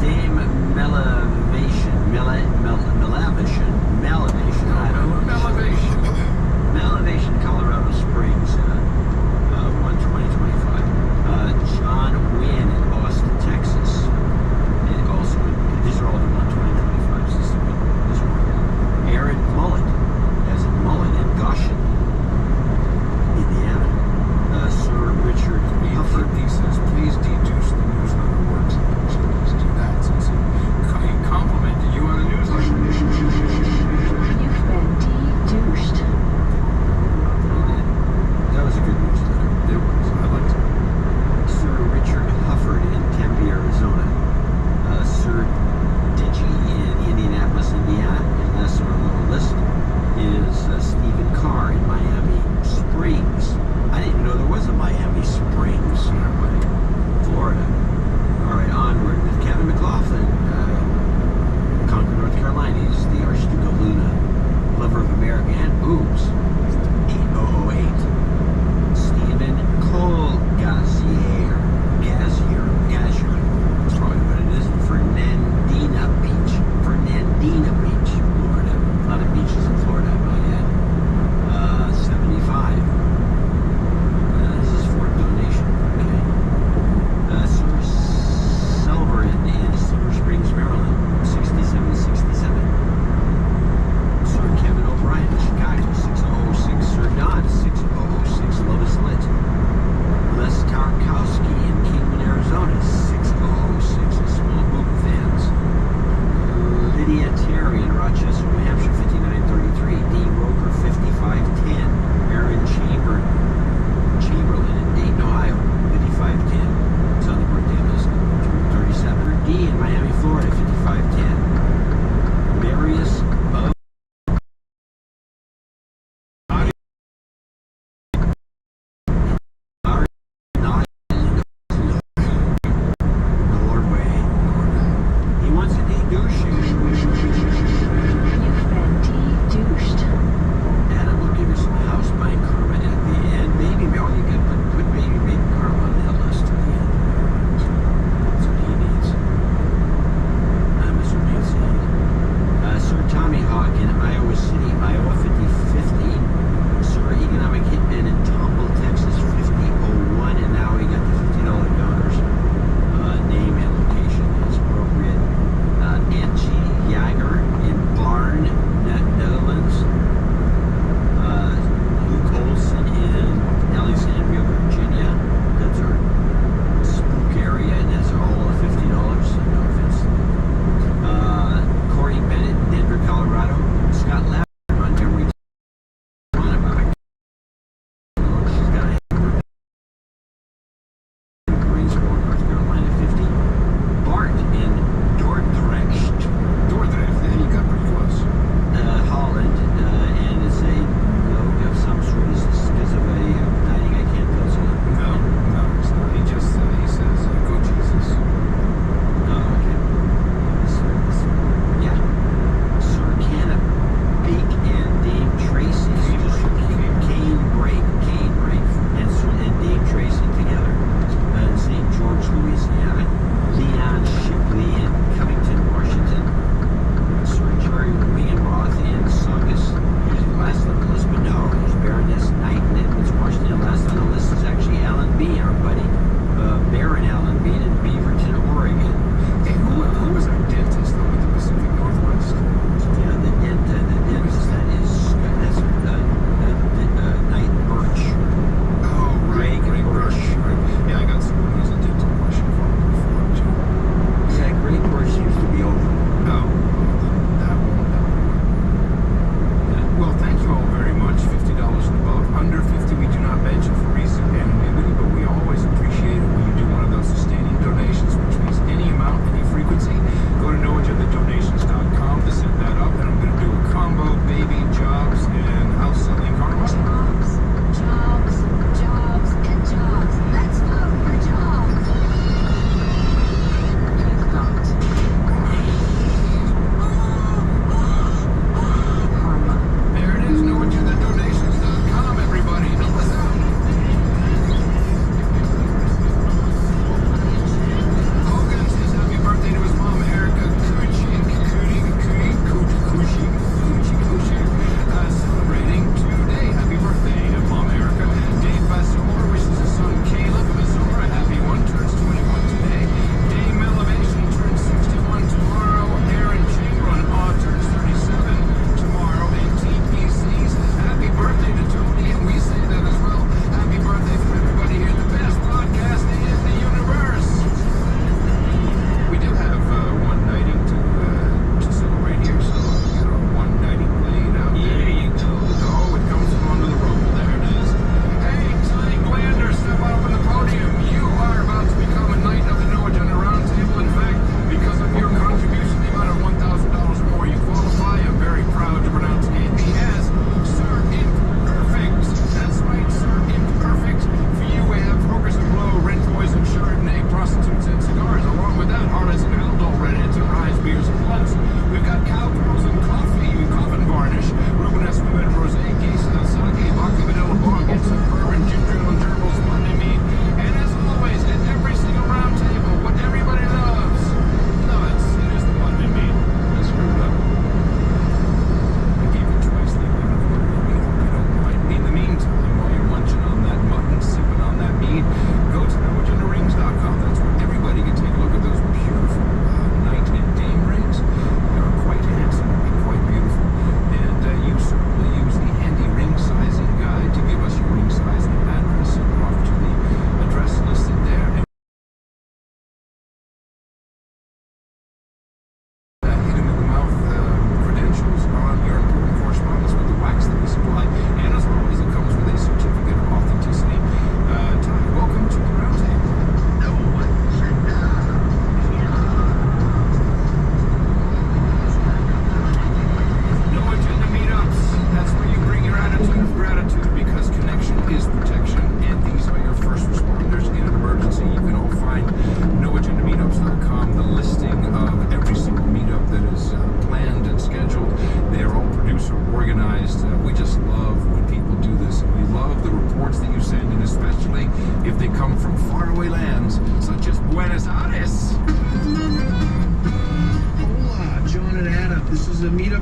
Dame Melevation, Colorado Springs, 1/20/25. John Wynn in Austin, Texas. And also, these are all the 1/20/25. This is working. Aaron Mullet, as in Mullet in Goshen, Indiana. Sir Richard Hufford. He says, please deduce the newsletter works. Let's do that since he complimented you on the newsletter. You've been de-douched. That was a good newsletter. It was. I liked it. Sir Richard Hufford in Tempe, Arizona. Sir Digi in Indianapolis, Indiana. And last on our little list is Stephen Carr in Miami Springs. I didn't know there was a Miami Springs, Florida. All right, onward with Kevin McLaughlin, Concord, North Carolina. He's the Archduke Luna, lover of America and boobs. 8008. Stephen Cole Gazier. That's probably what it is. Fernandina Beach, Florida. A lot of beaches in Florida, I might add. 75. This is for a donation. Okay. Sir Silver in Silver Springs, Maryland. 6767. Sir Kevin O'Brien in Chicago. 6006. Sir Don. 6006. Lotus Lit. Les Tarkowski in Kingman, Arizona. 6006. Small Book Fans. Lydia Terry in Rochester, New Hampshire. 5933. Dean Roker. 5510. Aaron Chamberlain in Dayton, Ohio. 5510. It's on the birthday list. 37. D in Miami, Florida. 5510. Marius O. Norway. He wants a de-douching. You've been de-douched. Adam will give you some house buying karma at the end. Maybe all you can put maybe make karma on that list at the end. That's what he needs. Mr.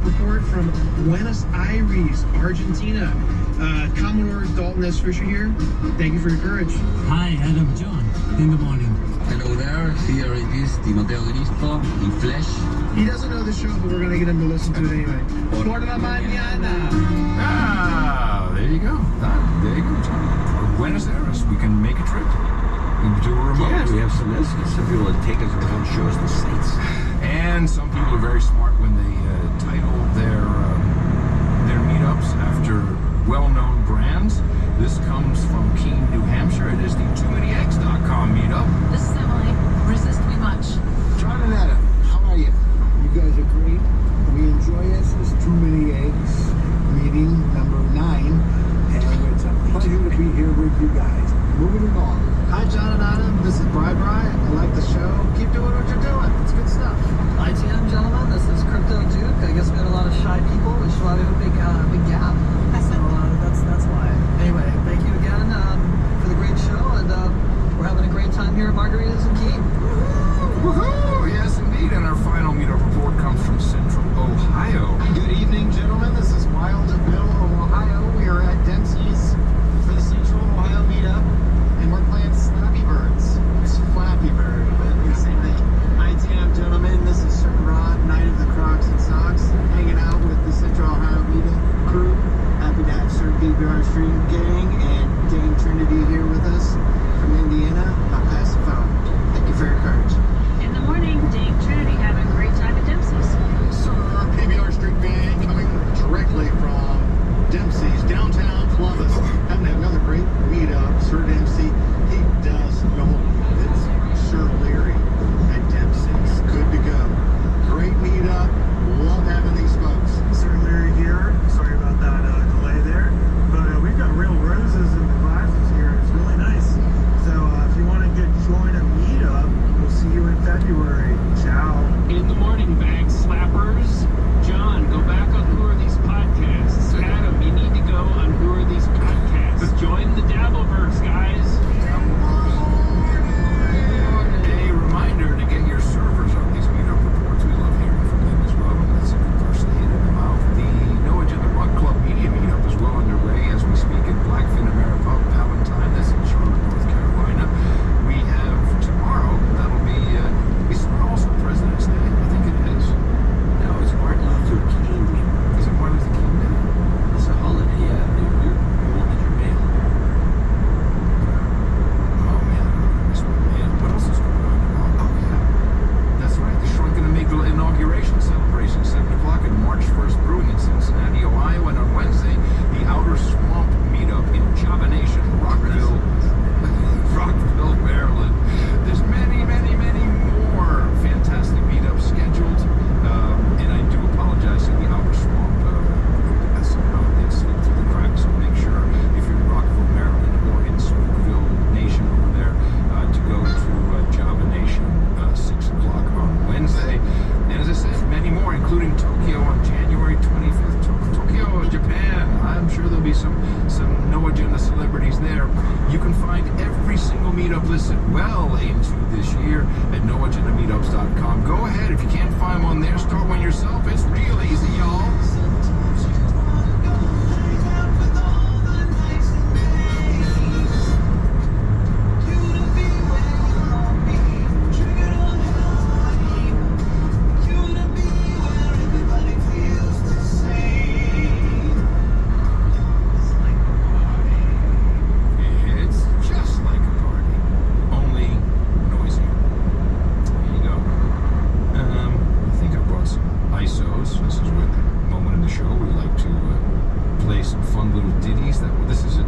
meetup report from Buenos Aires, Argentina. Commodore Dalton S. Fisher here. Thank you for your courage. Hi, Adam John. In the morning. Hello there, here it is Timoteo Grispo in flesh. He doesn't know the show, but we're going to get him to listen to it anyway. Por la mañana. Ah, there you go. There you go, John. Buenos Aires, we can make a trip. We can do a remote. Yeah, we have some people that take us around, show us the sights. And some people are very smart when they title their meetups after well-known brands. This comes from Keene, New Hampshire. It is the TooManyEggs.com meetup. This is Emily. Resist me much. John and Adam, how are you? You guys are great. We enjoy it. It's Too Many Eggs meeting number 9, and it's a pleasure to be here with you guys. Moving along. Hi, John and Adam. This is Bri. I like the show. Keep doing what you're doing. It's good stuff. ITM, gentlemen. This is Crypto Duke. I guess we got a lot of shy people, which is why we have a big gap. So that's why. Anyway, thank you again for the great show, and we're having a great time here at Margaritas and Keene. Woohoo! Yes, indeed. And our final meetup report comes from Central Ohio. Good evening, gentlemen. This is Wildville, Ohio. We are at Dempsey's for the Central Ohio meetup, and we're playing Slappy Birds. It's Flappy Bird, but we say that. ITM, gentlemen. This is Sir Rod, Knight of the Crocs and Socks, hanging out with the Central Ohio meetup crew. Happy to have Sir PBR Stream Gang and Dame Trinity here with us from Indiana. I'll pass the phone. Thank you for your courage. In the morning, Dame Trinity having a great time at Dempsey's. Sir, PBR Street Gang coming directly from Dempsey's, downtown Columbus. Having another great meetup. Sir Dempsey, he does know it's Sir Leary at Dempsey's. Good to go. Great meetup. Love having these folks. Sir Leary here. Sorry about that delay there. But we've got real roses in the glasses here. It's really nice. So if you want to join a meetup, we'll see you in February. Ciao. In the morning, bag slappers. John, go back on Who Are These Podcasts. Adam, you need to go on Who Are These Podcasts. Join the Dabbleverse, guys. A reminder to get your servers on these meetup reports. We love hearing from them as well. That's a good person to hit in the mouth. The No Agenda Run Club Media Meetup is well underway as we speak in Blackfin America, Palentine. That's in Charlotte, North Carolina. We have tomorrow. That'll be. Is tomorrow also President's Day? I think it is. No, it's Martin Luther King. Is it Martin Luther King Day? It's a holiday, yeah. You won't get your mail. Oh man, I missed my mail. What else is going on tomorrow? Oh yeah, that's right. The Shrunken Amigo inauguration celebration, 7 o'clock at March 1st Brewing in Cincinnati, Ohio, and on Wednesday, the Outer Swamp Meetup in Java Nation, Rockville, Maryland. There's many, many, many more fantastic meetups scheduled, and I do apologize to the Outer Swamp. Somehow it did slip through the cracks, so make sure if you're in Rockville, Maryland, or in Spookville Nation over there, to go to Java Nation, 6 o'clock on Wednesday. And as I said, many more, including Tokyo on January 25th. Tokyo, Japan. I'm sure there'll be some no agenda celebrities there. You can find every single meetup listed well into this year at noagendameetups.com. Go ahead, if you can't find one there, start one yourself. It's real easy, y'all.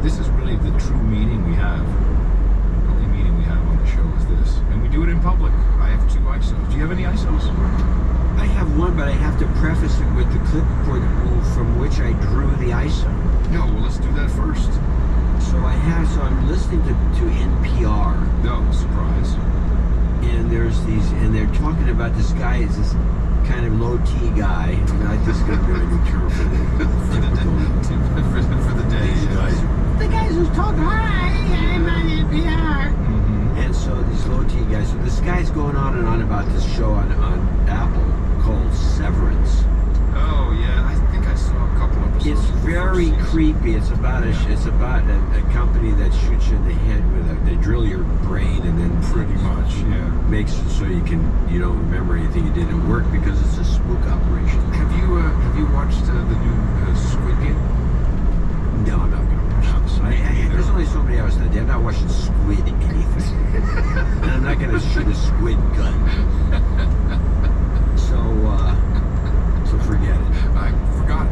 This is really the true meeting we have. The only meeting we have on the show is this. And we do it in public. I have 2 ISOs. Do you have any ISOs? I have one, but I have to preface it with the clipboard from which I drew the ISO. No, well, let's do that first. So I'm listening to NPR. No, surprise. And they're talking about this guy, is this kind of low-T guy. I just got a very new term for the day. The guys who talk, hi, I'm on NPR. Mm-hmm. And so these low-T guys, so this guy's going on and on about this show on Apple called Severance. Oh yeah, I think I saw a couple episodes. It's of the very first season. creepy. It's about a company that shoots you in the head with they drill your brain and then Pretty much, yeah. makes it so you don't remember anything you did at work because it's a spook operation. Have you watched the new Squid Game? No, I'm not gonna watch this. There's only so many hours in a day. I'm not watching squid anything. And I'm not gonna shoot a squid gun. So forget it. I forgot.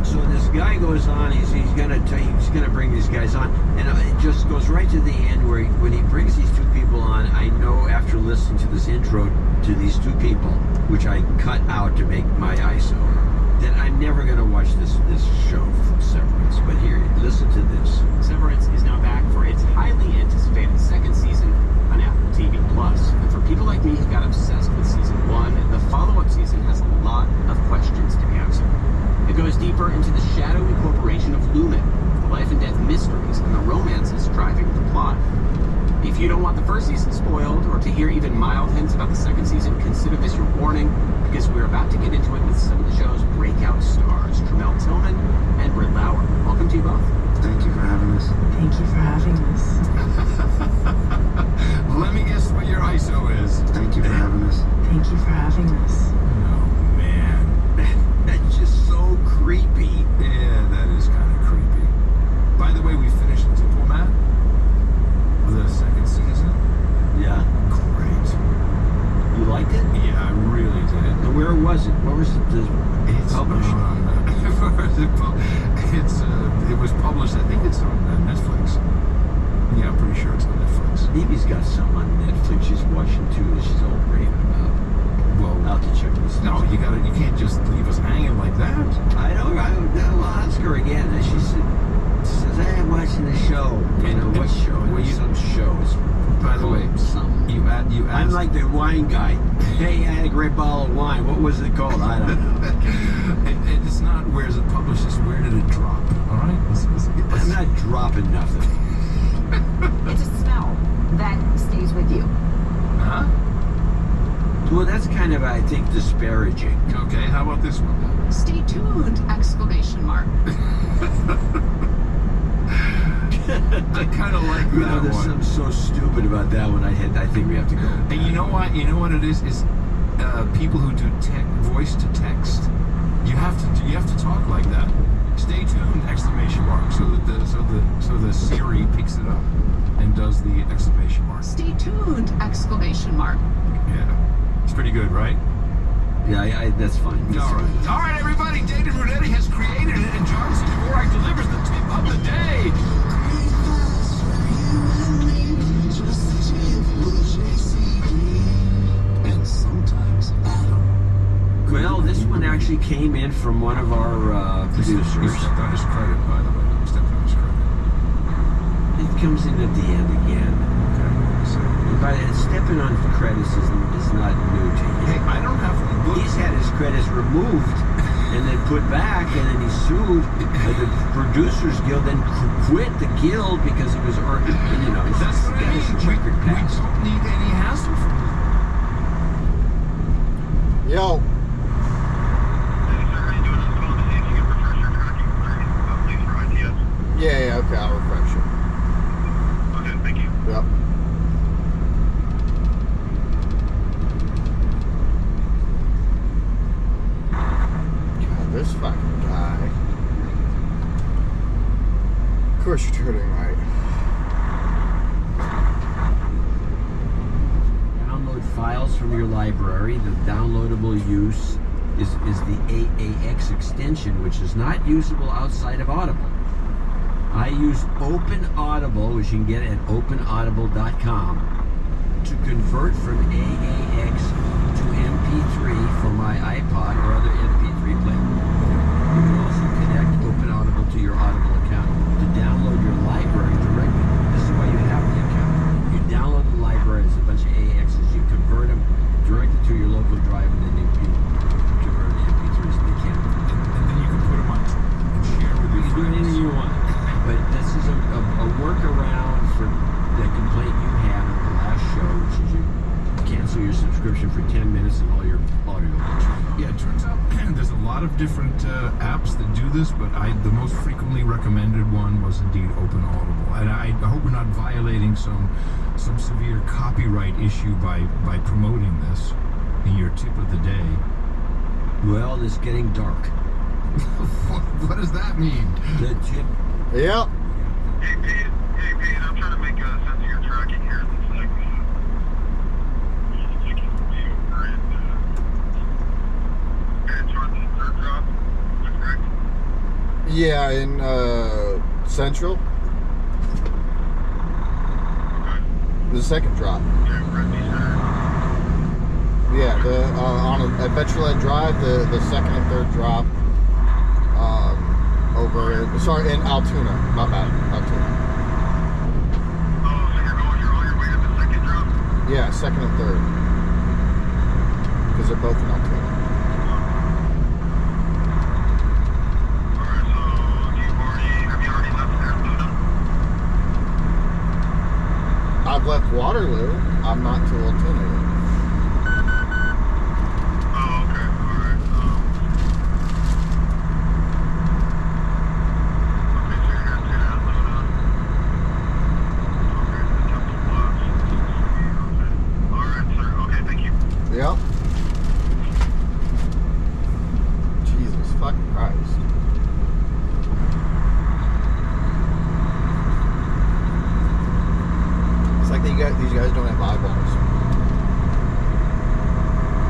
So this guy goes on. He's gonna bring these guys on, and it just goes right to the end where when he brings these two people on, I know after listening to this intro to these two people, which I cut out to make my ISO, that I'm never gonna watch this show from Severance. But here, listen to this. Severance is now back for its highly anticipated second season on Apple TV+. And for people like me who got obsessed with season 1, the follow-up season has a lot of questions to be answered. It goes deeper into the shadowy corporation of Lumen, the life and death mysteries, and the romances driving the plot. If you don't want the first season spoiled, or to hear even mild hints about the second season, consider this your warning, because we're about to get into it with some of the show's breakout stars, Tramel Tillman and Britt Lauer. Welcome to you both. Thank you for having us. Thank you for having us. Let me guess what your ISO is. Thank you for having us. Thank you for having us. Oh man. That's just so creepy. Yeah, that is kind of creepy. By the way, we finished Diplomat, the second season. Yeah. Great. You liked it? Yeah, I really did. And where was it? Where was it It's published? It was published. I think it's on Netflix. Yeah, I'm pretty sure it's on Netflix. Maybe's got some on Netflix she's watching too that she's all raving about. Well, I'll have to check this out. no, you can't just leave us hanging like that. I don't know. I'll ask her again. And she says, I'm watching the show. You know, what show? Well, It's some show. It's By the way, some. you asked. I'm like the wine guy. Hey, I had a great bottle of wine. What was it called? I don't know. and it's not where is it published, it's where did it drop. All right? I'm not dropping nothing. It's a smell that stays with you. Huh? Well, that's kind of, I think, disparaging. Okay, how about this one? Stay tuned! Exclamation mark. I kind of like that There's one. something so stupid about that one. I think we have to go. And you know what? You know what it is? Is people who do voice to text. You have to talk like that. Stay tuned! Exclamation mark. So the Siri picks it up and does the exclamation mark. Stay tuned! Exclamation mark. Yeah, it's pretty good, right? Yeah, that's fine. All right, everybody. David Rudetti has created it, and Johnson Dvorak delivers the tip of the day. And sometimes Adam. Well, this one actually came in from one of our producers. He stepped on his credit, by the way. He stepped on his credit. It comes in at the end again. Okay. So, But stepping on credits is not new to him. hey, I don't have to look. He's had his credits removed and then put back, and then he sued the Producers Guild, then quit the guild because it was, That's what I mean. checkered We past. don't need any hassle from you. Yo. Yeah, okay, I'll refresh it. Okay, thank you. Yep. God, this fucking guy. Of course you're turning right. Download files from your library. The downloadable use is the AAX extension, which is not usable outside of Audible. I use Open Audible, which you can get at openaudible.com, to convert from AAX to MP3 for my iPod or other MP3 player. You can also connect Open Audible to your Audible account to download your library directly. This is why you have the account. You download the library, there's a bunch of AAXs, you convert them directly to your local drive, and then you convert the MP3s to the camera. And then you can put them on and share with You your can do anything you want. But this is a workaround for the complaint you had on the last show, which is you cancel your subscription for 10 minutes and all your audio. Yeah, it turns out there's a lot of different apps that do this, but the most frequently recommended one was indeed Open Audible. And I hope we're not violating some severe copyright issue by promoting this in your tip of the day. Well, it's getting dark. What does that mean? The tip. Yep. Hey Pete, I'm trying to make sense of your tracking here. It looks like you over in towards the third drop. Is that correct? Yeah, in Central. Okay. The second drop. Okay, we're at the center. Yeah, on Adventureland Drive, the second and third drop. In Altoona. My bad, Altoona. Oh, so you're on your way to the second drop? Yeah, second and third. Because they're both in Altoona. Alright, so have you already left Altoona? I've left Waterloo. I'm not to Altoona yet. Oh, okay, alright. Okay, so you're heading to Altoona. Okay, the Temple Bluffs. Okay. Alright, sir. Okay, thank you. Yep. Jesus fucking Christ. It's like these guys don't have eyeballs.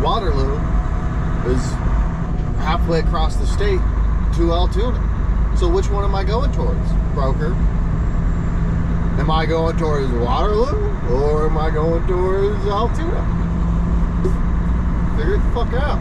Waterloo is halfway across the state to Altoona. So which one am I going towards, broker? Am I going towards Waterloo or am I going towards Altoona? Figure it the fuck out.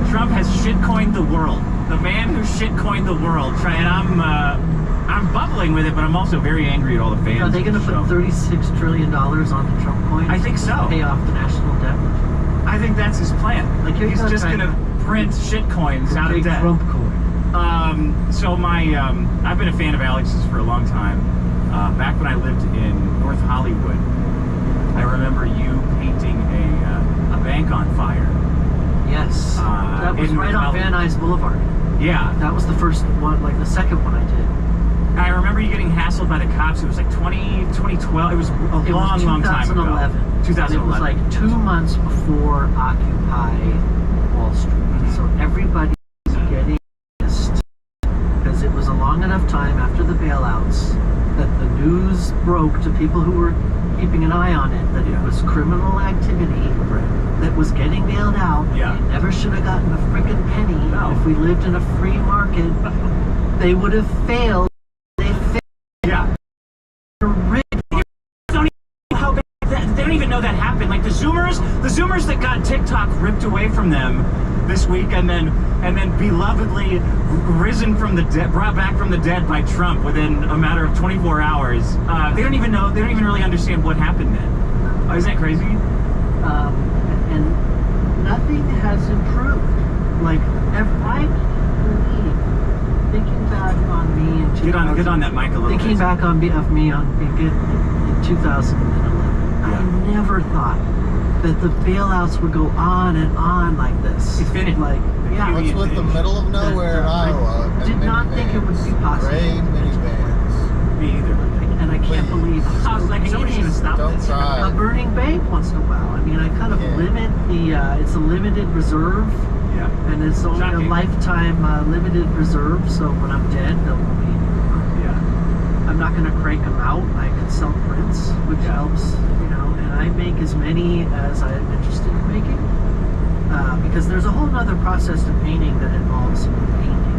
Trump has shitcoined the world. The man who shitcoined the world. And I'm bubbling with it, but I'm also very angry at all the fans. Are they going to put $36 trillion on the Trump coin? I think so. Pay off the national debt? I think that's his plan. Like he's just going to print shit coins out of debt. Trump coin. So I've been a fan of Alex's for a long time. Back when I lived in North Hollywood, I remember you painting a bank on fire. Yes, that was right on Van Nuys Boulevard. Yeah. That was the first one, like the second one I did. I remember you getting hassled by the cops. It was like 2012. It was a long time ago. 2011. It was like 2 months before Occupy Wall Street. Mm-hmm. So everybody was getting pissed because it was a long enough time after the bailouts that the news broke to people who were keeping an eye on it that it was criminal activity that was getting bailed out. Yeah. They never should have gotten a freaking penny. No. If we lived in a free market, they would have failed. Yeah. They don't even know that happened. Like the Zoomers that got TikTok ripped away from them this week, and then belovedly risen from the dead, brought back from the dead by Trump within a matter of 24 hours. They don't even know. They don't even really understand what happened then. Oh, isn't that crazy? And nothing has improved. Like I believe, thinking back on me in 2000, get on that mic a little thinking bit. back on in 2011, I never thought that the bailouts would go on and on like this. Infinite. Like, yeah. What's with the middle of nowhere in Iowa? I did not think it would be possible. Gray minivans. Me either. And I can't believe it. I was like, somebody's gonna stop Don't this. try. A burning bank once in a while. I mean, I kind of limit the, it's a limited reserve. Yeah. And it's only Shocking. a lifetime limited reserve, so when I'm dead, they'll be. I'm not going to crank them out. I can sell prints, which helps, you know, and I make as many as I'm interested in making. Because there's a whole nother process to painting that involves painting.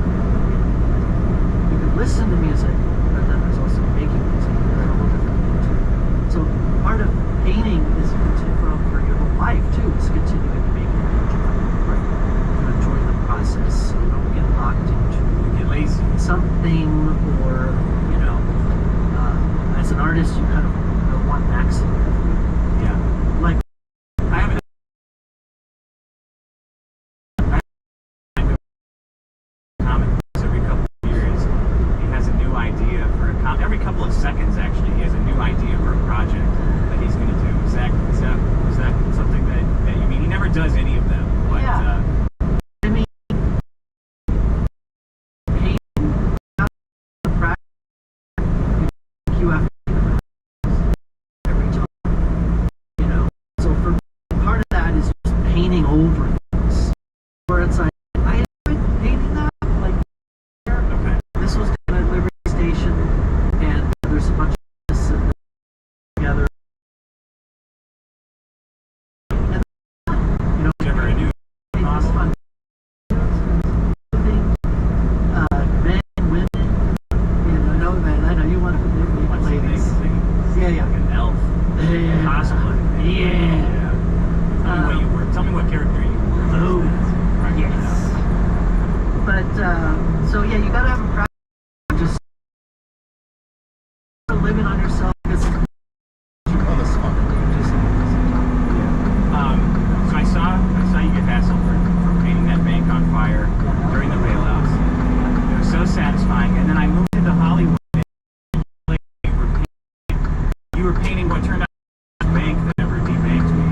You can listen to music, but then there's also making music. There's a whole different thing too. So part of painting is for your whole life too, is continuing to make it. Right. To enjoy the process, so you don't get locked into Get lazy. something, or you know, as an artist, you kind of want maximum. Yeah. Like I haven't. Comics every couple of years. He has a new idea for a comic. Every couple of seconds, actually, he has a new idea for a project that he's going to do. Is that something that you mean? He never does any of them, but. Yeah. I mean, painting, you have every time, you know. So for part of that is just painting over things, where it's like I enjoyed painting that. Like, Okay. this was kind of Liberty Station, and there's a bunch of this and together. And, you know, Never a new it's novel. fun. Men, women, you know, I know you want to What's the ladies. thing? Yeah, yeah. Like an elf. Yeah. Cosplay. Yeah. Tell me what you were. Tell me what character you were. Oh, yes. But, so yeah, you gotta have a practice. Just living on yourself. It's So I saw you get hassled for painting that bank on fire during the bailouts. It was so satisfying. And then I moved into Hollywood. You were painting what turned out to be a bank that never debanked me.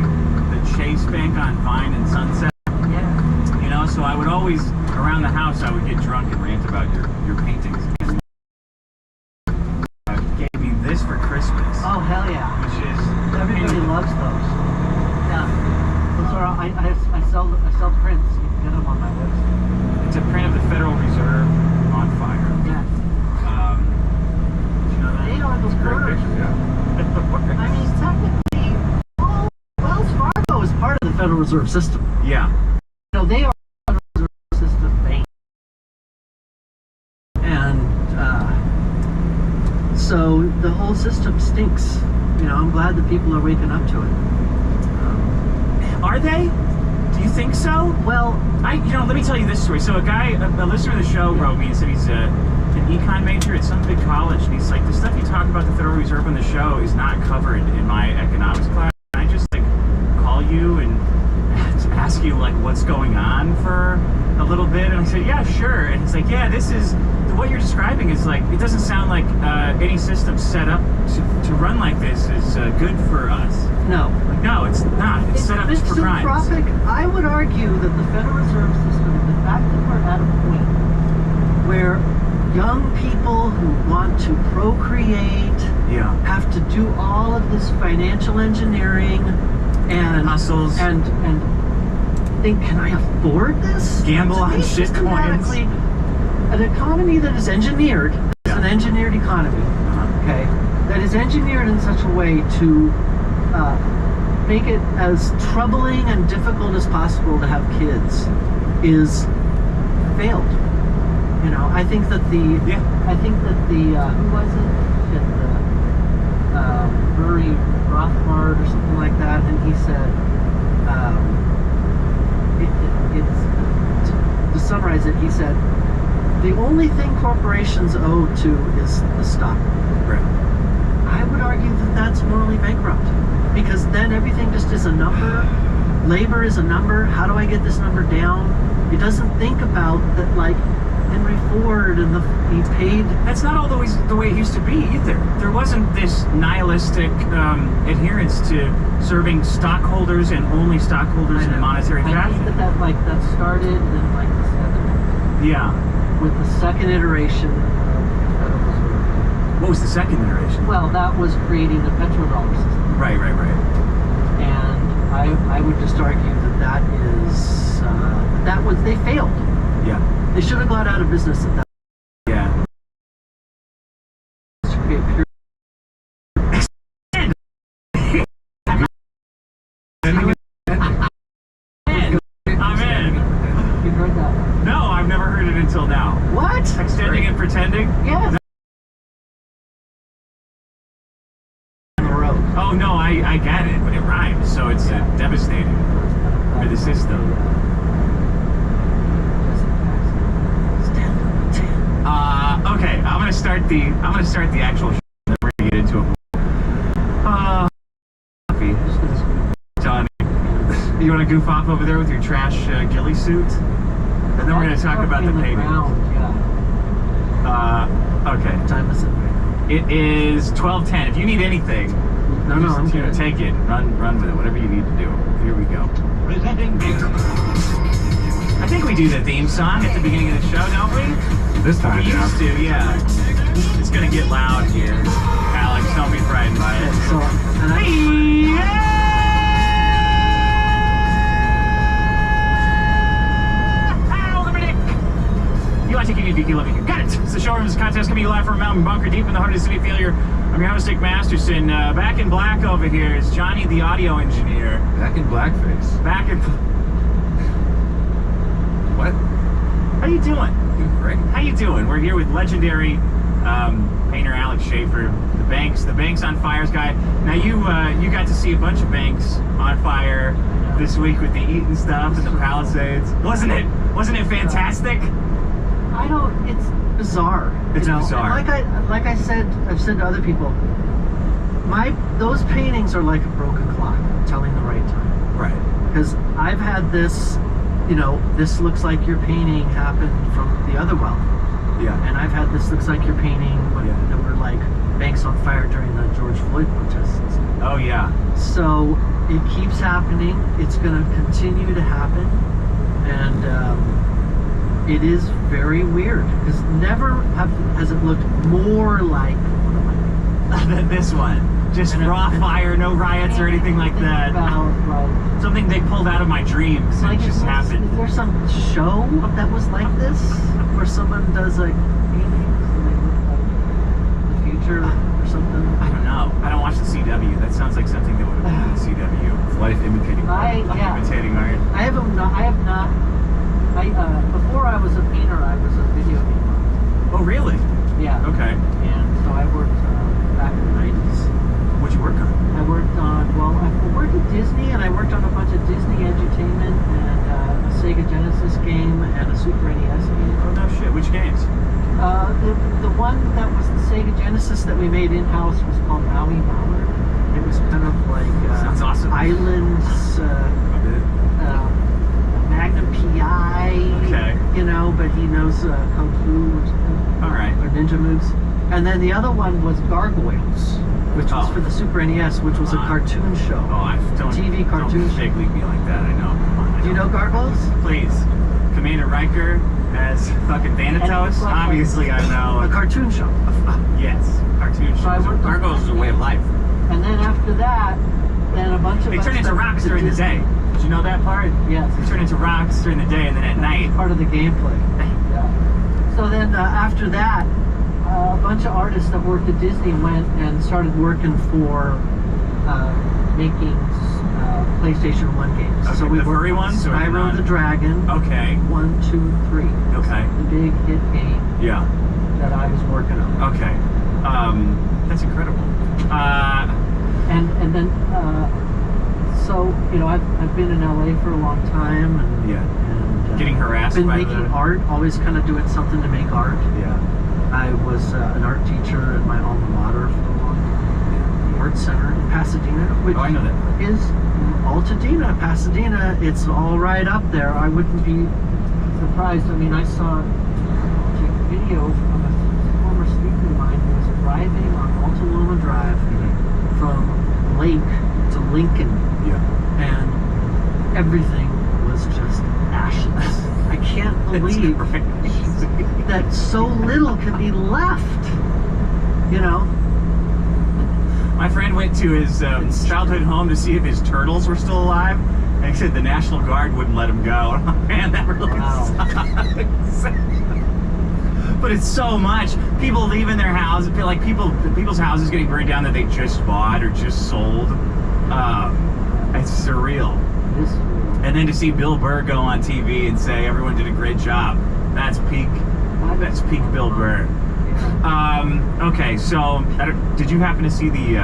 The Chase Bank on Vine and Sunset. yeah. You know, so I would always, around the house, I would get drunk and rant about your paintings. Gave me this for Christmas. Oh hell yeah! Which is Everybody loves those. Yeah. Those are I sell prints. You can get them on my website. It's a print of the Federal Reserve on fire. Yeah. Did you know that? They are the It's a great worst. picture, yeah. I mean, technically, Wells Fargo is part of the Federal Reserve System. Yeah. You know, they are the Federal Reserve System bank. And so the whole system stinks. You know, I'm glad that people are waking up to it. Are they? Do you think so? Well, let me tell you this story. So a listener of the show wrote me and said he's an econ major at some big college, and he's like, the stuff you talk about the Federal Reserve on the show is not covered in my economics class. Can I just like call you and ask you like what's going on for a little bit? And I said, yeah, sure. And he's like, yeah, this is what you're describing is like, it doesn't sound like any system set up to run like this is good for us. no. Like, no, it's not. It's set up It's for crimes. I would argue that the Federal Reserve System, the fact that we're at a point where young people who want to procreate have to do all of this financial engineering and hustles and think, can I afford this? Gamble To me, on it's shit coins. systematically an economy that is engineered. It's an engineered economy. Okay, that is engineered in such a way to make it as troubling and difficult as possible to have kids is failed. You know, I think that the who was it? Murray Rothbard or something like that, and he said to summarize it, he said the only thing corporations owe to is the stock. Right. I would argue that that's morally bankrupt, because then everything just is a number. Labor is a number. How do I get this number down? It doesn't think about that, like Henry Ford and he paid. That's not always the way it used to be either. There wasn't this nihilistic adherence to serving stockholders and only stockholders in a monetary I fashion. think that started in like the 70s. Yeah. With the second iteration of Federal Reserve. What was the second iteration? Well, that was creating the petrodollar system. Right. And I would just argue that is they failed. Yeah. They should have got out of business at that. Yeah. To create pure. I'm in. You've heard that one? No, I've never heard it until now. What? Extending and pretending? Yes. Oh no, I get it, but it rhymes, so it's devastating for the system. Okay, I'm gonna start the actual show, then we're gonna get into it. Johnny, you wanna goof off over there with your trash ghillie suit? And then we're gonna talk about the painting. Okay. Time is it? It is 12:10. If you need anything, I'm gonna take it. Run with it. Whatever you need to do. Here we go. Presenting I think we do the theme song at the beginning of the show, don't we? This time, we used to, yeah. It's gonna get loud here. Alex, don't be frightened by it. You want to take it, you love it. You got it. It's the showroom's contest coming live from a mountain bunker deep in the heart of the city of failure. I'm your host, Nick Masterson. Back in black over here is Johnny, the audio engineer. Back in blackface. Back in. What? How you doing? Doing great. How you doing? We're here with legendary painter Alex Schaefer. The Banks on Fires guy. Now you got to see a bunch of banks on fire this week with the Eaton stuff and the Palisades. Wasn't it fantastic? It's bizarre. It's bizarre. And like I said, I've said to other people, those paintings are like a broken clock, telling the right time. Right. Because I've had this, this looks like your painting happened from the other well. Yeah. And I've had this looks like your painting when there were like banks on fire during the George Floyd protests. Oh yeah. So it keeps happening. It's going to continue to happen, and it is very weird because never has it looked more like than this one. Just raw fire, no riots or anything like that. Something they pulled out of my dreams and just happened. Is there some show that was like this, where someone does like paintings and they look like the future or something? I don't know. I don't watch the CW. That sounds like something that would have been in the CW. It's life imitating art. Imitating art. I have not. Before I was a painter, I was a video game artist. Oh, really? Yeah. Okay. And so I worked back in the 90s. What'd you work on? I worked at Disney, and I worked on a bunch of Disney edutainment and a Sega Genesis game and a Super NES game. Oh, no shit. Which games? The one that was the Sega Genesis that we made in-house was called Maui Mauer. It was kind of like sounds awesome. Islands, Magnum PI, okay. But he knows Kung Fu or something. All right. Or ninja moves. And then the other one was Gargoyles, which was for the Super NES, which was a cartoon show. Oh, don't TV cartoon don't big league me like that. I know. Come on. Do you know Gargoyles? Please. Commander Riker as fucking Thanatos. Like Obviously, I know. a cartoon show. Yes, cartoon So I shows. worked on Gargoyles is a way of life. And then after that, then a bunch of They us turn into started rocks to during the Disney. day. Did you know that part? Yes. They turn into rocks during the day, and then at night. Part of the gameplay. Yeah. So then after that, a bunch of artists that worked at Disney went and started working for making PlayStation 1 games. Okay, so we the worked furry on ones or Spyro not? the Dragon. Okay. 1, 2, 3. Okay. The big hit game Yeah. that I was working on. Okay. That's incredible. And then so you know I've been in LA for a long time and Yeah. and Getting harassed been by making the... art, always kind of doing something to make art. Yeah. I was an art teacher at my alma mater for a long time, the Art Center in Pasadena, which Oh, I know that. is Altadena, Pasadena. It's all right up there. I wouldn't be surprised. I mean, I saw a video from a former student of mine who was driving on Alta Loma Drive from Lake to Lincoln, and everything was just ashes. I can't believe that so little can be left, you know? My friend went to his childhood home to see if his turtles were still alive, and he said the National Guard wouldn't let him go. Man, that really sucks. But it's so much. People leaving their house, I feel like people's houses getting burned down that they just bought or just sold. It's surreal. It is surreal. And then to see Bill Burr go on TV and say everyone did a great job. That's peak Bill Burr. Okay, so did you happen to see the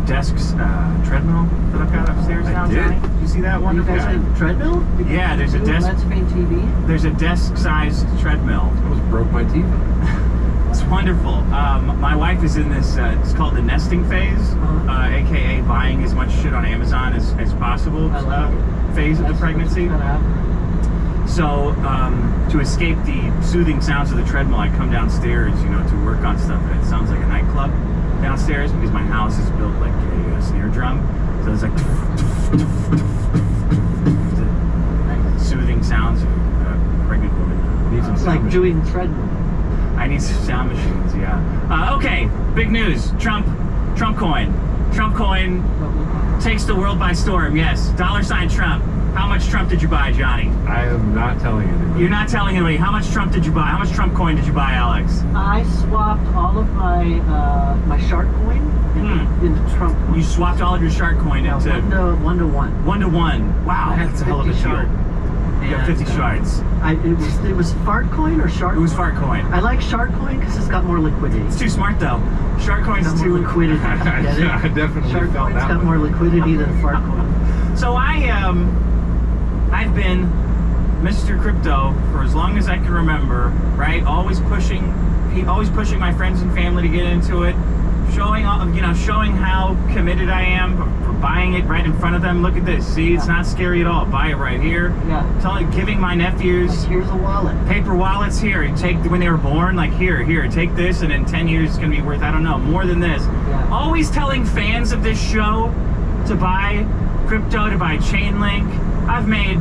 Desks treadmill that I've got upstairs now, Johnny? Did you see that one? You guys had a treadmill? Yeah, there's a desk. Let's Paint TV. There's a desk-sized treadmill. I almost broke my teeth. It's wonderful. My wife is in this, it's called the nesting phase, aka buying as much shit on Amazon as possible phase of the pregnancy. So, to escape the soothing sounds of the treadmill, I come downstairs, you know, to work on stuff, and it sounds like a nightclub downstairs because my house is built like a snare drum. So there's like soothing sounds of a pregnant woman. Need some sound Like machines. doing treadmill. I need some sound machines, yeah. Okay, big news. Trump coin takes the world by storm, yes. $ Trump. How much Trump did you buy, Johnny? I am not telling anybody. You're not telling anybody. How much Trump did you buy? How much Trump coin did you buy, Alex? I swapped all of my my shark coin into Trump coin. You swapped all of your shark coin into... 1 to 1. 1 to 1. Wow, I had that's a hell of a 50 deal. shark. You got 50 shards. It was fart coin or shark? It was fart coin. I like shark coin because it's got more liquidity. It's too smart though. Shark coin's It's got too more liquidity. Get it? I definitely Shark felt coin's that got one. more liquidity than fart coin. So I've been Mr. Crypto for as long as I can remember, right? Always pushing my friends and family to get into it, showing how committed I am for buying it right in front of them. Look at this. See, it's not scary at all. Buy it right here. Yeah. Giving my nephews Like, here's a wallet. paper wallets here. You take when they were born, like here, take this, and in 10 years it's gonna be worth, I don't know, more than this. Yeah. Always telling fans of this show to buy crypto, to buy Chainlink. I've made,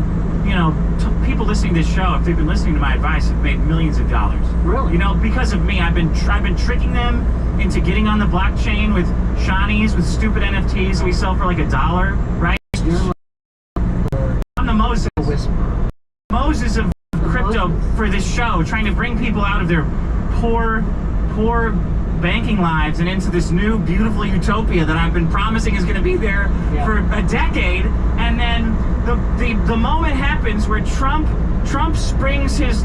people listening to this show, if they've been listening to my advice, have made millions of dollars. Really? Because of me, I've been tricking them into getting on the blockchain with shinies, with stupid NFTs that we sell for like $1, right? I'm the Moses of crypto for this show, trying to bring people out of their poor banking lives and into this new beautiful utopia that I've been promising is going to be there for a decade. And then the moment happens where Trump springs his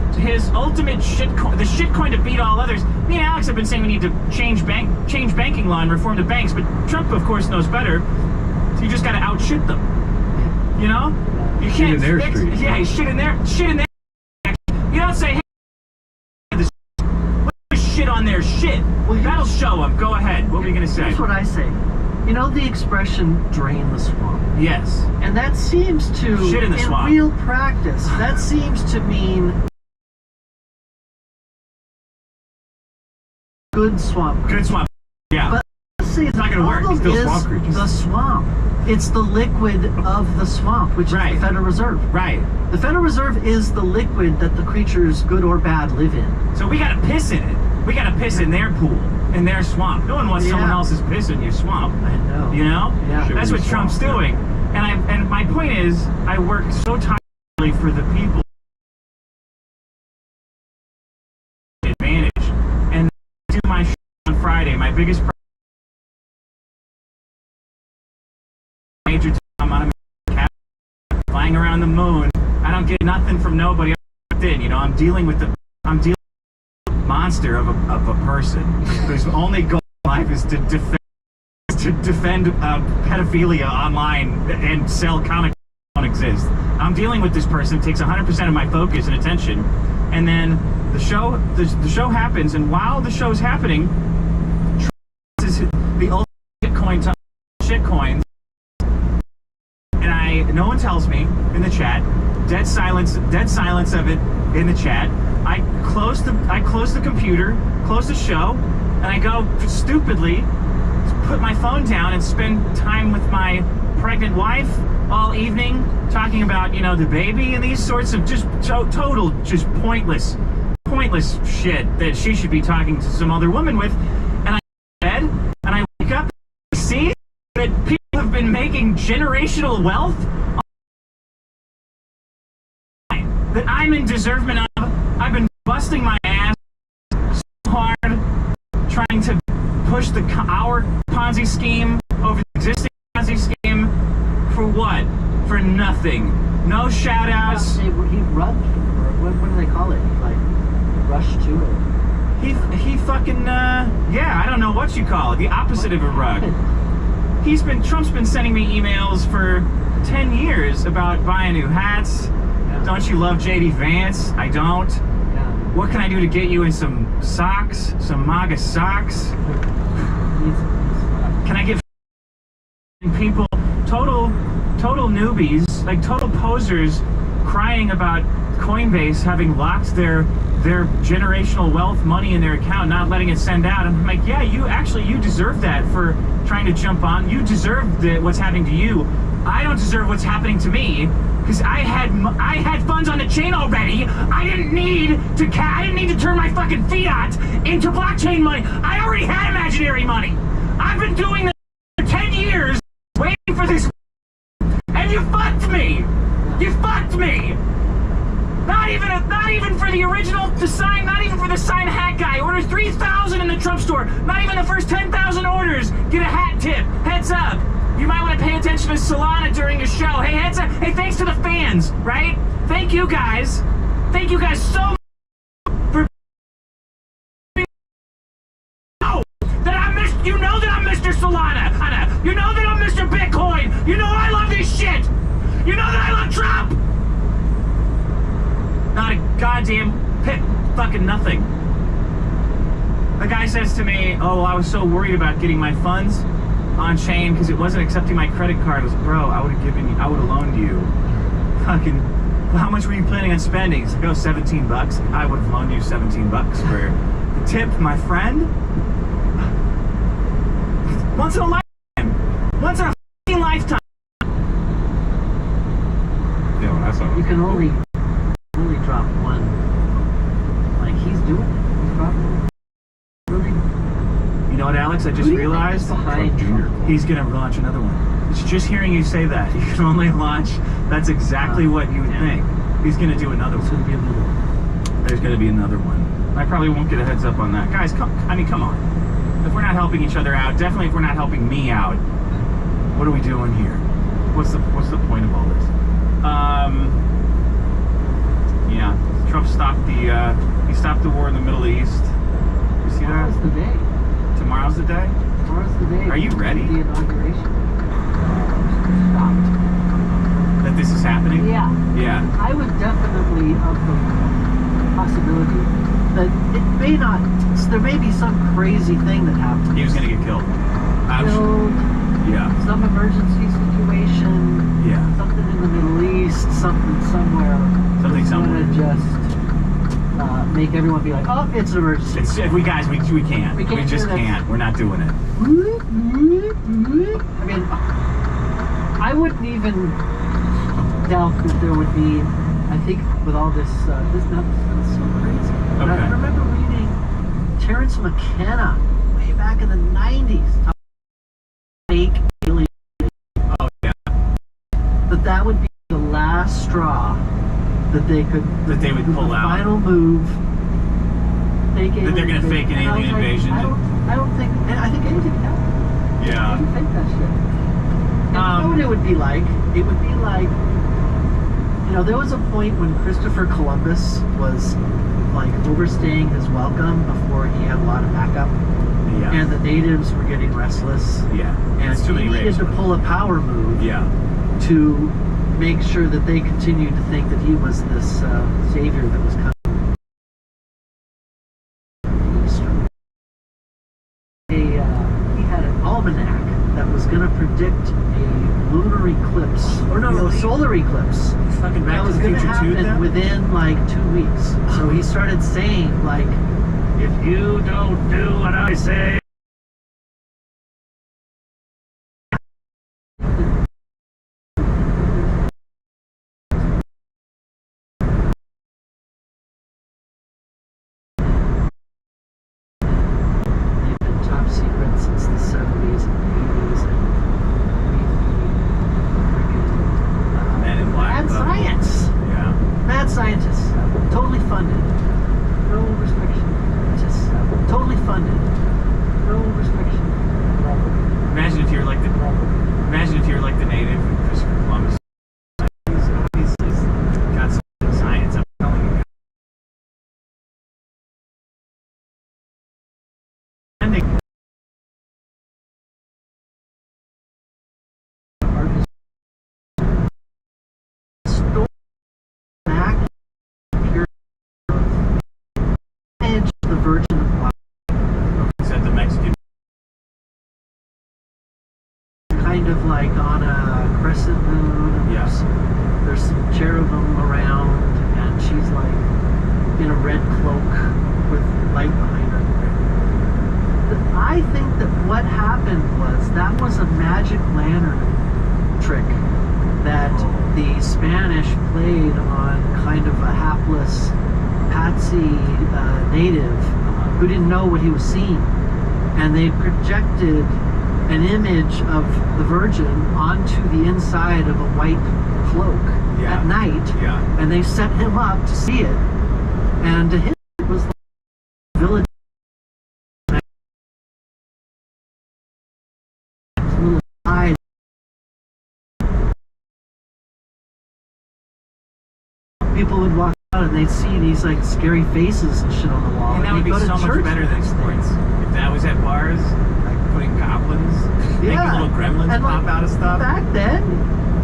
ultimate shitcoin, the shitcoin to beat all others. Me and Alex have been saying we need to change banking law and reform the banks, but Trump of course knows better. So you just got to outshit them. You know? You can't Shit in their street. Yeah, shit in their. You don't say, hey, shit on their shit. Well, that'll show them. Go ahead. What were you gonna say? Here's what I say. You know the expression "drain the swamp." Yes. And that seems to, Shit in the swamp. real practice, that seems to mean good swamp. Good swamp. Yeah. But let's see, It's not gonna work. problem It's still is swamp creatures. the swamp. It's the liquid of the swamp, which is the Federal Reserve. Right. The Federal Reserve is the liquid that the creatures, good or bad, live in. So we gotta piss in it. We gotta piss in their pool, in their swamp. No one wants someone else's piss in your swamp. I know. You know? Yeah. That's what Trump's doing. And my point is, I work so tirelessly for the people. Advantage. And I do my show on Friday. My biggest major time, I'm on a cat flying around the moon. I don't get nothing from nobody. You know, I'm dealing with a monster of a person whose only goal in life is to defend pedophilia online and sell comics that don't exist. I'm dealing with this person. It takes 100% of my focus and attention, and then the show happens, and while the show's happening, is the ultimate shitcoins. No one tells me in the chat. Dead silence of it in the chat. I close the computer, close the show, and I go stupidly put my phone down and spend time with my pregnant wife all evening talking about, you know, the baby and these sorts of just total just pointless shit that she should be talking to some other woman with. And I go to bed and I wake up and see that people have been making generational wealth that I'm in deservement of. I've been busting my ass so hard trying to push our Ponzi scheme over the existing Ponzi scheme. For what? For nothing. No shout outs. He rushed, or what do they call it? Like, rushed to it. He fucking, yeah, I don't know what you call it. The opposite of a rug. Trump's been sending me emails for 10 years about buying new hats. Don't you love JD Vance? I don't. Yeah. What can I do to get you in some socks? Some MAGA socks? Can I get people, total newbies, like total posers, crying about Coinbase having locked their generational wealth money in their account, not letting it send out? And I'm like, yeah, you deserve that for trying to jump on. You deserve what's happening to you. I don't deserve what's happening to me because I had funds on the chain already. I didn't need to turn my fucking fiat into blockchain money. I already had imaginary money. I've been doing this for 10 years, waiting for this, and you fucked me. You fucked me. Not even for the original design. Not even for the sign hat guy. Orders 3,000 in the Trump store. Not even the first 10,000 orders get a hat tip. Heads up. You might want to pay attention to Solana during the show. Hey, heads up. Hey, thanks to the fans, right? Thank you guys. Thank you guys so much for you know that I'm Mr. Solana. You know that I'm Mr. Bitcoin. You know I love this shit. You know that I love Trump. Not a goddamn fucking nothing. The guy says to me, oh, I was so worried about getting my funds on chain because it wasn't accepting my credit card. I was like, bro, I would have loaned you fucking, how much were you planning on spending? He's like, oh, 17 bucks. I would have loaned you 17 bucks for the tip, my friend. Once in a lifetime. Once in a fucking lifetime. Yeah, well, that's all. You can only drop one. Like, he's doing it. He's dropping it. You know what, Alex? I just realized he's gonna launch another one. It's just hearing you say that. You can only launch. That's exactly what you would think. He's gonna do another one. There's gonna be another one. I probably won't get a heads up on that. Guys, come on. If we're not helping each other out, definitely if we're not helping me out, what are we doing here? What's the point of all this? Yeah. Trump stopped the war in the Middle East. You see that? Tomorrow's the day. Tomorrow's the day? Tomorrow's the day. Are you ready? The inauguration. That this is happening? Yeah. Yeah. I would definitely of the possibility that it may not. There may be some crazy thing that happens. He was gonna get killed. Killed. Yeah. Some emergency situation. Yeah. Something in the Middle East. Something somewhere. Something somewhere. Gonna just make everyone be like, oh, it's an emergency. We can't. We just can't. We're not doing it. I mean, I wouldn't even doubt that there would be. I think with all this, this is so crazy. Okay. I remember reading Terrence McKenna way back in the '90s. Fake alien. Oh yeah. That would be the last straw that they could. That they would pull the out. Final move. Fake alien. That they're gonna fake an And I was alien like, invasion. I don't think. And I think anything can happen. Yeah. You can fake that shit. And you know what it would be like? It would be like, you know, there was a point when Christopher Columbus was like overstaying his welcome before he had a lot of backup. Yeah. And the natives were getting restless. Yeah. And It's too he many needed rapes. to pull a power move. Yeah. To make sure that they continued to think that he was this savior that was coming. He had an almanac that was going to predict a lunar eclipse, or no, solar eclipse. Fucking Back that to was the going to Future 2 happen then? within like 2 weeks. So he started saying like, if you don't do what I say. Top secret since the 70s and 80s, and Men in Black. mad science. Yeah. Mad scientists, totally funded, no restriction. Just totally funded, no restriction. Imagine if you're like the native and Christopher Columbus. He's got some science. I'm telling you. The Virgin of Black. Is that the Mexican? Kind of like on a crescent moon. And Yeah. There's some cherubim around, and she's like in a red cloak with light behind her. I think that what happened was that was a magic lantern trick that the Spanish played on kind of a hapless patsy native who didn't know what he was seeing, and they projected an image of the Virgin onto the inside of a white cloak at night, and they set him up to see it, and to him it was like a village. Little eye. People would walk out and they'd see these like scary faces and shit on the wall. And that would be they'd go to so much church better than sports. If that was at bars, like putting goblins, making little gremlins and pop out of stuff. Back then,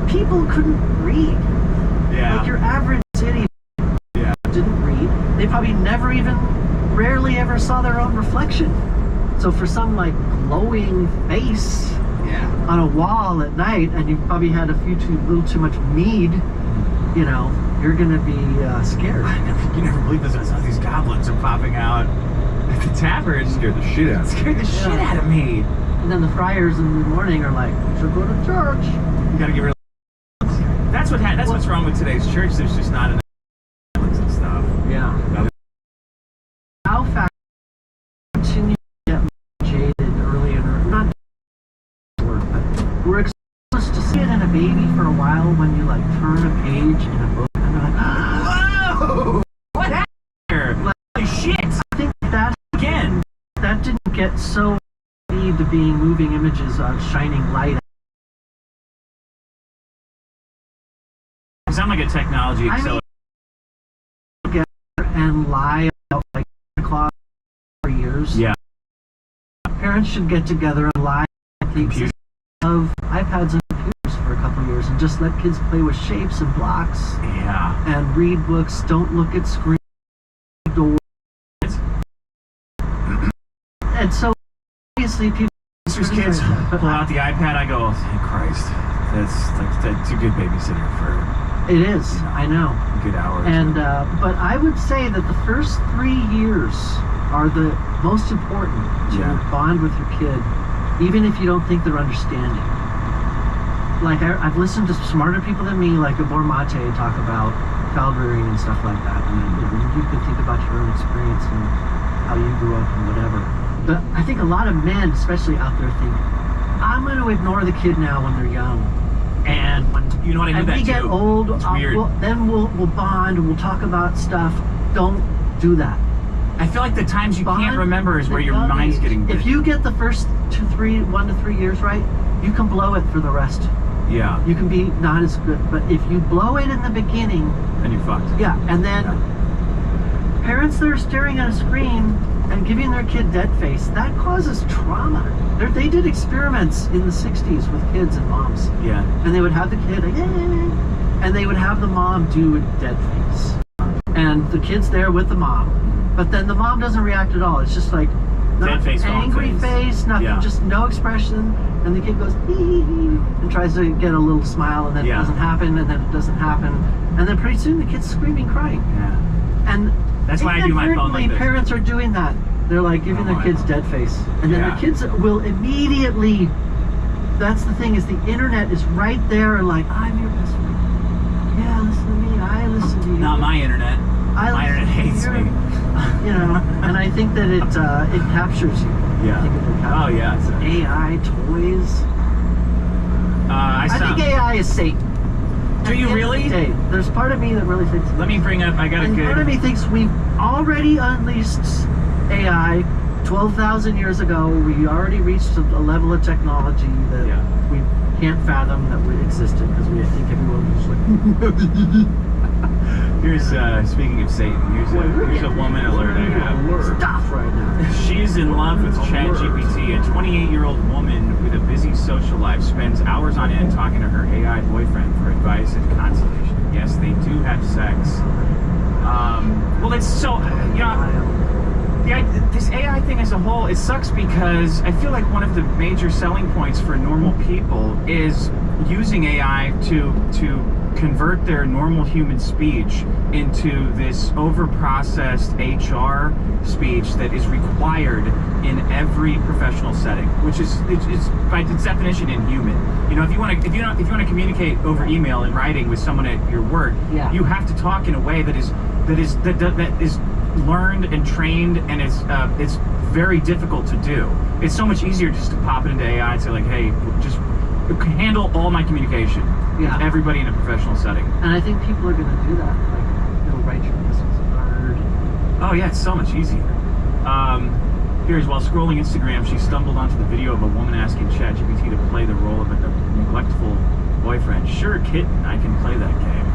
people couldn't read. Yeah. Like your average city didn't read. They probably never even, rarely ever saw their own reflection. So for some like glowing face on a wall at night, and you probably had a little too much mead, you know, you're gonna be scared. You never believe this. Some of these goblins are popping out at the tavern. Scared the shit out. Scared the shit out of me. And then the friars in the morning are like, "You should go to church." You gotta get rid of. That's what's wrong with today's church. There's just not enough and stuff. Yeah. How fast continue to get jaded early and not word, but we're exposed to see it in a baby for a while when you like turn a page in a book and they're like, whoa! What happened here? Holy shit! I think that again, that didn't get so need to being moving images of shining light. Sound like a technology accelerator. And lie about like o'clock for years. Yeah. Parents should get together and lie about the existence of iPads and computers for a couple of years and just let kids play with shapes and blocks. Yeah. And read books. Don't look at screen doors. And so obviously people. Kids pull out the iPad. I go, oh, thank Christ. That's a good babysitter for. It is, I know. Good hours. And but I would say that the first 3 years are the most important to bond with your kid, even if you don't think they're understanding. like I've listened to smarter people than me, like Gabor Mate, talk about child rearing and stuff like that. I mean, you can think about your own experience and how you grew up and whatever. But I think a lot of men, especially out there, think, I'm going to ignore the kid now when they're young. And when you know what I mean, we get old, then we'll bond and we'll talk about stuff. Don't do that. I feel like the times you can't remember is where your mind's getting big. If you get the first 1 to 3 years right, you can blow it for the rest. Yeah. You can be not as good, but if you blow it in the beginning, then you're fucked. Yeah, and then parents that are staring at a screen and giving their kid dead face, that causes trauma. They did experiments in the 60s with kids and moms. Yeah. And they would have the kid, and they would have the mom do a dead face. And the kid's there with the mom, but then the mom doesn't react at all. It's just like, dead face, angry face, nothing, just no expression. And the kid goes, and tries to get a little smile, and then it doesn't happen, and then it doesn't happen. And then pretty soon the kid's screaming, crying. Yeah. And that's why I do my phone like this. Parents are doing that. They're like giving their kids dead face. And then the kids will immediately, that's the thing, is the internet is right there, like, I'm your best friend. Yeah, listen to me, I listen to you. Not my internet. My internet hates me. You know, and I think that it captures you. Yeah. Oh yeah. AI toys. I think AI is Satan. Do you really? There's part of me that really thinks. Let me bring up. I got a good. Part of me thinks we've already unleashed AI. 12,000 years ago, we already reached a level of technology that we can't fathom that we existed because we think everyone was like. Here's speaking of Satan. Here's a woman alert I have. Stop right now. She's in love with ChatGPT. A 28-year-old woman with a busy social life spends hours on end talking to her AI boyfriend for advice and consolation. Yes, they do have sex. Well, it's so this AI thing as a whole, it sucks because I feel like one of the major selling points for normal people is using AI to convert their normal human speech into this over-processed HR speech that is required in every professional setting, which is it's by its definition inhuman. You know, if you want to communicate over email and writing with someone at your work, you have to talk in a way that is learned and trained, and it's very difficult to do. It's so much easier just to pop it into AI and say like, hey, just handle all my communication with everybody in a professional setting. And I think people are going to do that. Like, it'll write your messages bird. Oh yeah, it's so much easier. Here's, while scrolling Instagram, she stumbled onto the video of a woman asking ChatGPT to play the role of a neglectful boyfriend. Sure, kitten, I can play that game.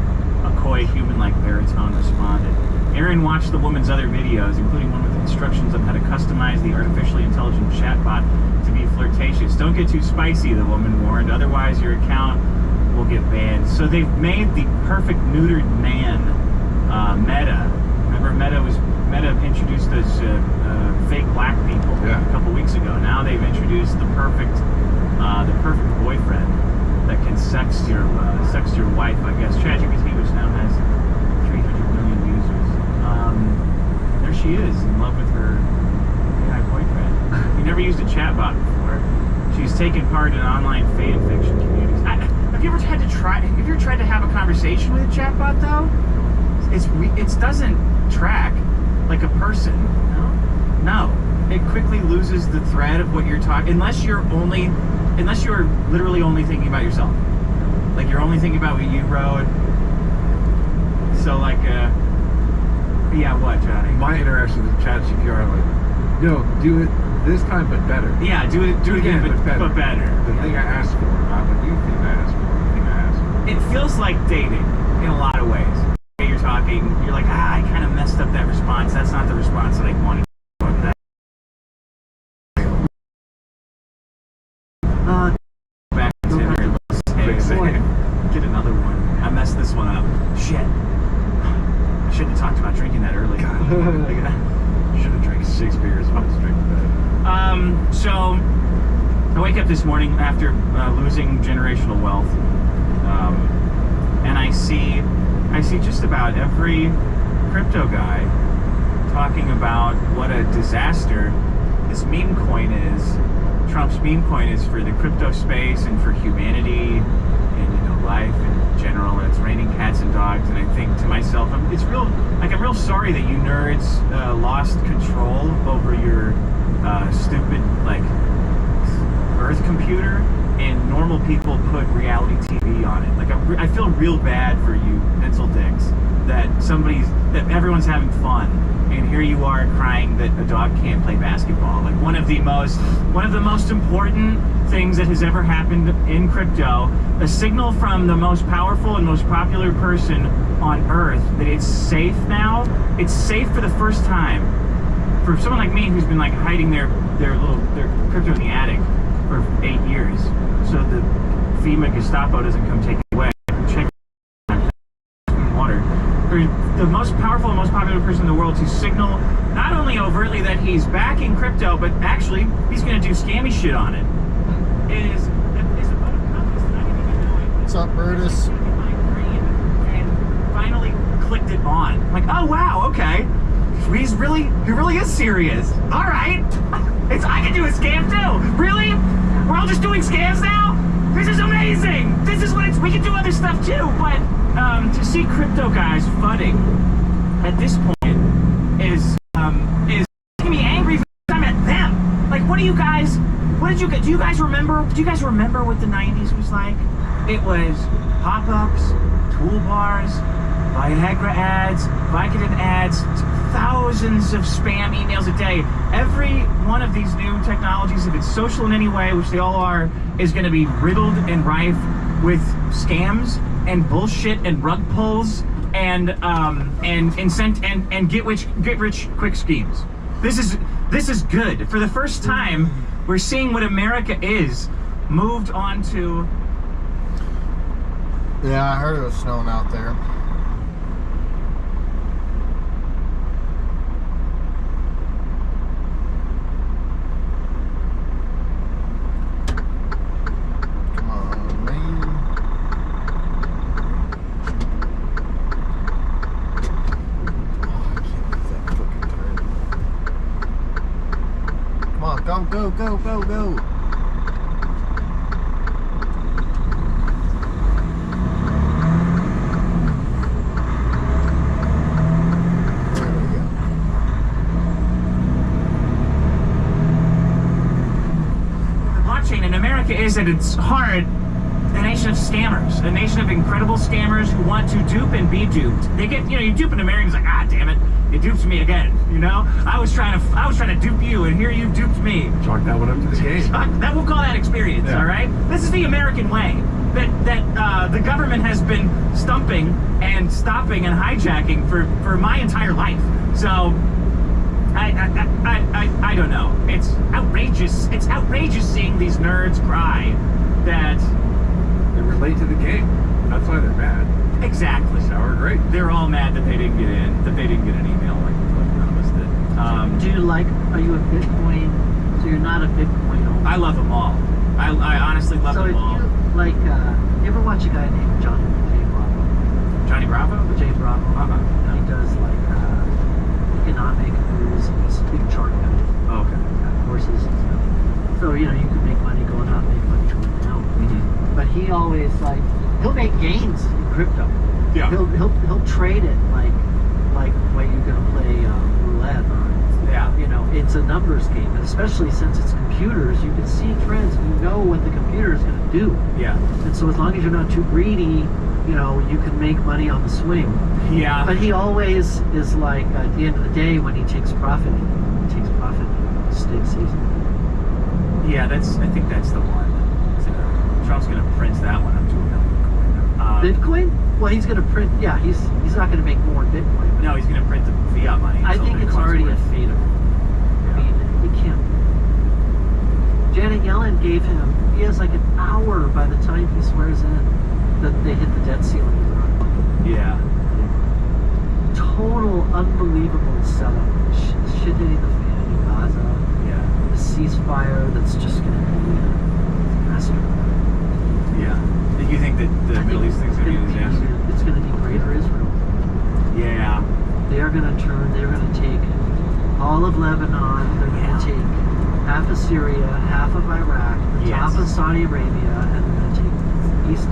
A coy human-like baritone responded. Aaron watched the woman's other videos, including one with instructions on how to customize the artificially intelligent chatbot to be flirtatious. Don't get too spicy, the woman warned, otherwise your account will get banned. So they've made the perfect neutered man, Meta. Remember Meta introduced those fake black people a couple weeks ago. Now they've introduced the perfect boyfriend that can sext your wife, I guess. ChatGPT, which now has 300 million users. There she is, in love with her AI boyfriend. You never used a chatbot before. She's taken part in online fan fiction communities. Have you ever tried to have a conversation with a chatbot though? It doesn't track like a person. No. It quickly loses the thread of what you're talking, unless you're literally only thinking about yourself. Like you're only thinking about what you wrote. So like, yeah, what, Johnny? My interaction with ChatGPT are like, no, do it this time but better. Yeah, do it again, but better. The thing I asked for, not what you think I asked for. The thing I asked for. It feels like dating in a lot of ways. You're talking, you're like, I kind of messed up that response. That's not the response that I wanted. Back to Tinder. Get another one. I messed this one up. Shit. I shouldn't have talked about drinking that early. Should have drank 6 beers when I was drinking that. So I wake up this morning after losing generational wealth, and I see just about every crypto guy talking about what a disaster this meme coin is, Trump's meme coin is for the crypto space and for humanity and life in general, and it's raining cats and dogs. And I think to myself, I'm real sorry that you nerds lost control over your stupid Earth computer, and normal people put reality TV on it. Like I feel real bad for you pencil dicks that everyone's having fun, and here you are crying that a dog can't play basketball. Like one of the most important things that has ever happened in crypto, a signal from the most powerful and most popular person on Earth that it's safe now. It's safe for the first time for someone like me who's been hiding their crypto in the attic for 8 years, so the FEMA Gestapo doesn't come take it away. Check water. For the most powerful and most popular person in the world to signal not only overtly that he's backing crypto, but actually he's going to do scammy shit on it. Is a vote of confidence that I didn't even know it. What's up, Brutus? And finally clicked it on. Like, oh wow, okay. He really is serious. All right. I can do a scam too. Really? We're all just doing scams now? This is amazing. This is we can do other stuff too, but to see crypto guys fudding at this point is making me angry every time at them. Like, do you guys remember what the 90s was like? It was pop-ups, toolbars, Viagra ads, Vicodin ads, thousands of spam emails a day. Every one of these new technologies, if it's social in any way, which they all are, is going to be riddled and rife with scams and bullshit and rug pulls and get rich quick schemes. This is good. For the first time, we're seeing what America is moved on to. Yeah, I heard it was snowing out there. Go, go, go, go. The blockchain in America is at its heart a nation of scammers, a nation of incredible scammers who want to dupe and be duped. They get, you dupe an American's like, ah, damn it, you duped me again. I was trying to dupe you, and here you duped me. Chalk that one up to the game. That we'll call that experience. Yeah. All right. This is the American way that the government has been stumping and stopping and hijacking for my entire life. So. I don't know. It's outrageous. It's outrageous seeing these nerds cry that they relate to the game. That's why they're mad. Exactly. Sour grape. They're all mad that they didn't get in. That they didn't get an email like none of us did. Are you a Bitcoin? So you're not a Bitcoin owner? I love them all. I honestly love them all. So you ever watch a guy named Johnny Bravo? Johnny Bravo? Jay Bravo. He does economic news. He's a big chart guy. Oh, okay. Horses and stuff. So you can make money going up, make money going down. Mm-hmm. But he always he'll make gains in crypto. Yeah. He'll trade it like way you're gonna play roulette or. Yeah. It's a numbers game, and especially since it's computers, you can see trends and you know what the computer is going to do. Yeah. And so as long as you're not too greedy, you can make money on the swing. Yeah. But he always is at the end of the day, when he takes profit, stake season. Yeah, I think that's the one. Trump's going to print that one up to $1 million coin. Bitcoin? Well, he's going to print. Yeah, he's not going to make more Bitcoin. No, he's going to print the fiat money. I think it's already a fate of. I mean, he can't. Janet Yellen gave him. He has an hour by the time he swears in that they hit the debt ceiling. Yeah. Total unbelievable setup. Shit hitting the fan in Gaza. Yeah. The ceasefire that's just going to be a disaster. Yeah. Do you think that the Middle East thing's going to be a disaster? It's going to be Greater Israel. Yeah. They're going to take all of Lebanon. They're going to take half of Syria, half of Iraq, the top of Saudi Arabia, and they're going to take east.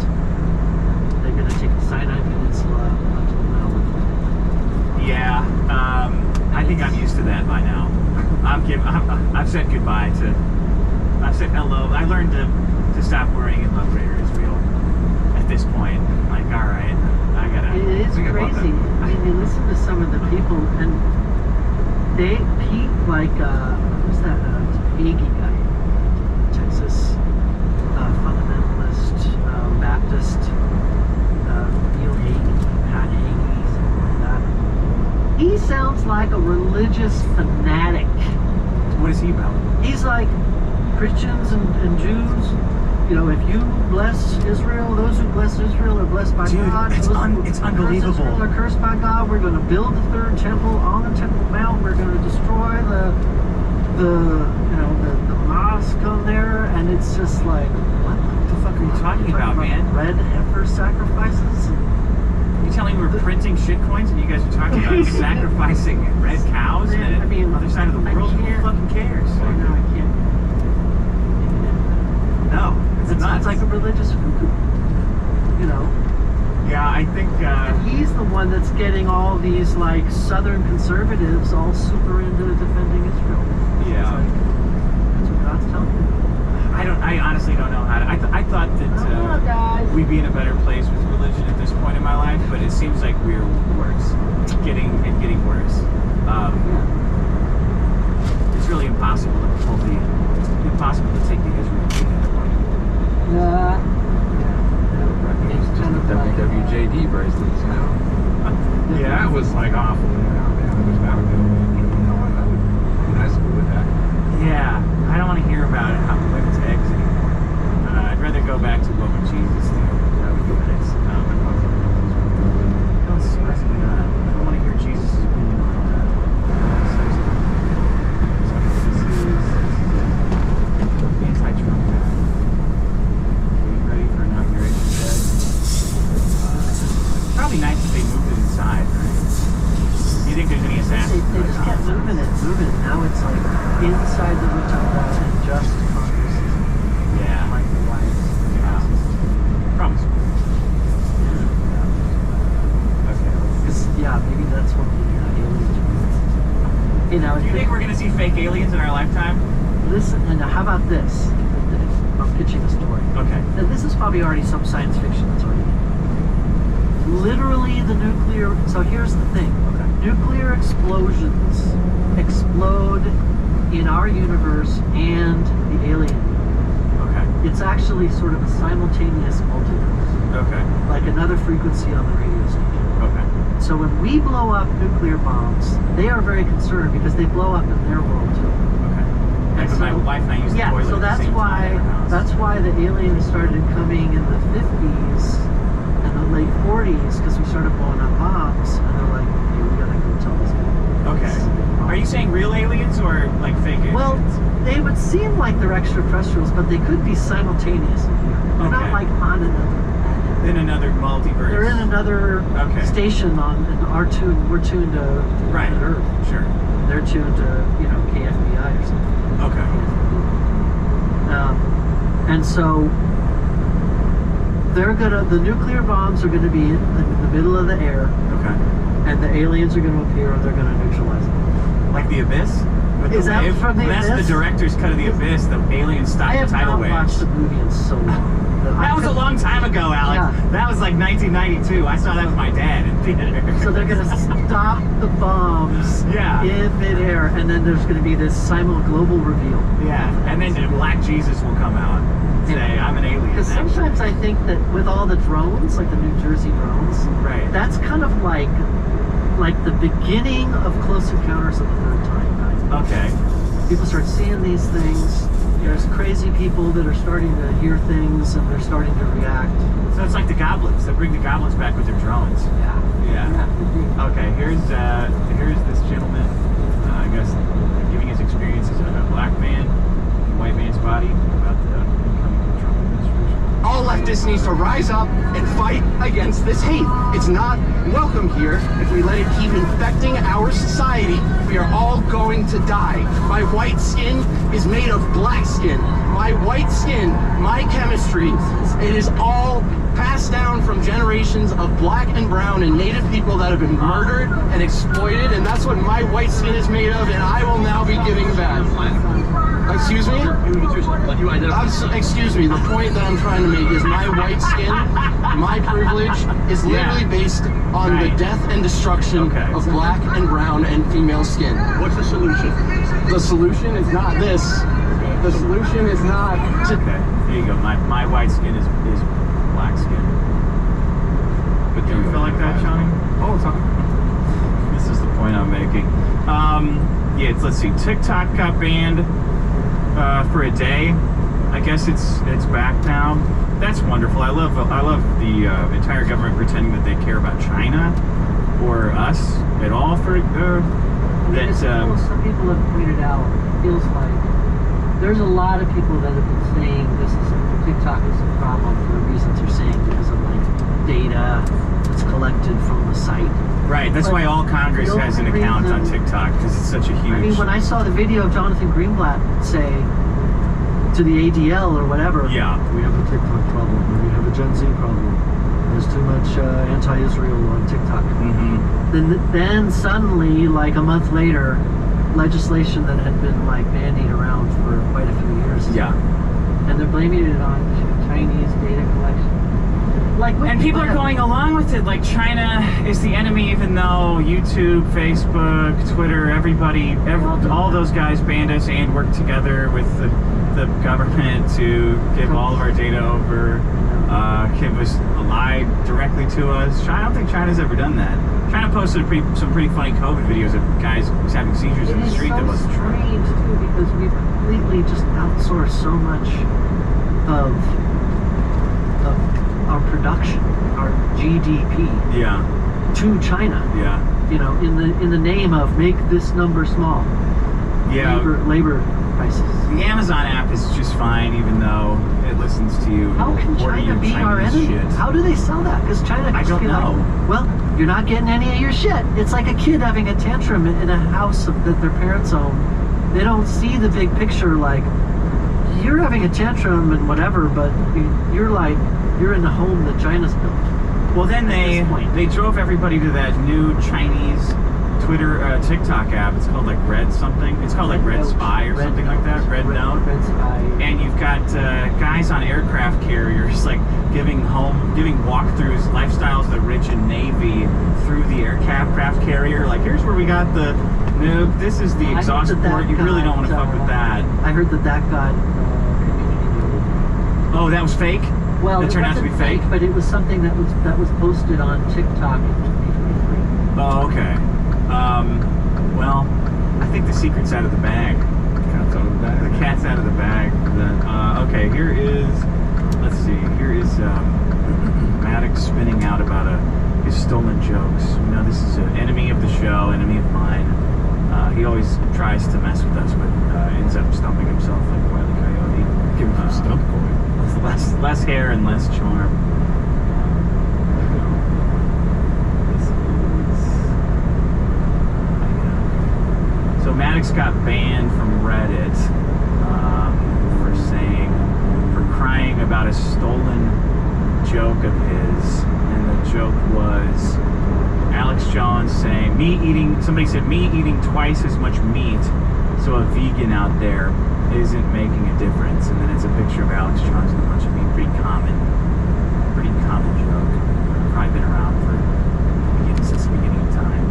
They're going to take the Sinai Peninsula up to the middle of it. Yeah, I think I'm used to that by now. I've said goodbye to. I've said hello. I learned to stop worrying and love Greater Israel at this point. Like, all right, I gotta. It is crazy. I mean, you listen to some of the people, and who's that Hagee guy, Texas fundamentalist Baptist, Neil Hagee, Pat Hagee, something like that. He sounds like a religious fanatic. What is he about? He's like Christians and Jews. You know, if you bless Israel, those who bless Israel are blessed by God. It's unbelievable. Curse Israel are cursed by God. We're going to build the third temple on the Temple Mount. We're going to destroy the mosque on there, and it's just like, what the fuck are you talking about, man? Red heifer sacrifices. You telling me we're printing shitcoins, and you guys are talking about sacrificing red cows on the other side of the world? Who fucking cares? I know, I can't. No, it's nuts. It's like a religious cuckoo, you know. Yeah, I think. And he's the one that's getting all these like Southern conservatives all super into defending Israel. Yeah. It's like, that's what God's telling you. I honestly don't know how to. I thought that we'd be in a better place with religion at this point in my life, but it seems like we're worse, getting worse. It's really impossible to take the Israel thing at that point. It's kind of WWJD bracelets, you know? Yeah, that was like awful. That was not good. You know what? I would be nice with that. Yeah, I don't want to hear about how women's eggs anymore. I'd rather go back to what would Jesus do. That would be nice. Don't stress me out. I don't want to hear Jesus' opinion on that. This is anti-Trump guy. Getting ready for inauguration day. Probably nice if they moved it inside, right? Do you think there's any assassins? They just kept moving it. Now it's like inside the rotunda and just Congress. Yeah. Like the White House. Probably. Okay. Yeah, maybe that's what the aliens are. You know, Do you think we're going to see fake aliens in our lifetime? Listen, and how about this? I'm pitching a story. Okay. And this is probably already some science fiction that's already literally the nuclear. So here's the thing. Okay. Nuclear explosions explode in our universe and the alien. Okay. It's actually sort of a simultaneous multiverse. Okay. Like another frequency on the radio station. Okay. So when we blow up nuclear bombs, they are very concerned because they blow up in their world too. Okay. And Like my wife and I use the toilet so at the that's same why time in our house. that's why the aliens started coming in the 50s and the late 40s, because we started blowing up bombs, and they're like, hey, we gotta go tell this guy. Okay. Are you saying real aliens or like fake aliens? Well, they would seem like they're extraterrestrials, but they could be simultaneous in here. They're not Okay. like on another. In another multiverse. They're in another station on our tune. We're tuned to Right. Earth. Sure. They're tuned to KFBI or something. Okay. And so the nuclear bombs are gonna be in the middle of the air. Okay. And the aliens are gonna appear and they're gonna neutralize them. Like The Abyss? With Is the that wave? from The That's Abyss? the director's cut of The Abyss. The aliens I stopped the have tidal not waves. watched the movie in so long. That was a long time ago, Alex. Yeah. That was like 1992. I saw that with my dad in theater. So they're gonna stop the bombs in midair, and then there's gonna be this global reveal. Yeah, and then Black Jesus will come out and say, I'm an alien. Because sometimes I think that with all the drones, like the New Jersey drones, right, that's kind of like the beginning of Close Encounters of the Third Kind. Okay. People start seeing these things. There's crazy people that are starting to hear things and they're starting to react. So it's like the goblins. They bring the goblins back with their drones. Yeah. Okay. Here's this gentleman. I guess giving his experiences of a black man, in a white man's body about the incoming Trump administration. All leftists needs to rise up and fight against this hate. It's not welcome here. If we let it keep infecting our society, we are all going to die. My white skin is made of black skin. My white skin, my chemistry, it is all passed down from generations of black and brown and native people that have been murdered and exploited, and that's what my white skin is made of, and I will now be giving back. Excuse me? Excuse me, the point that I'm trying to make is my white skin, my privilege, is literally based on the death and destruction of black and brown and female skin. What's the solution? The solution is not this. The solution is not to... Okay, there you go. My white skin is black skin. But do you feel like that, Johnny? Oh, it's okay. This is the point I'm making. Yeah, let's see. TikTok got banned for a day. I guess it's back now. That's wonderful. I love the entire government pretending that they care about China or us at all. For some people have pointed out, it feels like there's a lot of people that have been saying TikTok is a problem for the reasons you're saying, because of like data that's collected from the site. Right, that's why all Congress has an account on TikTok, because it's such a huge... I mean, when I saw the video of Jonathan Greenblatt say to the ADL or whatever, we have a TikTok problem, or we have a Gen Z problem, there's too much anti-Israel on TikTok. Then suddenly, like a month later, legislation that had been like bandied around for quite a few years. And they're blaming it on Chinese data collection. And people are going along with it, like China is the enemy, even though YouTube, Facebook, Twitter, all those guys banned us and worked together with the government to give all of our data over, give us a lie directly to us. I don't think China's ever done that. China posted some pretty funny COVID videos of guys having seizures in the street that wasn't true. It is so strange, too, because we've completely just outsourced so much of our production, our GDP, to China. You know, in the name of make this number small. Labor prices. The Amazon app is just fine, even though it listens to you. How can China be our enemy? Shit. How do they sell that? Because China, I don't know. Like, well, you're not getting any of your shit. It's like a kid having a tantrum in a house that their parents own. They don't see the big picture. Like, you're having a tantrum and whatever, but you're in a home that China's built. Well, then they drove everybody to that new Chinese TikTok app. It's called like Red something. It's called like Red Spy or something like that. Red Note. Red Spy. And you've got guys on aircraft carriers like giving walkthroughs, lifestyles of the rich and Navy through the aircraft carrier. Like, here's where we got the nuke. This is the exhaust port. You really don't want to fuck with that. I heard that got Oh, that was fake? Well, it turned out to be fake, but it was something that was posted on TikTok in 2023. Oh, okay. Well, I think the secret's out of the bag. Cat's out of the bag. The cat's out of the bag. Okay, here is. Let's see. Here is Maddox spinning out about his stolen jokes. You know, this is an enemy of the show, enemy of mine. He always tries to mess with us, but ends up stumping himself like Wile E. Coyote. Give him some stump coin. Less hair and less charm. So Maddox got banned from Reddit for crying about a stolen joke of his, and the joke was Alex Jones saying somebody said me eating twice as much meat, so a vegan out there isn't making a difference, and then it's a picture of Alex Jones and a bunch of meat. Pretty common joke. Probably been around since the beginning of time.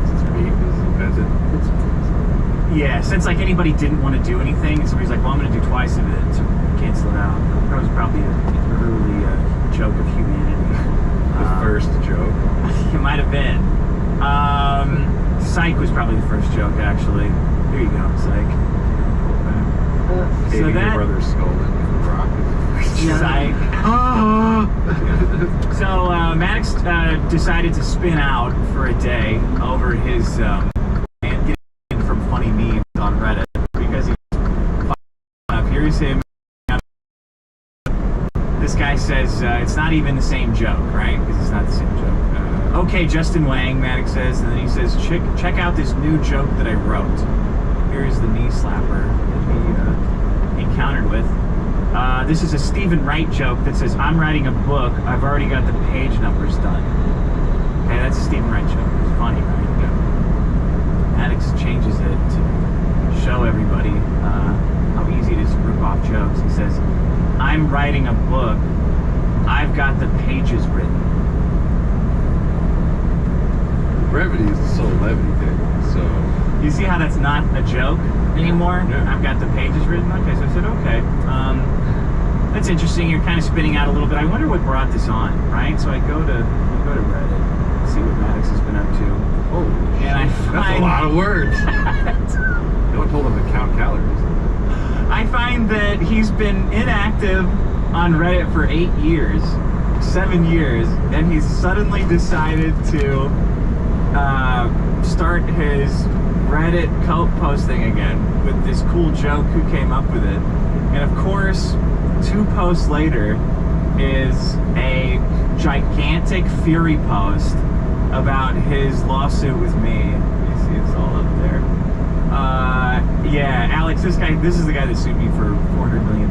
Yeah, since like anybody didn't want to do anything, and somebody's like, well, I'm going to do twice of it to cancel it out. That was probably an early joke of humanity. The first joke? It might have been. Psych was probably the first joke, actually. Here you go, Psych. So your brother's skull rock is the first Psych. So Maddox decided to spin out for a day over his and getting from funny memes on Reddit because he up. Here's him This guy says it's not even the same joke, right? Because it's not the same joke. Okay, Justin Wang, Maddox says, and then he says, check out this new joke that I wrote. Here's the knee slapper that he encountered with. This is a Stephen Wright joke that says, I'm writing a book, I've already got the page numbers done. Okay, that's a Stephen Wright joke. It's funny, right? Yeah. Maddox changes it to show everybody how easy it is to rip off jokes. He says, I'm writing a book, I've got the pages written. Brevity is the soul levity thing, so... You see how that's not a joke anymore? Yeah. I've got the pages written? Okay, so I said, okay. That's interesting. You're kind of spinning out a little bit. I wonder what brought this on, right? So I go to Reddit, see what Maddox has been up to. Oh, and I find... That's a lot of words. No one told him to count calories. I find that he's been inactive on Reddit for 8 years, 7 years, and he's suddenly decided to start his Reddit coat posting again with this cool joke. Who came up with it? And of course, 2 posts later is a gigantic fury post about his lawsuit with me. You see it's all up there. Yeah, Alex, this is the guy that sued me for $400 million.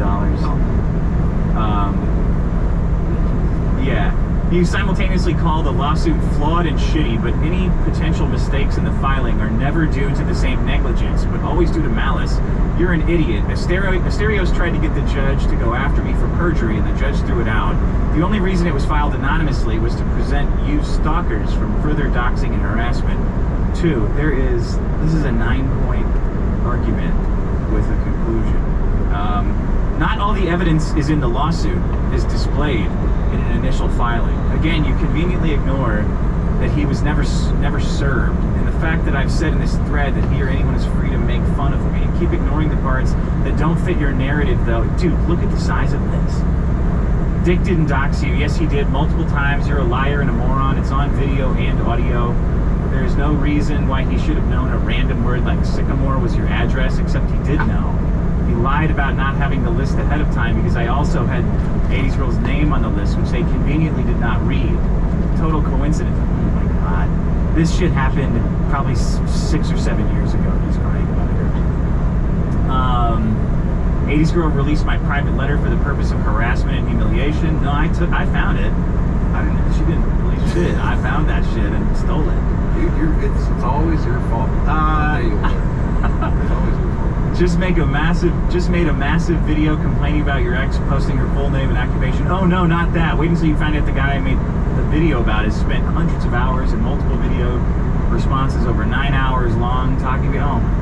Yeah. You simultaneously call the lawsuit flawed and shitty, but any potential mistakes in the filing are never due to the same negligence, but always due to malice. You're an idiot. Asterios tried to get the judge to go after me for perjury, and the judge threw it out. The only reason it was filed anonymously was to present you stalkers from further doxing and harassment. 2, this is a 9-point argument with a conclusion. Not all the evidence is in the lawsuit is displayed in an initial filing. Again, you conveniently ignore that he was never served, and the fact that I've said in this thread that he or anyone is free to make fun of me. Keep ignoring the parts that don't fit your narrative, though. Dude, look at the size of this. Dick didn't dox you. Yes, he did multiple times. You're a liar and a moron. It's on video and audio. There's no reason why he should have known a random word like sycamore was your address, except he did know. He lied about not having the list ahead of time because I also had 80s Girl's name on the list, which they conveniently did not read. Total coincidence. Oh my god. This shit happened probably 6 or 7 years ago. He's crying about it. 80s Girl released my private letter for the purpose of harassment and humiliation. No, I found it. She didn't release shit. I found that shit and stole it. It's always your fault. It's always your fault. Just made a massive video complaining about your ex, posting her full name and occupation. Oh no, not that. Wait until you find out the guy I made the video about has spent hundreds of hours and multiple video responses over 9 hours long talking about. Oh my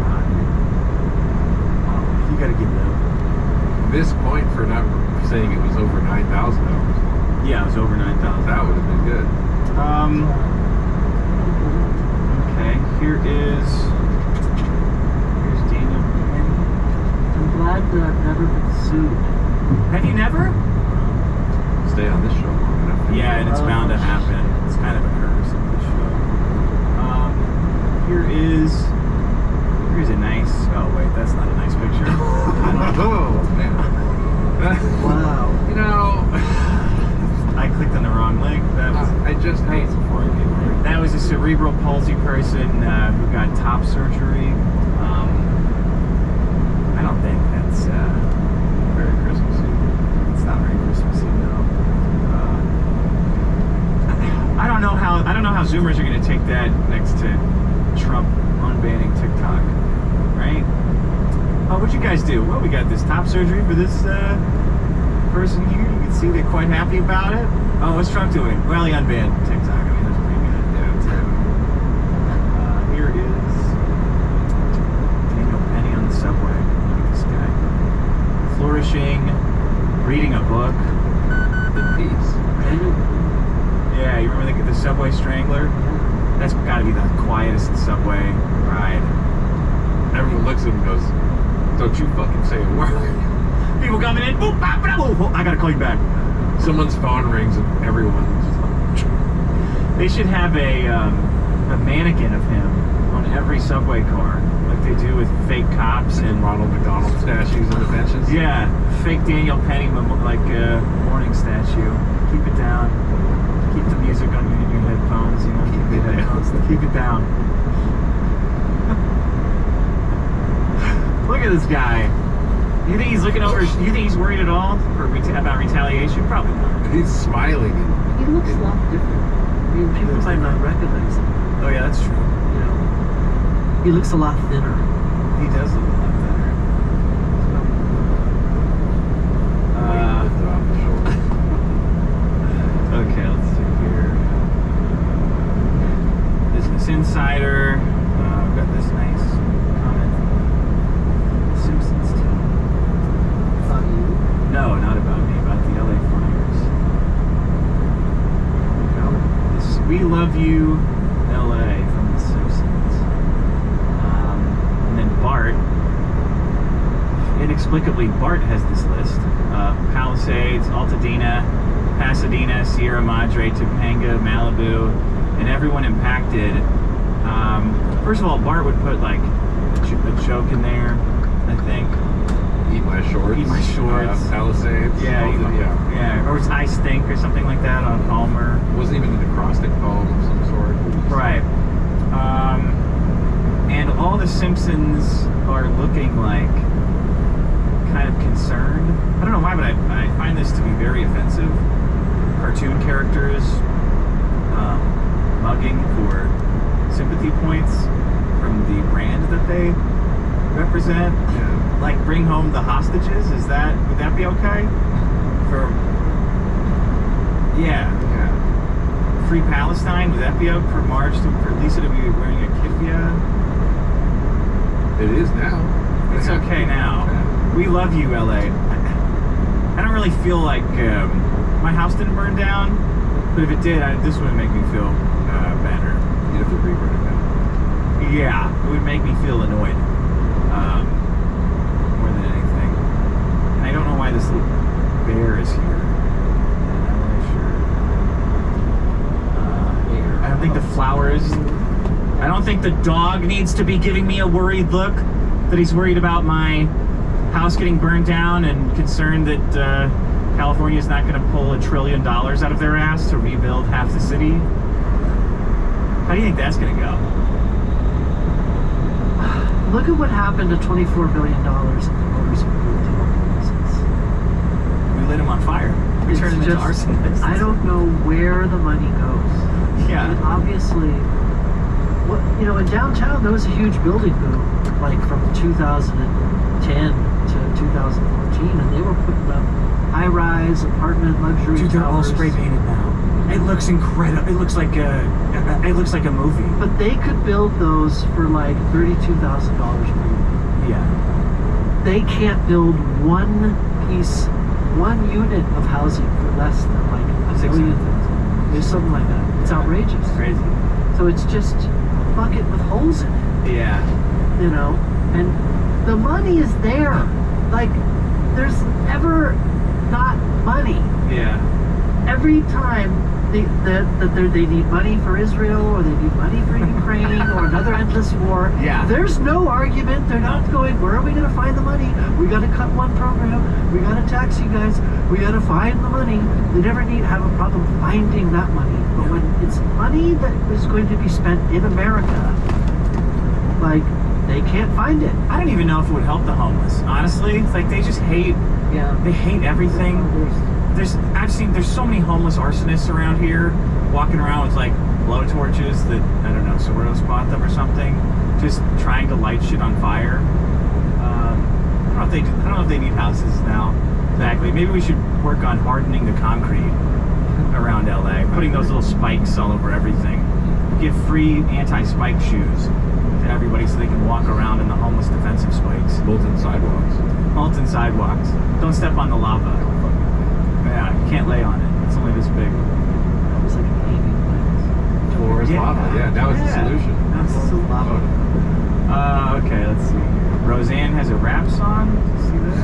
god. You gotta give it up. This point for not saying it was over 9,000 hours. Yeah, it was over 9,000. That would have been good. Okay, here's Daniel. I'm glad that I've never been sued. Have you never? Stay on this show long enough. Yeah, and it's bound to happen. It's kind of a curse of this show. Here's a nice. Oh wait, that's not a nice picture. Oh man. Wow. You know, I clicked on the wrong link. That was. Before I came here. That was a cerebral palsy person who got top surgery. I don't think that's very Christmassy. It's not very Christmassy, no. I don't know how Zoomers are going to take that next to Trump unbanning TikTok, right? Oh, what'd you guys do? Well, we got this top surgery for this person here. You can see they're quite happy about it. Oh, what's Trump doing? Well, he unbanned TikTok. I mean, that's pretty good. Yeah, it's good. Here is Daniel Penny on the subway. Look at this guy. Flourishing, reading a book. The peace. Yeah, you remember the Subway Strangler? That's got to be the quietest subway ride. Everyone looks at him and goes, don't you fucking say a word. People coming in, boop, bop, bop, boop. I gotta call you back. Someone's phone rings and everyone's just like... They should have a mannequin of him on every subway car. Like they do with fake cops And and Ronald McDonald statues in the benches. yeah, fake Daniel Penny morning statue. Keep it down. Keep the music on in your headphones. You know, keep it down. Keep it down. Look at this guy. You think he's looking over? You think he's worried at all about retaliation? Probably not. He's smiling. He looks a lot different. I mean, people might not recognize him. Oh yeah, that's true. You know, he looks a lot thinner. He does look a lot better. Okay, let's see here. Business Insider. I've got this nice comment. Simpsons team. About you? No, not about me. About the LA Flyers. This is We Love You, LA from The Simpsons. And then Bart. Inexplicably, Bart has this list. Palisades, Altadena, Pasadena, Sierra Madre, Topanga, Malibu, and everyone impacted. First of all, Bart would put like a joke in there, I think. Eat my shorts. Eat my shorts. Palisades. Yeah, yeah. Or it's I Stink or something like that on Palmer. Wasn't even an acrostic poem of some sort. Right. And all the Simpsons are looking like kind of concerned. I don't know why, but I find this to be very offensive. Cartoon characters mugging for sympathy points from the brand that they represent. Yeah. Like bring home the hostages. Would that be okay? Yeah. Free Palestine. Would that be okay for March for Lisa to be wearing a kiffia? It is now. It's okay now. We love you, LA. I don't really feel like my house didn't burn down, but if it did, this would make me feel better. You'd have to re-burn it down. Yeah, it would make me feel annoyed more than anything. And I don't know why this little bear is here. I'm not really sure. I don't think the flowers. I don't think the dog needs to be giving me a worried look. That he's worried about my house getting burned down and concerned that California is not going to pull $1 trillion out of their ass to rebuild half the city. How do you think that's going to go? Look at what happened to $24 billion in the motors of We lit them on fire. We turned them into arsonists. I don't know where the money goes. Yeah. And obviously, in downtown there was a huge building boom, like from 2010 to 2014, and they were putting up high-rise apartment luxury Dude, they're all towers. spray painted now. It looks incredible. It looks like a movie. But they could build those for like $32,000 per unit. Yeah. They can't build one unit of housing for less than like $1 million. There's something like that. It's outrageous. It's crazy. So it's just a bucket with holes in it. Yeah. And the money is there. Like, there's never not money. Yeah. Every time they need money for Israel, or they need money for Ukraine, or another endless war, there's no argument. They're not going, where are we going to find the money? We got to cut one program. We got to tax you guys. We got to find the money. They never have a problem finding that money. But when it's money that is going to be spent in America, like, they can't find it. I don't even know if it would help the homeless. Honestly, it's like they just hate. Yeah. They hate everything. There's so many homeless arsonists around here, walking around with like blowtorches that I don't know, Soros bought them or something, just trying to light shit on fire. I don't know if they need houses now. Exactly. Maybe we should work on hardening the concrete around LA, putting those little spikes all over everything. Give free anti-spike shoes to everybody so they can walk around in the homeless defensive spikes. Molten sidewalks. Molten sidewalks. Don't step on the lava. Yeah, you can't lay on it. It's only this big. That was like an hanging place. Floor is lava. Yeah, now it's the solution. Now it's the lava. Okay, let's see. Roseanne has a rap song. See this?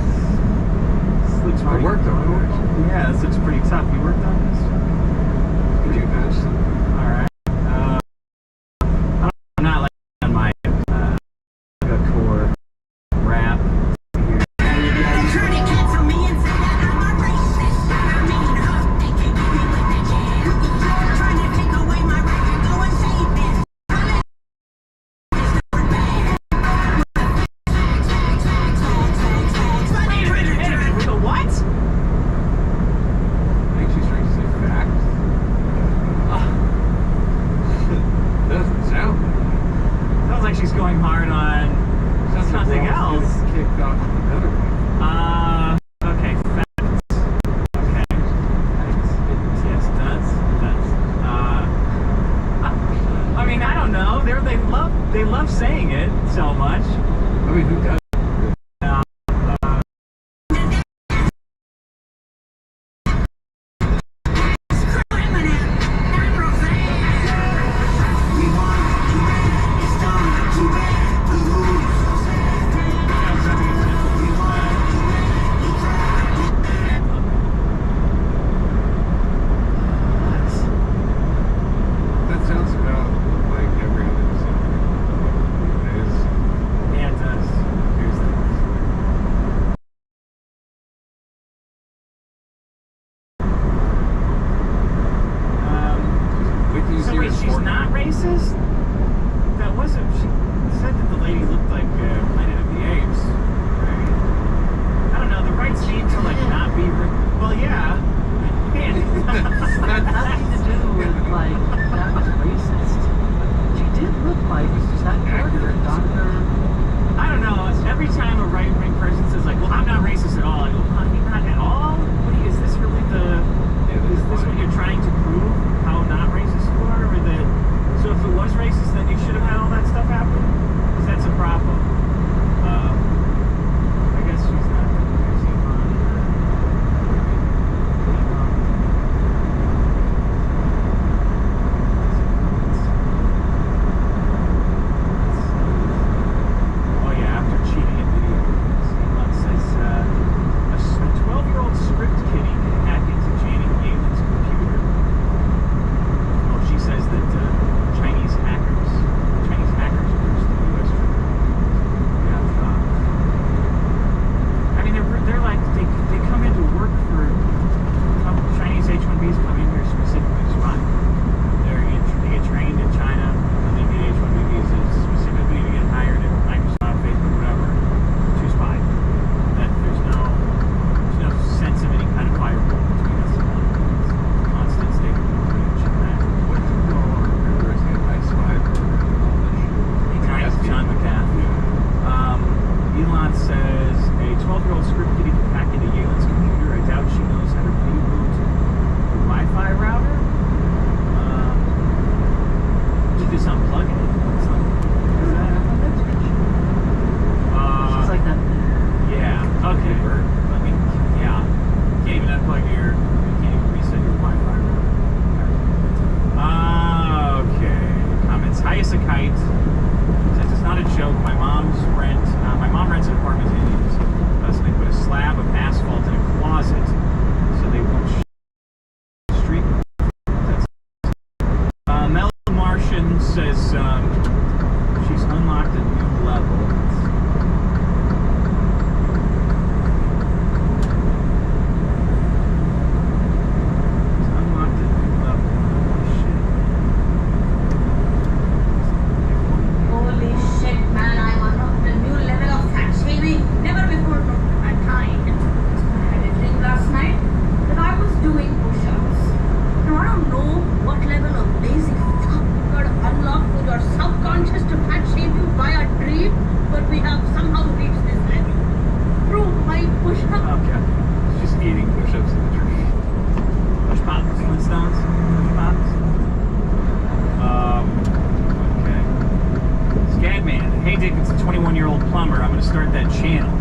This looks I worked on it, actually. Yeah, this looks pretty tough. You worked on this? Could you imagine? Alright. I'm not like on my Okay, Bert. I mean, yeah. You can't even unplug your. You can't even reset your Wi-Fi. Okay. Comments. High as a kite. Says it's not a joke. My mom rents an apartment in Indians. So they put a slab of asphalt in a closet so they won't street. Mel Martian says she's unlocked a new level. Holy shit, man, I'm unlocked a new level of fat shaming. Never before mankind. I had a dream last night that I was doing push-ups. Now, I don't know what level of lazy fuck got unlocked for your subconscious to fat shame you via dream, but we have somehow reached this level. Prove my push-up. Okay. Just eating push-ups in the tree. Push pops, Flintstones, push pops. Okay. Scadman, hey Dick, it's a 21-year-old plumber. I'm gonna start that channel.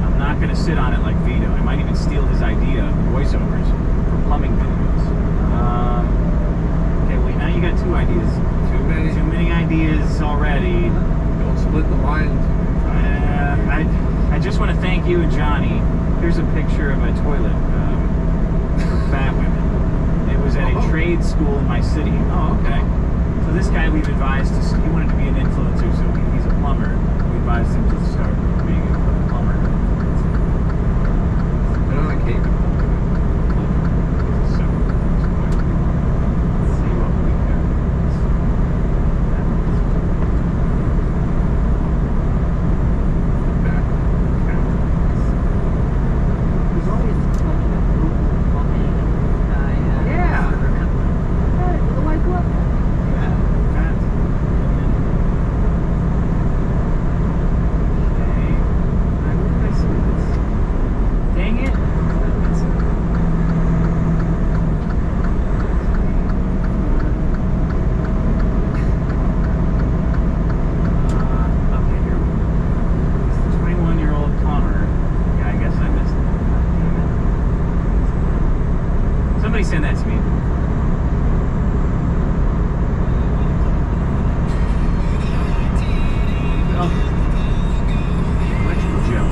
I'm not gonna sit on it like Vito. I might even steal his idea of voiceovers for plumbing videos. Okay, well now you got two ideas. Too many ideas already. Don't split the line. I just want to thank you and Johnny. Here's a picture of a toilet for fat women. It was at a trade school in my city. Oh, okay. So this guy we've advised, he wanted to be an influencer, so he's a plumber. We advised him to start being a plumber. I don't like cake. So, let's see what we got. There's always like a group plumbing guy. Yeah. Hey, with a white glove. Yeah, fat. Okay. Where did I see this? Dang it. Okay, here we go. It's the 21-year-old plumber. Yeah, I guess I missed it. Damn it. Somebody send that to me. Oh. Electrical Joe.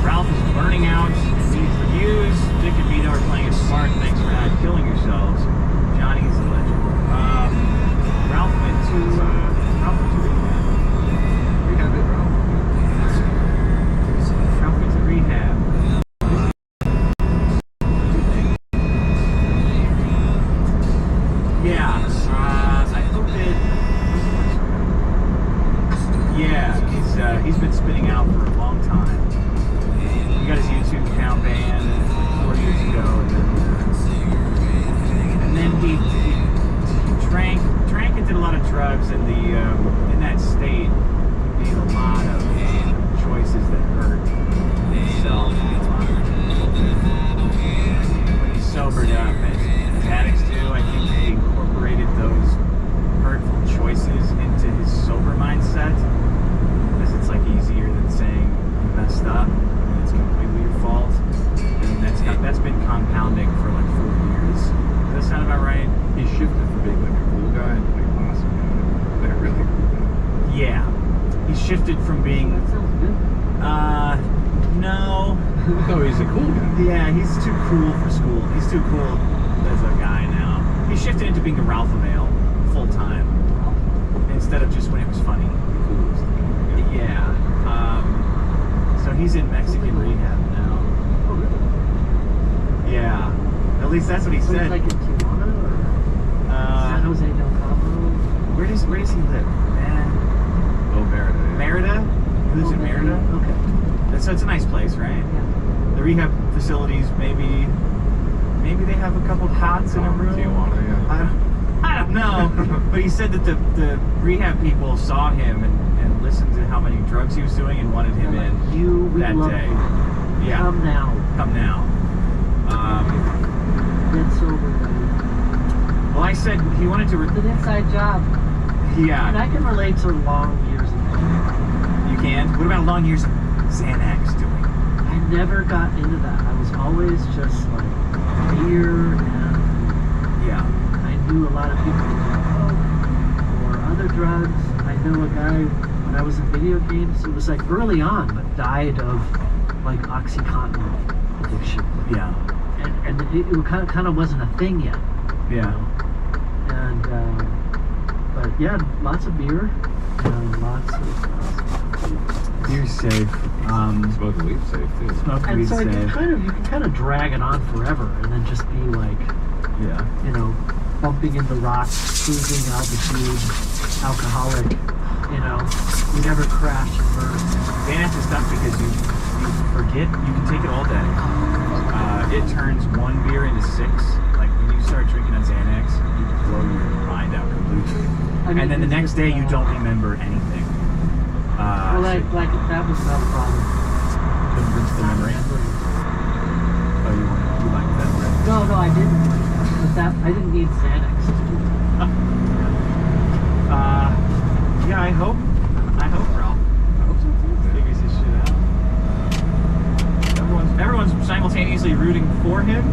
Ralph is burning out. Needs reviews. Dick and Vito are playing it smart. Thanks for not killing yourselves. Johnny's a legend. Ralph went to rehab. Rehab it, bro. Ralph went to rehab. Yeah. I hope that. Yeah, he's been spinning out for a long time. He got his YouTube account banned 4 years ago, and then he drank and did a lot of drugs. And in that state, he made a lot of choices that hurt himself. When he sobered up, as addicts do, I think they incorporated those hurtful choices into his sober mindset. Because it's like easier than saying you messed up and it's completely your fault. And that's been compounding for like 4 years. Does that sound about right? He shifted from being like a cool guy to like awesome guy. Like a really cool guy. Yeah. He shifted from being That sounds good. no. No, he's a cool guy. Yeah, he's too cool for school. He's too cool as a guy now. He shifted into being a Ralph male full time. Instead of just when it was funny. The coolest guy. Yeah. So he's in Mexican rehab now. Oh, really? Yeah. At least that's what he So said. it's like in Tijuana or San Jose del Cabo? Where does he live? Oh, Merida. Yeah. Merida? He lives in Merida? Okay. So it's a nice place, right? Yeah. The rehab facilities, maybe they have a couple cots in a room. Tijuana, yeah. I don't know. But he said that the rehab people saw him and listened to how many drugs he was doing and wanted him in We that love day. you. Yeah. Come now. Come now. Get sober, buddy. Well, I said he wanted to. It's an inside job. Yeah. And I can relate to long years of it. You can? What about long years of Xanax doing? I never got into that. I was always just like beer, and I knew a lot of people who did coke or other drugs. I know a guy when I was in video games. It was like early on, but died of like OxyContin addiction. Yeah. And it kind of wasn't a thing yet. Yeah. And but yeah, lots of beer and lots of beer's safe. Smoking weed safe too. Smoking and weed so safe. you can kind of drag it on forever, and then just be like, you know, bumping into rocks, cruising altitude, alcoholic. You know, you never crash and burn. Xanax is tough because you forget. You can take it all day. It turns one beer into 6. Like when you start drinking on Xanax, you blow your mind out completely. And then the next day you don't remember anything. Well, like that was not a problem. The memory. Oh, you like that? Right? No, I didn't. But that I didn't need Xanax to do that. Yeah, I hope Ralph. I hope so too. Figures his shit out. Everyone's simultaneously rooting for him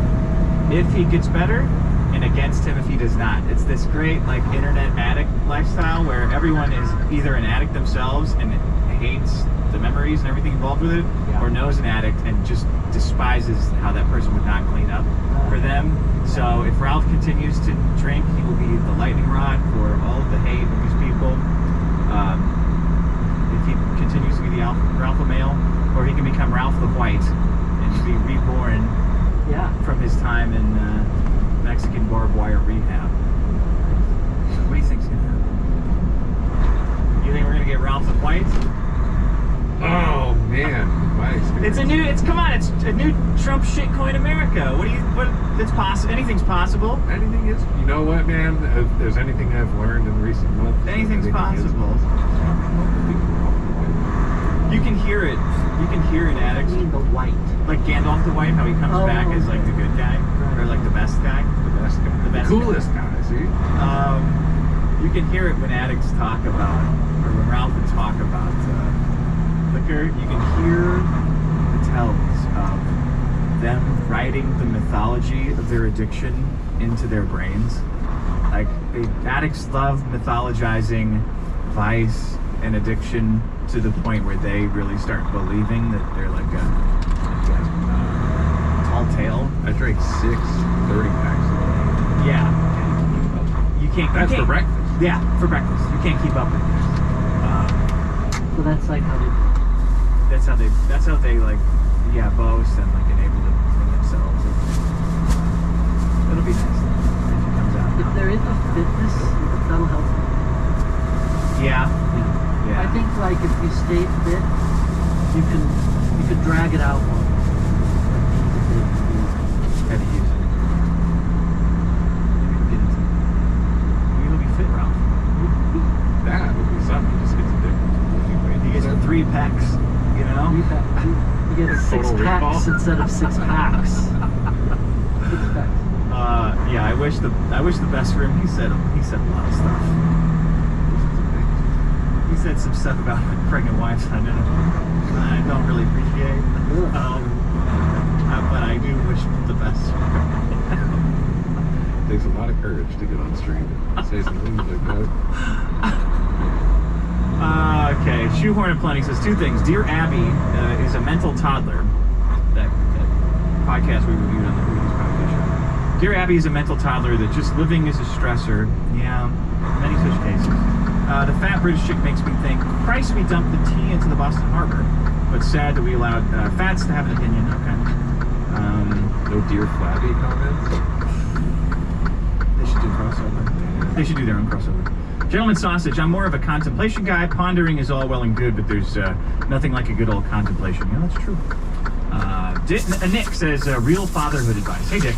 if he gets better, and against him if he does not. It's this great like internet addict lifestyle where everyone is either an addict themselves and hates the memories and everything involved with it, or knows an addict and just despises how that person would not clean up for them. So if Ralph continues to drink, he will be the lightning rod for all of the hate of these people. If he continues to be the alpha male, or he can become Ralph the White and be reborn from his time in Mexican barbed wire rehab. What do you think's gonna happen? You think we're gonna get Ralph the White? Oh man, my experience. It's a new Trump shitcoin America. It's possible. Anything's possible. Anything is. You know what, man? If there's anything I've learned in recent months, anything's possible. You can hear it. You can hear an addict. The White. Like Gandalf the White, how he comes back as like the good guy, or like the best guy. The coolest guy. See? You can hear it when addicts talk about, or when Ralph would talk about liquor. You can hear the tells of them writing the mythology of their addiction into their brains. Like addicts love mythologizing vice and addiction to the point where they really start believing that they're like a tall tale. I drank 6 30-packs. Yeah. You can't. That's for breakfast. Yeah, for breakfast. You can't keep up with it. So that's like how they. That's how they like, boast and like enable it for themselves. It'll be nice if it comes out. If they're into fitness, that'll help them. Yeah. I think like if you stay fit, you can drag it out more. Heavy use it. Maybe he'll be fit, Ralph. That would be something. He just gets addicted. He gets 3 packs. You know? 3 packs. You get 6 packs instead of 6 packs. 6 packs. I wish the best for him. He said a lot of stuff. He said some stuff about pregnant wives I don't really appreciate. But I do wish the best. It takes a lot of courage to get on stream and say some things like that. Okay, Shoehorn and Plenty says 2 things. Dear Abby is a mental toddler. That podcast we reviewed on the Rockies podcast show. Dear Abby is a mental toddler that just living is a stressor. Yeah, many such cases. The fat British chick makes me think, Christ, we dumped the tea into the Boston Harbor. But sad that we allowed fats to have an opinion. Okay. No Dear Flabby comments? They should do crossover. They should do their own crossover. Gentleman Sausage, I'm more of a contemplation guy. Pondering is all well and good, but there's nothing like a good old contemplation. Yeah, that's true. Nick says, real fatherhood advice. Hey, Dick.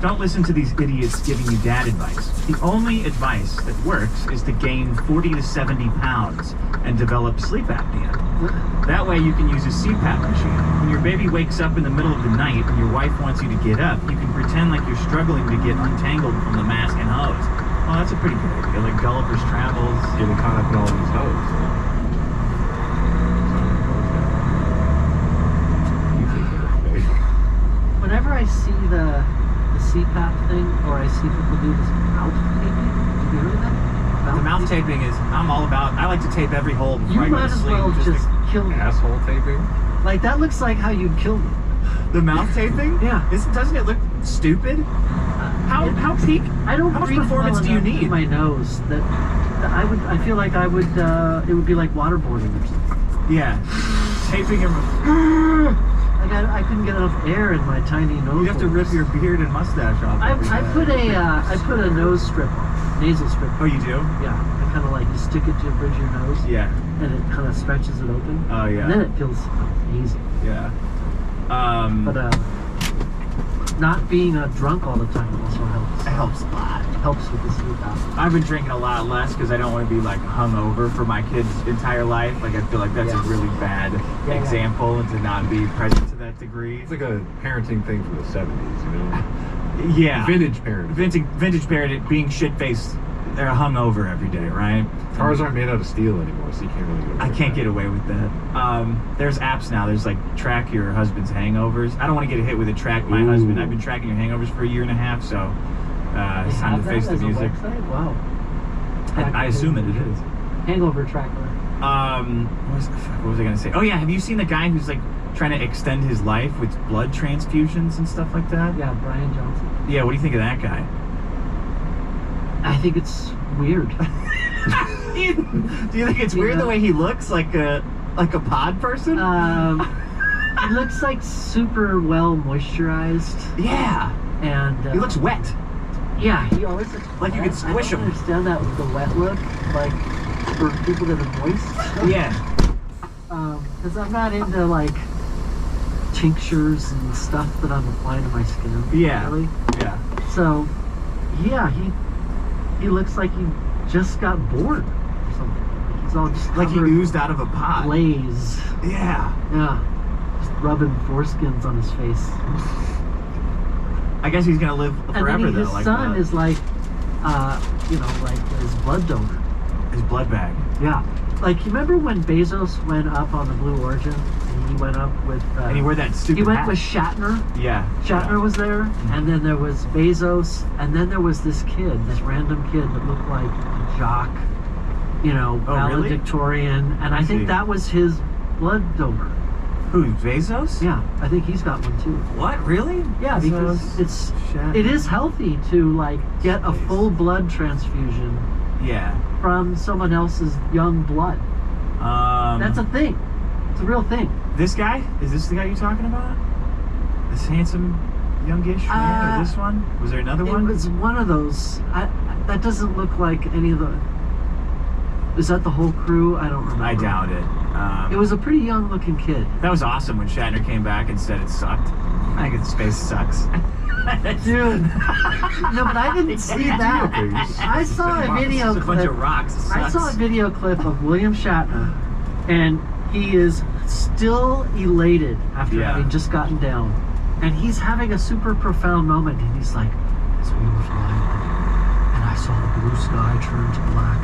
Don't listen to these idiots giving you dad advice. The only advice that works is to gain 40 to 70 pounds and develop sleep apnea. That way you can use a CPAP machine. When your baby wakes up in the middle of the night and your wife wants you to get up, you can pretend like you're struggling to get untangled from the mask and hose. Well, that's a pretty good idea. Like Gulliver's Travels. Getting caught up in all these hoes. I see the CPAP thing, or I see people do this mouth taping. Did you hear that? The mouth taping is, I'm all about. I like to tape every hole before You I go might to as sleep. well just kill me. Asshole taping? Like, that looks like how you'd kill me. The mouth taping? Yeah. Doesn't it look stupid? How peak? I don't. How much breathe performance well do you enough need? in my nose that I feel like I would. It would be like waterboarding or something. Yeah. Taping your. Like I couldn't get enough air in my tiny nose. You have to rip your beard and mustache off. I put a nose strip on, nasal strip. Oh, you do? Yeah. I kind of like you stick it to the bridge of your nose. Yeah. And it kind of stretches it open. Oh yeah. And then it feels amazing. Yeah. But not being drunk all the time also helps. It helps a lot. Helps with the sleep out. I've been drinking a lot less because I don't want to be like hungover for my kids' entire life. Like I feel like that's a really bad example and to not be present to that degree. It's like a parenting thing from the 70s, you know? Yeah. Vintage parenting. Vintage parenting, being shit-faced. They're hungover every day, right? Cars aren't made out of steel anymore, so you can't really get away I can't get away with that. There's apps now. There's like track your husband's hangovers. I don't want to get hit with a track my husband. I've been tracking your hangovers for a year and a half, so it's time to face the music. Wow. I assume it is. Hangover tracker. What was I gonna say? Oh yeah, have you seen the guy who's like trying to extend his life with blood transfusions and stuff like that? Yeah, Brian Johnson. Yeah, what do you think of that guy? I think it's weird. Do you think it's weird the way he looks, like a pod person? He looks like super well moisturized. Yeah, and he looks wet. Yeah, he always looks like you could squish him. I don't understand that with the wet look, like for people that are moist. Yeah. Because I'm not into like tinctures and stuff that I'm applying to my skin. Yeah. Really. Yeah. So, yeah, he looks like he just got bored or something. He's all just like he oozed out of a pot. Glaze. Yeah. Yeah. Just rubbing foreskins on his face. I guess he's gonna live forever and then though. His son is like, like his blood donor. His blood bag. Yeah. Like, you remember when Bezos went up on the Blue Origin? And he went up with... and he wore that stupid He went hat. with Shatner. Yeah. Shatner was there. Mm-hmm. And then there was Bezos. And then there was this kid, this random kid that looked like a jock, valedictorian. Really? And I think that was his blood donor. Who, Bezos? Yeah, I think he's got one too. What, really? Yeah, because it is healthy to, like, get a full blood transfusion. Yeah. From someone else's young blood. That's a thing. It's a real thing. This guy? Is this the guy you're talking about? This handsome, youngish man, or this one? Was there another one? It was one of those. That doesn't look like any of the... Is that the whole crew? I don't remember. I doubt it. It was a pretty young-looking kid. That was awesome when Shatner came back and said it sucked. I think space sucks. Dude. No, but I didn't see that. I saw a video clip. A bunch of rocks. It sucks. I saw a video clip of William Shatner, and he is still elated after having just gotten down. And he's having a super profound moment, and he's like, "As we were flying, and I saw the blue sky turn to black.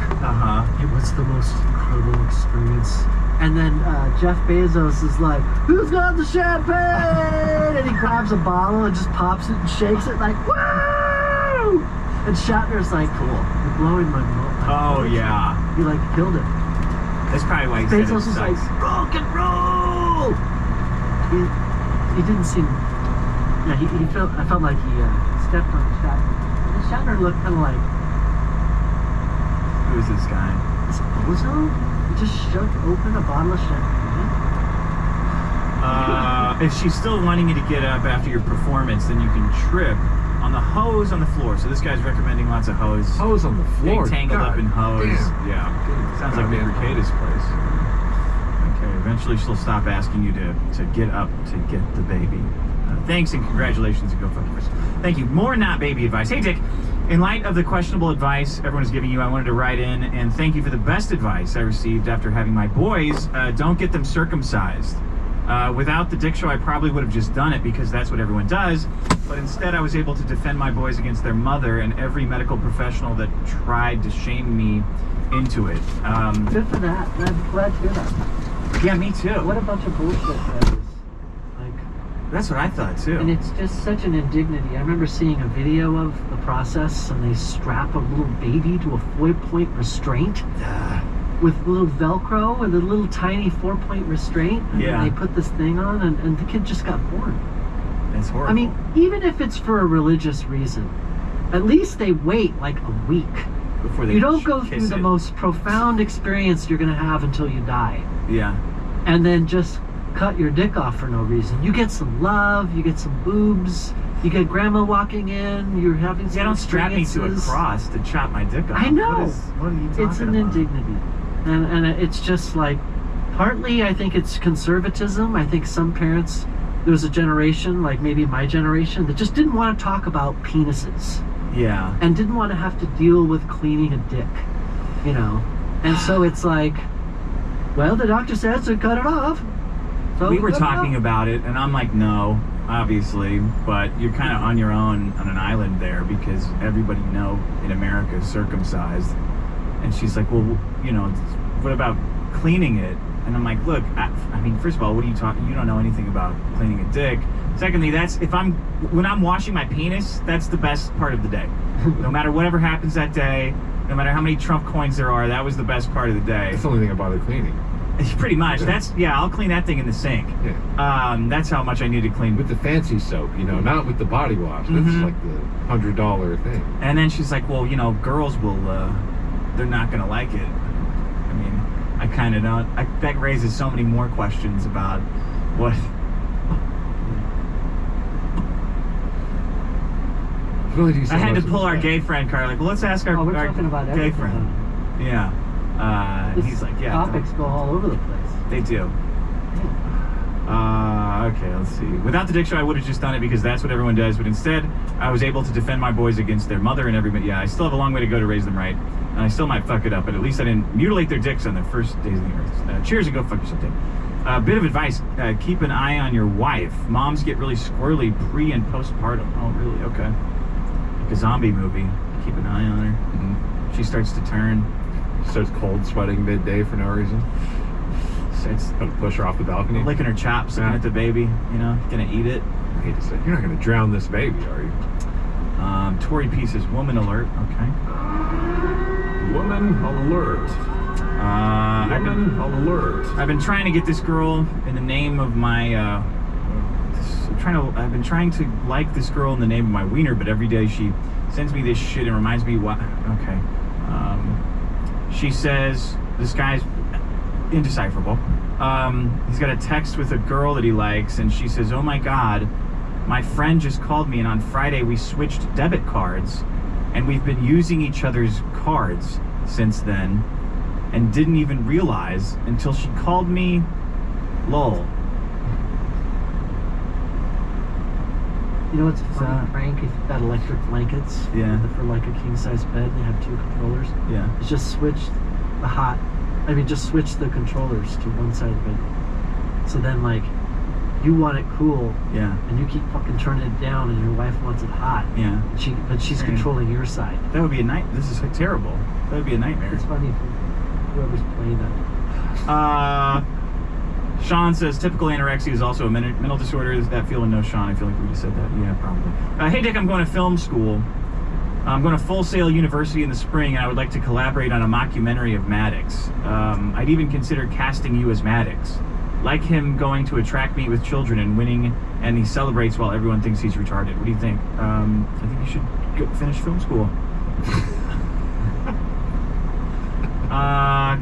It was the most incredible experience." And then Jeff Bezos is like, "Who's got the champagne?" And he grabs a bottle and just pops it and shakes it like, "Woo!" And Shatner's like, "Cool, you're blowing my mind." Oh, yeah. He, like, killed it. That's probably why he Bezos said it was like, "Rock and roll!" He didn't seem... Yeah, I felt like he stepped on Shatner. And Shatner looked kind of like... Who is this guy? Is it Bozo? He just shoved open a bottle of champagne? If she's still wanting you to get up after your performance, then you can trip on the hose on the floor. So this guy's recommending lots of hose. Hose on the floor? Getting tangled up in hose. Damn. Yeah. Sounds like Mercada's place. Okay, eventually she'll stop asking you to get up to get the baby. Thanks and congratulations and go fuck yourself. Thank you. More not baby advice. Hey, Dick. In light of the questionable advice everyone is giving you, I wanted to write in and thank you for the best advice I received after having my boys. Don't get them circumcised. Without the Dick Show, I probably would have just done it because that's what everyone does. But instead, I was able to defend my boys against their mother and every medical professional that tried to shame me into it. Good for that. I'm glad to hear that. Yeah, me too. What a bunch of bullshit that is. Like, That's what I thought too. And it's just such an indignity. I remember seeing a video of the process, and they strap a little baby to a 4-point restraint with little Velcro and a little tiny 4-point restraint. And Yeah. they put this thing on, and the kid just got born. It's horrible. I mean, even if it's for a religious reason, at least they wait like a week. Before they You don't go kiss through the it. most profound experience you're going to have until you die. Yeah. And then just cut your dick off for no reason. You get some love, you get some boobs, you get grandma walking in, you're having some Yeah, don't strap me to a experiences. cross to chop my dick off. I know. What are you talking It's an about? indignity. And it's just like, partly I think it's conservatism. I think some parents, there was a generation, like maybe my generation, that just didn't want to talk about penises. Yeah. And didn't want to have to deal with cleaning a dick, you know? And so it's like, well, the doctor says to cut it off. So We were cut it talking off. about it, and I'm like, no, obviously, but you're kind of on your own on an island there because everybody in America is circumcised. And she's like, well, you know, what about cleaning it? And I'm like, look, I mean, first of all, what are you talking? You don't know anything about cleaning a dick. Secondly, when I'm washing my penis, that's the best part of the day. No matter whatever happens that day, no matter how many Trump coins there are, that was the best part of the day. That's the only thing I bother cleaning. Pretty much. Yeah. I'll clean that thing in the sink. Yeah. That's how much I need to clean. With the fancy soap, you know, not with the body wash. That's like the $100 thing. And then she's like, well, you know, girls will, they're not going to like it. I mean, I kind of don't. That raises so many more questions about what... Really I had to pull our gay friend card. Like, well, let's ask our, Oh, we're our talking about gay everything. friend. Yeah. He's like, yeah. Topics go all over the place. They do. Okay, let's see. Without the dick show, I would have just done it because that's what everyone does. But instead, I was able to defend my boys against their mother and everybody. Yeah, I still have a long way to go to raise them right. And I still might fuck it up, but at least I didn't mutilate their dicks on their first days of the earth. Cheers and go fuck yourself, Dave. Bit of advice, keep an eye on your wife. Moms get really squirrely pre- and postpartum. Oh, really? Okay. Like a zombie movie. Keep an eye on her. She starts to turn. Starts cold sweating midday for no reason. Starts gonna push her off the balcony. licking her chops, looking at the baby, you know, gonna eat it. I hate to say, you're not gonna drown this baby, are you? Tory Pieces, woman alert. Okay. Woman alert. I've been trying to get this girl in the name of my. I've been trying to like this girl in the name of my wiener, but every day she sends me this shit and reminds me what. Okay. She says this guy's indecipherable. He's got a text with a girl that he likes, and she says, "Oh my God, my friend just called me, and on Friday we switched debit cards, and we've been using each other's cards since then, and didn't even realize until she called me. Lol." You know what's a funny prank? If you've got electric blankets, Yeah. for like a king size bed, they have 2 controllers. Yeah. It's just switch the controllers to one side of it. So then, like, you want it cool, Yeah. and you keep fucking turning it down, and your wife wants it hot. Yeah. But she's controlling your side. That would be a night. This is terrible. That would be a nightmare. It's funny for whoever's playing that. Sean says typical anorexia is also a mental disorder. Is that feeling? No, Sean. I feel like we just said that. Yeah, probably. Hey, Dick, I'm going to film school. I'm going to Full Sail University in the spring, and I would like to collaborate on a mockumentary of Maddox. I'd even consider casting you as Maddox. Like him going to a track meet with children and winning, and he celebrates while everyone thinks he's retarded. What do you think? I think you should go finish film school.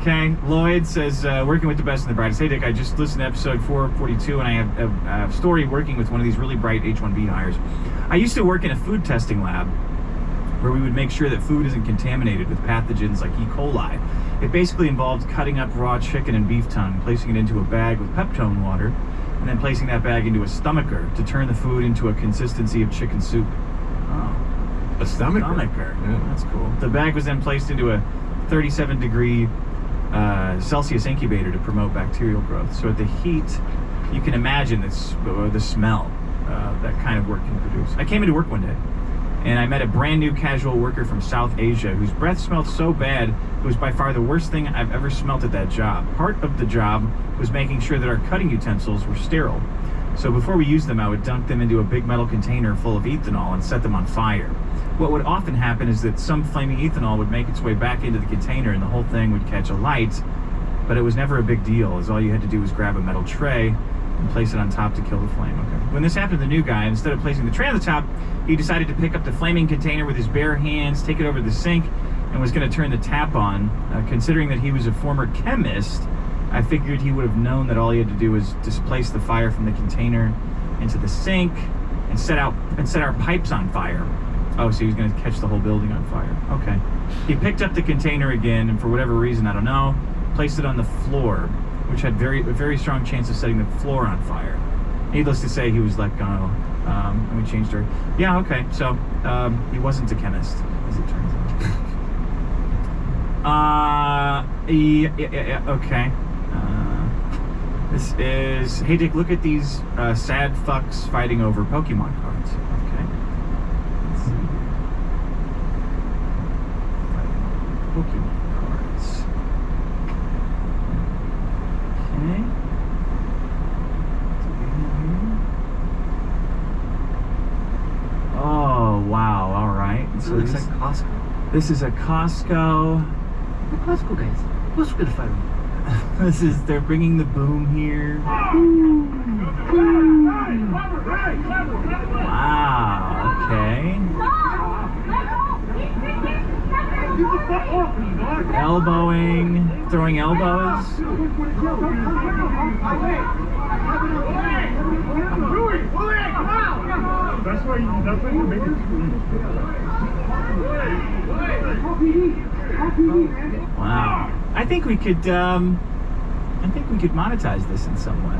Okay, Lloyd says, working with the best and the brightest. Hey, Dick, I just listened to episode 442, and I have a story working with one of these really bright H-1B hires. I used to work in a food testing lab where we would make sure that food isn't contaminated with pathogens like E. coli. It basically involved cutting up raw chicken and beef tongue, placing it into a bag with Peptone water, and then placing that bag into a stomacher to turn the food into a consistency of chicken soup. Oh. A stomacher? Stomacher. Yeah. That's cool. The bag was then placed into a 37-degree Celsius incubator to promote bacterial growth. So at the heat, you can imagine the smell that kind of work can produce. I came into work one day, and I met a brand new casual worker from South Asia whose breath smelled so bad it was by far the worst thing I've ever smelt at that job. Part of the job was making sure that our cutting utensils were sterile. So before we used them, I would dunk them into a big metal container full of ethanol and set them on fire. What would often happen is that some flaming ethanol would make its way back into the container and the whole thing would catch alight, but it was never a big deal, as all you had to do was grab a metal tray and place it on top to kill the flame. Okay. When this happened to the new guy, instead of placing the tray on the top, he decided to pick up the flaming container with his bare hands, take it over to the sink, and was going to turn the tap on. Considering that he was a former chemist, I figured he would have known that all he had to do was displace the fire from the container into the sink and set our pipes on fire. Oh, so he was going to catch the whole building on fire. Okay. He picked up the container again, and for whatever reason, I don't know, placed it on the floor, which had a very strong chance of setting the floor on fire. Needless to say, he was let go, and we changed her. Yeah, okay, so he wasn't a chemist, as it turns out. Yeah, okay. This is, hey Dick, look at these sad fucks fighting over Pokemon cards. Okay. Let's see. Pokemon cards. Okay. Oh, wow, alright. So it looks like Costco. This is a Costco. The Costco guys. Who's good to fight them? This is, they're bringing the boom here. Wow, okay. Elbowing, throwing elbows. That's why you make it. Wow. I think we could monetize this in some way.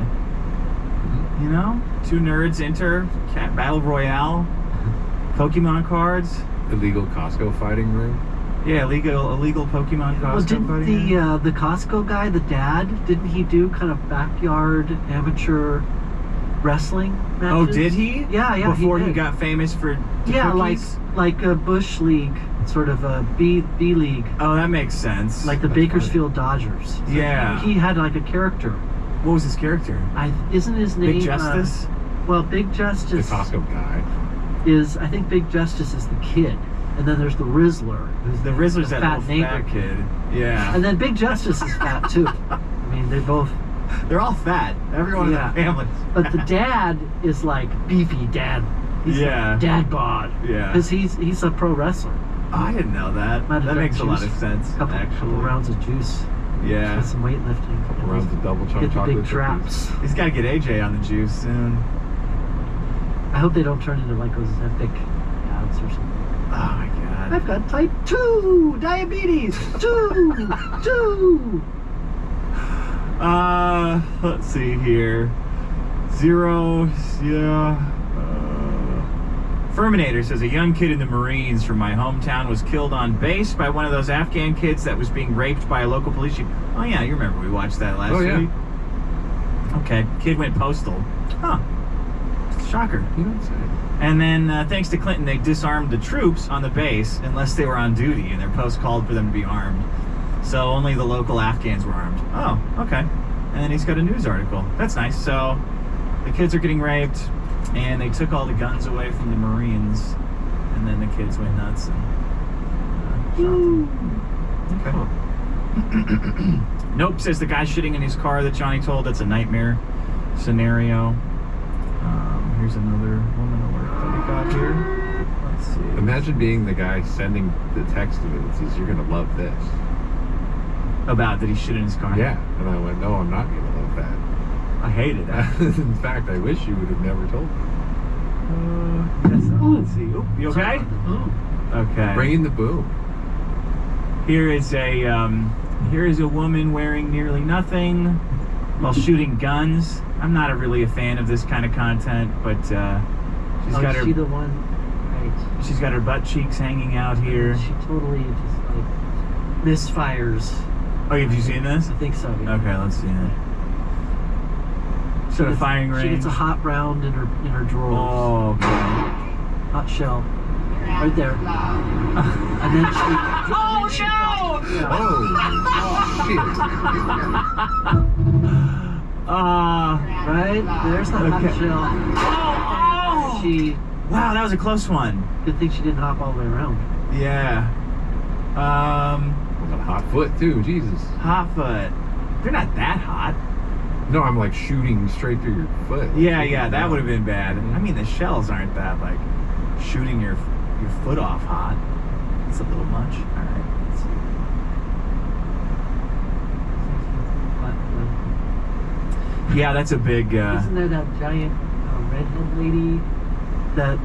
You know? Two nerds enter, battle royale, Pokemon cards. Illegal Costco fighting ring. Yeah, illegal Pokemon Costco well, didn't fighting ring. The Costco guy, the dad, didn't he do kind of backyard amateur wrestling matches? Oh, did he? Yeah, Before he got famous for cookies? like a Bush League, sort of a B League. Oh, that makes sense. Like the Bakersfield Dodgers. So yeah. He had like a character. What was his character? Isn't his name Big Justice? Well, Big Justice. The Costco guy. I think Big Justice is the kid. And then there's the Rizzler. Who's the Rizzler's that fat little fat kid. Yeah. And then Big Justice is fat too. I mean, they're all fat. Everyone in the family. But the dad is like beefy dad. He's like dad bod. Yeah. Because he's a pro wrestler. Oh, I didn't know that. That makes a lot of sense. Couple rounds of juice. Yeah. Some weightlifting. Couple rounds of double chunk get the chocolate big traps. He's got to get AJ on the juice soon. I hope they don't turn into like those epic ads or something. Oh my god. I've got type 2 diabetes. 2. Let's see here. 0. Yeah. Ferminator says a young kid in the Marines from my hometown was killed on base by one of those Afghan kids that was being raped by a local police chief. Oh yeah, you remember we watched that last week. Okay, kid went postal. Huh. Shocker. You don't say. And then, thanks to Clinton, they disarmed the troops on the base unless they were on duty, and their post called for them to be armed. So only the local Afghans were armed. Oh, okay. And then he's got a news article. That's nice. So the kids are getting raped, and they took all the guns away from the Marines, and then the kids went nuts and shot them. Okay. Nope, says the guy shitting in his car that Johnny told. That's a nightmare scenario. Here's another woman alert that we got here. Let's see. Imagine being the guy sending the text to me that says, "You're gonna love this." About that he shit in his car? Yeah. And I went, "No, I'm not gonna love that." I hated that. In fact, I wish you would have never told me. Yes, let's see. Oop, you okay? Okay. Bring in the boom. Here is a woman wearing nearly nothing while shooting guns. I'm not really a fan of this kind of content, but she's got her. The one, right? She's got her butt cheeks hanging out here. She totally just like misfires. Oh, have you seen this? I think so. Yeah. Okay, let's see it. So the firing range. She gets a hot round in her drawers. Oh, okay. Hot shell, right there. And then she. Oh no! Oh, shit. Right? There's the hot shell. Oh! She. Wow, that was a close one. Good thing she didn't hop all the way around. Yeah. With a hot foot too, Jesus. Hot foot. They're not that hot. No, I'm like shooting straight through your foot. Yeah, that would have been bad. I mean, the shells aren't that like shooting your foot off hot. It's a little much. All right, let's see. Yeah, that's a big. Isn't there that giant redhead lady that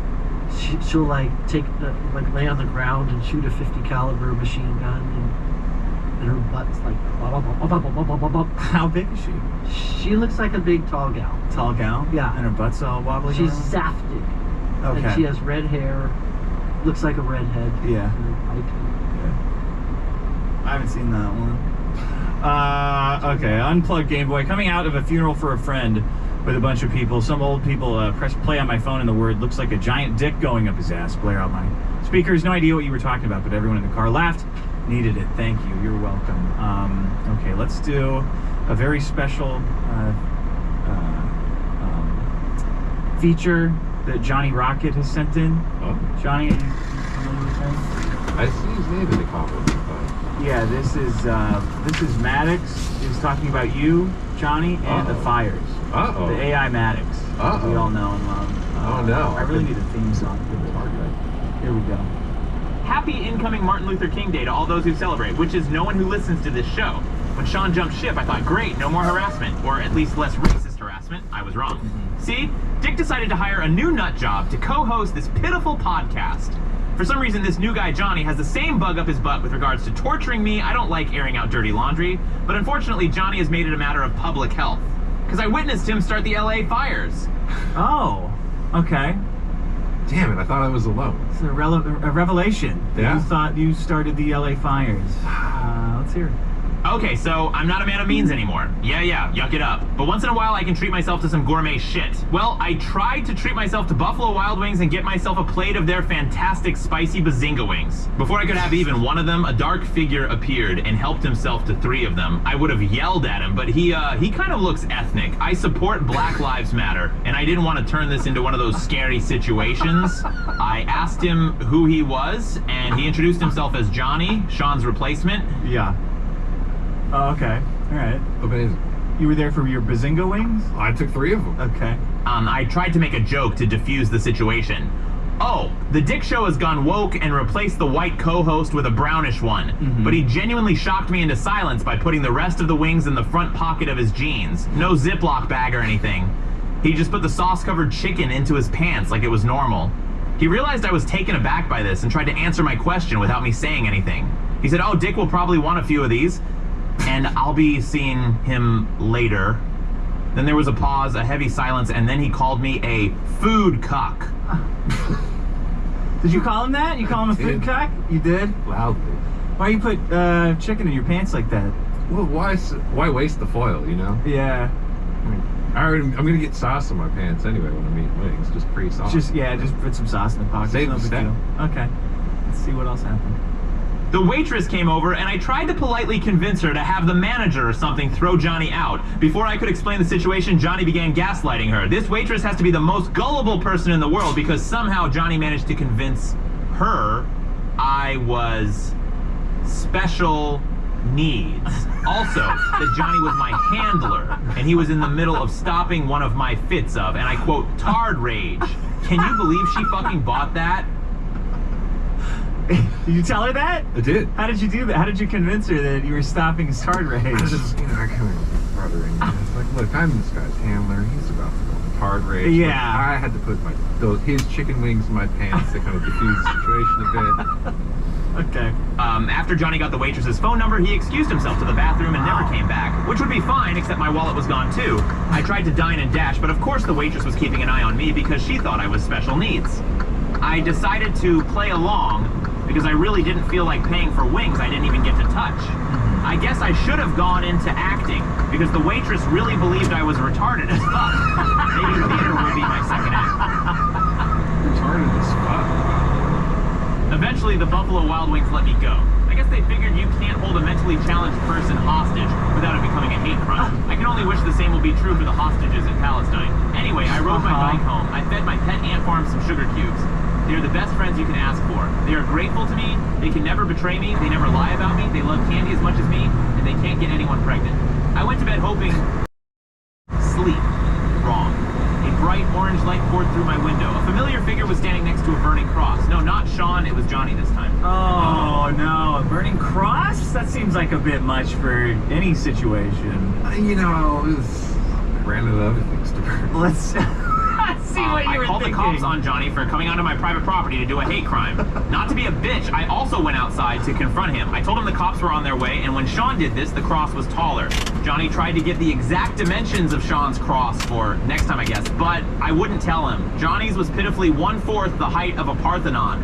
she'll like take like lay on the ground and shoot a 50 caliber machine gun and her butt's like How big is she? She looks like a big tall gal. Tall gal? Yeah. And her butt's all wobbly. She's around? saftig. Okay. And she has red hair. Looks like a redhead. Yeah. I haven't seen that one. Okay, Unplugged Game Boy. Coming out of a funeral for a friend with a bunch of people. Some old people pressed play on my phone and the word looks like a giant dick going up his ass. Blare out my speakers. No idea what you were talking about, but everyone in the car laughed. Needed it. Thank you. You're welcome. Okay, let's do a very special feature that Johnny Rocket has sent in. Oh. Johnny, are you familiar with him? I see his name in the comments. Yeah, this is Maddox. He was talking about you, Johnny, and the fires. Uh-oh. The AI Maddox. Uh-oh. We all know and love. Oh, no. I really need a theme song for this. Here we go. Happy incoming Martin Luther King Day to all those who celebrate, which is no one who listens to this show. When Sean jumped ship, I thought, great, no more harassment, or at least less racist harassment. I was wrong. See, Dick decided to hire a new nut job to co-host this pitiful podcast. For some reason, this new guy, Johnny, has the same bug up his butt with regards to torturing me. I don't like airing out dirty laundry, but unfortunately, Johnny has made it a matter of public health. Because I witnessed him start the LA fires. Oh, okay. Damn it, I thought I was alone. It's a revelation. Yeah? You thought you started the LA fires. Let's hear it. Okay, so I'm not a man of means anymore. Yeah, yuck it up. But once in a while, I can treat myself to some gourmet shit. Well, I tried to treat myself to Buffalo Wild Wings and get myself a plate of their fantastic spicy bazinga wings. Before I could have even one of them, a dark figure appeared and helped himself to 3 of them. I would have yelled at him, but he kind of looks ethnic. I support Black Lives Matter, and I didn't want to turn this into one of those scary situations. I asked him who he was, and he introduced himself as Johnny, Sean's replacement. Yeah. Oh, okay. All right. Amazing. You were there for your bazinga wings? I took 3 of them. Okay. I tried to make a joke to diffuse the situation. Oh, the Dick Show has gone woke and replaced the white co-host with a brownish one. Mm-hmm. But he genuinely shocked me into silence by putting the rest of the wings in the front pocket of his jeans. No Ziploc bag or anything. He just put the sauce-covered chicken into his pants like it was normal. He realized I was taken aback by this and tried to answer my question without me saying anything. He said, oh, Dick will probably want a few of these, and I'll be seeing him later. Then there was a pause, a heavy silence, and then he called me a food cuck. Did you call him that? You call him a food cuck? You did? Loudly. Why you put chicken in your pants like that? Well, why waste the foil, you know? Yeah. I'm gonna get sauce in my pants anyway when I'm eating wings. Just pre-sauce. Just put some sauce in the pocket. Save the step. Okay. Let's see what else happened. The waitress came over, and I tried to politely convince her to have the manager or something throw Johnny out. Before I could explain the situation, Johnny began gaslighting her. This waitress has to be the most gullible person in the world because somehow Johnny managed to convince her I was special needs. Also, that Johnny was my handler, and he was in the middle of stopping one of my fits of, and I quote, tard rage. Can you believe she fucking bought that? Did you tell her that? I did. How did you do that? How did you convince her that you were stopping his tard rage? I just, I kind of brothering. It's like, look, I'm this guy's handler. He's about to go on tard rage. Yeah. Like, I had to put his chicken wings in my pants to kind of diffuse the situation a bit. Okay. After Johnny got the waitress's phone number, he excused himself to the bathroom and never came back, which would be fine, except my wallet was gone too. I tried to dine and dash, but of course the waitress was keeping an eye on me because she thought I was special needs. I decided to play along because I really didn't feel like paying for wings I didn't even get to touch. I guess I should have gone into acting because the waitress really believed I was retarded as fuck. Maybe theater will be my second act. Retarded as fuck. Eventually, the Buffalo Wild Wings let me go. I guess they figured you can't hold a mentally challenged person hostage without it becoming a hate crime. I can only wish the same will be true for the hostages in Palestine. Anyway, I rode my bike home. I fed my pet ant farm some sugar cubes. They are the best friends you can ask for. They are grateful to me. They can never betray me. They never lie about me. They love candy as much as me, and they can't get anyone pregnant. I went to bed hoping... Sleep. Wrong. A bright orange light poured through my window. A familiar figure was standing next to a burning cross. No, not Sean. It was Johnny this time. Oh, no. A burning cross? That seems like a bit much for any situation. You know, I ran into other things to burn. Let's see what you were I called thinking. the cops on Johnny for coming onto my private property to do a hate crime. Not to be a bitch, I also went outside to confront him. I told him the cops were on their way, and when Sean did this, the cross was taller. Johnny tried to get the exact dimensions of Sean's cross for next time, I guess, but I wouldn't tell him. Johnny's was pitifully 1/4 the height of a Parthenon.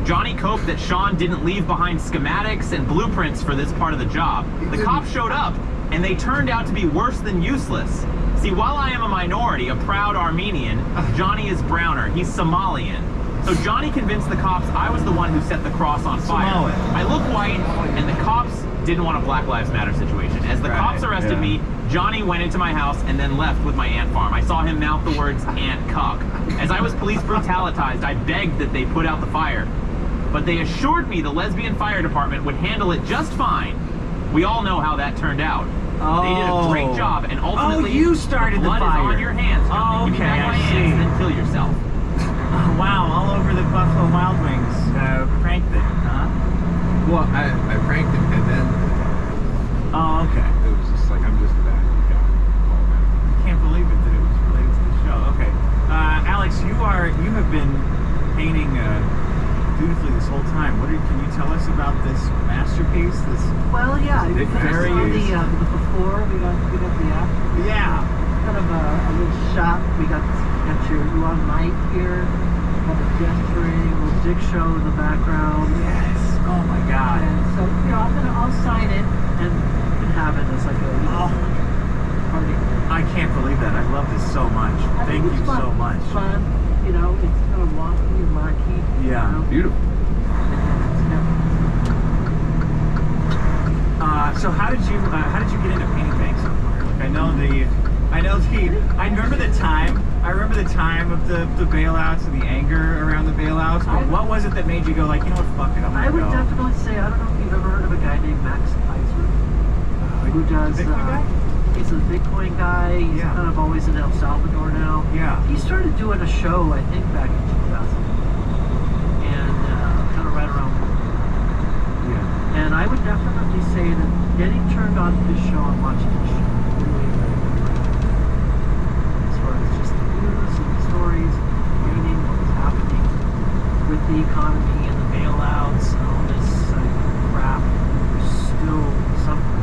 Johnny coped that Sean didn't leave behind schematics and blueprints for this part of the job. The cops showed up, and they turned out to be worse than useless. See, while I am a minority, a proud Armenian, Johnny is browner. He's Somalian. So Johnny convinced the cops I was the one who set the cross on fire. I look white, and the cops didn't want a Black Lives Matter situation. As the cops arrested me, Johnny went into my house and then left with my ant farm. I saw him mouth the words, "ant cuck." As I was police brutalitized, I begged that they put out the fire. But they assured me the lesbian fire department would handle it just fine. We all know how that turned out. They did a great job, and ultimately, you started the blood the fire. is on your hands. Oh, Give me okay, back my I see. ants, then kill yourself. Oh, wow, all over the Buffalo Wild Wings prank thing, huh? Well, I pranked him, and then... Oh, okay. It was just like, I'm just a bad guy. I can't believe it that it was related to the show. Okay. Alex, you have been painting dutifully this whole time. Can you tell us about this masterpiece? Well, yeah, This very the before, we got the after. Yeah. Kind of a little shot. We got you on mic here. Got a gesturing, a little dick show in the background. Yes. Oh my God. And so, I'll sign it and you can have it as like a party. I can't believe that. I love this so much. Thank you so much. It's fun. It's kind of wonky and marquee. Yeah. Beautiful. So how did you get into painting banks so far? Like I remember the time of the bailouts and the anger around the bailouts. But what was it that made you go like, you know what, fuck it, I'm gonna I would go? definitely say, I don't know if you've ever heard of a guy named Max Eisner, who does Bitcoin guy? He's a Bitcoin guy. He's kind of always in El Salvador now. Yeah. He started doing a show, I think, back in 2000, and kind of right around. Yeah. And I would definitely say that getting turned on to this show and watching this show really, as far as just the news and the stories, reading what was happening with the economy and the bailouts and all this crap, we're still suffering.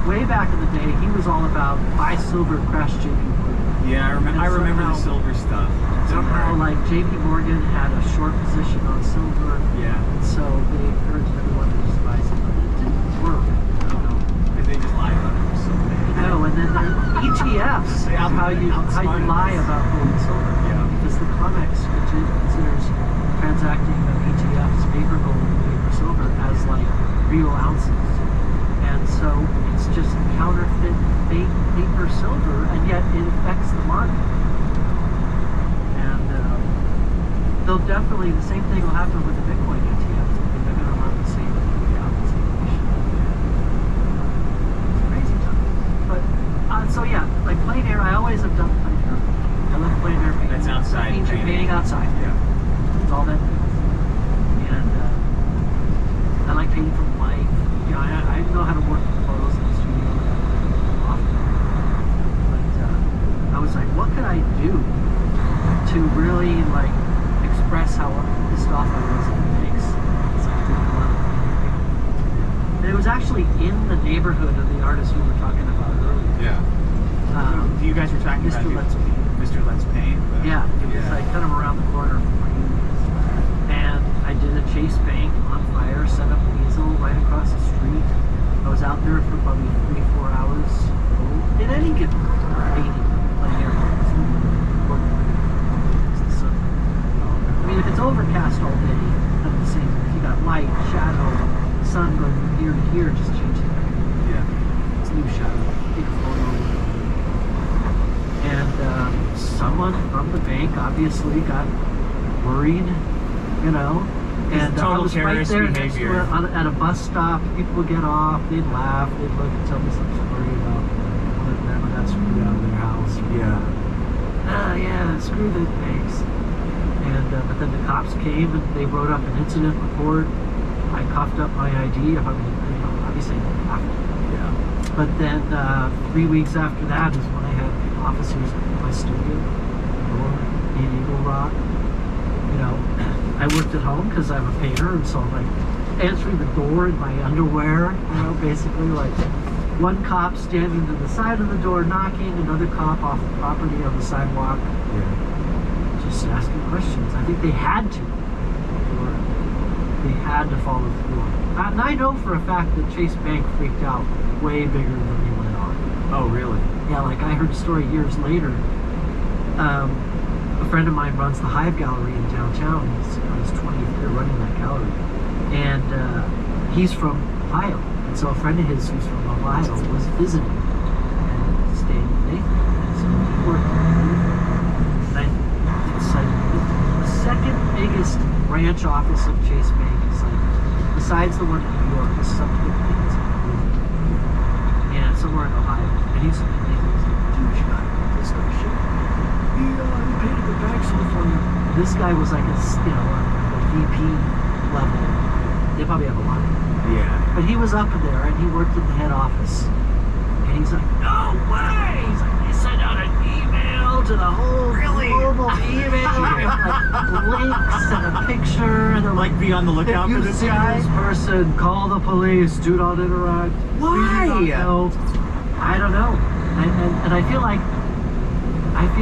Way back in the day, he was all about buy silver, crash JP Morgan. Yeah, I remember the silver stuff. Somehow, like JP Morgan had a short position on silver. Yeah. And so they encouraged everyone to just buy silver. It didn't work. I don't know. They just lied about it. No, and then ETFs, how you lie about gold and silver. Yeah. Because the COMEX considers transacting of ETFs, paper gold and paper silver, as like real ounces. And so it's just counterfeit, fake paper silver, and yet it affects the market. And they'll definitely, the same thing will happen with the Bitcoin ETFs. They're going to run the same issue. It's crazy time. But, so yeah, like plein air, I always have done plein air. I love plein air painting. That's outside. That means you're painting outside. Yeah. That's all that means. And I like painting from life. I know how to work with photos in the studio often. But I was like, what could I do to really like express how pissed off I was at the pigs? And it was actually in the neighborhood of the artist we were talking about earlier. Yeah. You guys were talking about Mr. Let's Paint. Yeah, it was like kind of around the corner from where he was. And I did a Chase Bank on fire, set up an easel right across the street. I was out there for probably 3-4 hours. In any given painting, plein air. I mean, if it's overcast all day, kind of the same someone from the bank obviously got worried, you know. And I total was right terrorist there next to behavior. it at a bus stop. People would get off, they'd laugh, they'd look and tell me some story about people that never got screwed out of their house. Yeah, screw the banks. And but then the cops came and they wrote up an incident report. I coughed up my ID. Obviously I didn't have to. But then 3 weeks after that is when I had officers in my studio or in Eagle Rock. You know, I worked at home because I'm a painter, and so I'm like answering the door in my underwear. You know, basically like one cop standing to the side of the door knocking, another cop off the property on the sidewalk. Just asking questions. I think they had to. They had to follow through. And I know for a fact that Chase Bank freaked out way bigger than they went on. Oh, really? Yeah, like I heard a story years later. A friend of mine runs the Hive Gallery in downtown. He's on his 20th year running that gallery. And he's from Ohio. And so a friend of his who's from Ohio was visiting and staying with Nathan. So he worked there. And it's like the second biggest branch office of Chase Bank is like, besides the one in New York, is something and somewhere in Ohio. And he's a Jewish guy. This guy shit. He painted the back so for me. This guy was like a VP level. They probably have a lot. Yeah. But he was up there and he worked at the head office. And he's like, no way! He's like, they sent out an email to the whole global email with like links and a picture, and they're like, be on the lookout for this guy. This person, call the police, do not interact. Why? I don't know. And I feel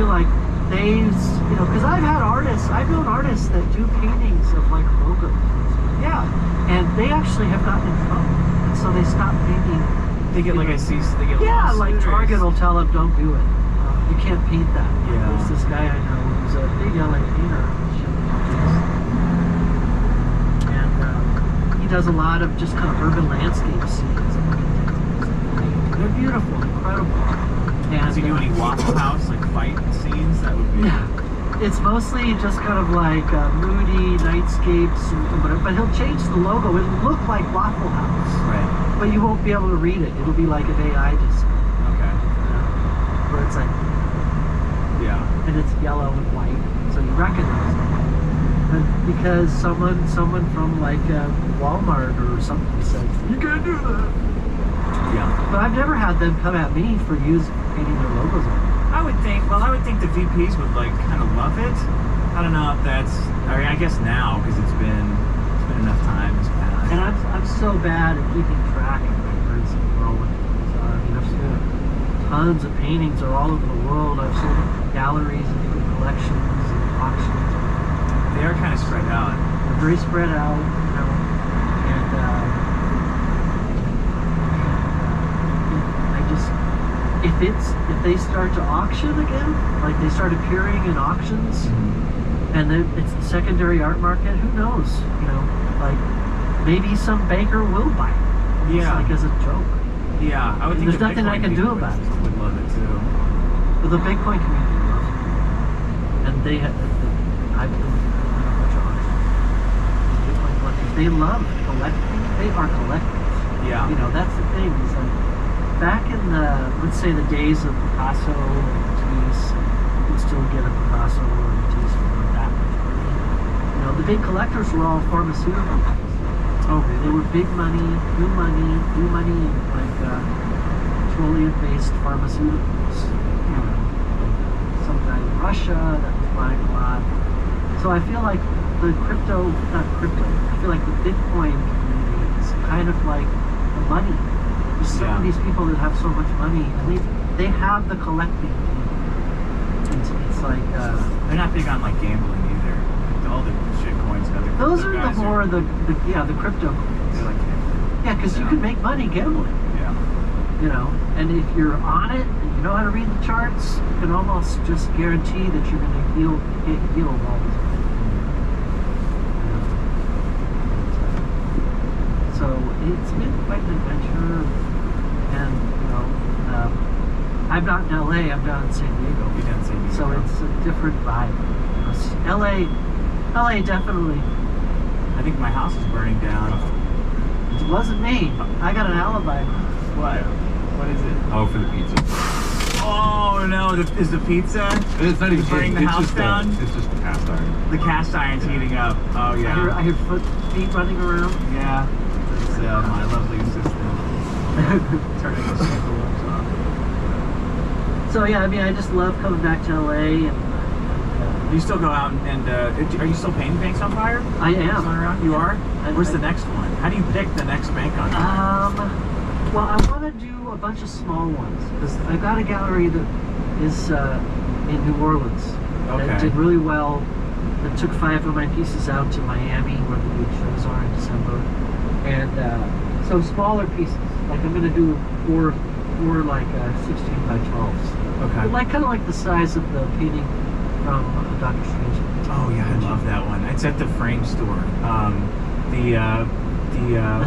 like they, you know, because I've known artists that do paintings of like logos. Yeah. And they actually have gotten in trouble. And so they stopped painting. They get like a cease, they get yeah, lost. like Target will tell them, don't do it. You can't paint that. Yeah. There's this guy I know who's a big LA painter. And he does a lot of just kind of urban landscape scenes. They're beautiful, incredible. And, does he do any Waffle House, like fight scenes? That would be... Yeah. It's mostly just kind of like moody nightscapes, but he'll change the logo. It'll look like Waffle House. Right. But you won't be able to read it. It'll be like an AI design. Okay. Where it's like... Yeah. And it's yellow and white, so you recognize it. But because someone from like Walmart or something said, you can't do that. Yeah. But I've never had them come at me for painting their logos on it. I would think the VPs would like kind of love it. I don't know if that's, I guess now, because it's been enough time has passed. And I'm so bad at keeping track of my friends in the world. I mean, I've sold tons of paintings all over the world. I've sold galleries and different collections and auctions. They are kind of spread out. They're very spread out, you know. And I just, if they start to auction again, like they start appearing in auctions, and then it's the secondary art market, who knows? You know, like maybe some banker will buy it. Yeah. It's like as a joke. Yeah, I would think there's nothing I can do about it. Would love it too. But the Bitcoin community loves it, and they have. I've been a bunch of auctions. Bitcoin collectors, they love collecting. They are collectors. Yeah. You know, that's the thing. Is like back in the, let's say, the days of Picasso and Matisse, you could still get a Picasso or a Matisse for that much money. You know, the big collectors were all pharmaceutical companies. Oh, really? They were big money, new money, like petroleum-based pharmaceuticals. You know, some guy in Russia that was buying a lot. So I feel like the I feel like the Bitcoin community is kind of like the money. There's some of these people that have so much money, and they have the collecting. It's like they're not big on like gambling either. Like, all the shit coins and other. Those are the more the crypto coins. They're like, yeah, because you can make money gambling. Yeah. You know, and if you're on it and you know how to read the charts, you can almost just guarantee that you're going to heal all this. So it's been quite an adventure, and you know, I'm not in LA, I'm down in San Diego. You're down in San Diego. So it's a different vibe. LA definitely. I think my house is burning down. It wasn't me. I got an alibi. What? What is it? Oh, for the pizza. Oh no! Is the pizza? It's not even burning the house down. It's just the cast iron. The cast iron's heating up. Oh yeah. I hear feet running around. Yeah. It's my lovely assistant turning the circles off. So yeah, I mean, I just love coming back to LA. And you still go out and are you still painting banks on fire? I am. Around? You are? Where's the next one? How do you pick the next bank on fire? Well, I want to do a bunch of small ones because I've got a gallery that is in New Orleans. Okay. That did really well. I took 5 of my pieces out to Miami where the big shows are in December, and so smaller pieces. Like I'm going to do four like 16 by 12s. Okay. Like kind of like the size of the painting from Doctor Strange. Oh yeah, I love that one. It's at the frame store.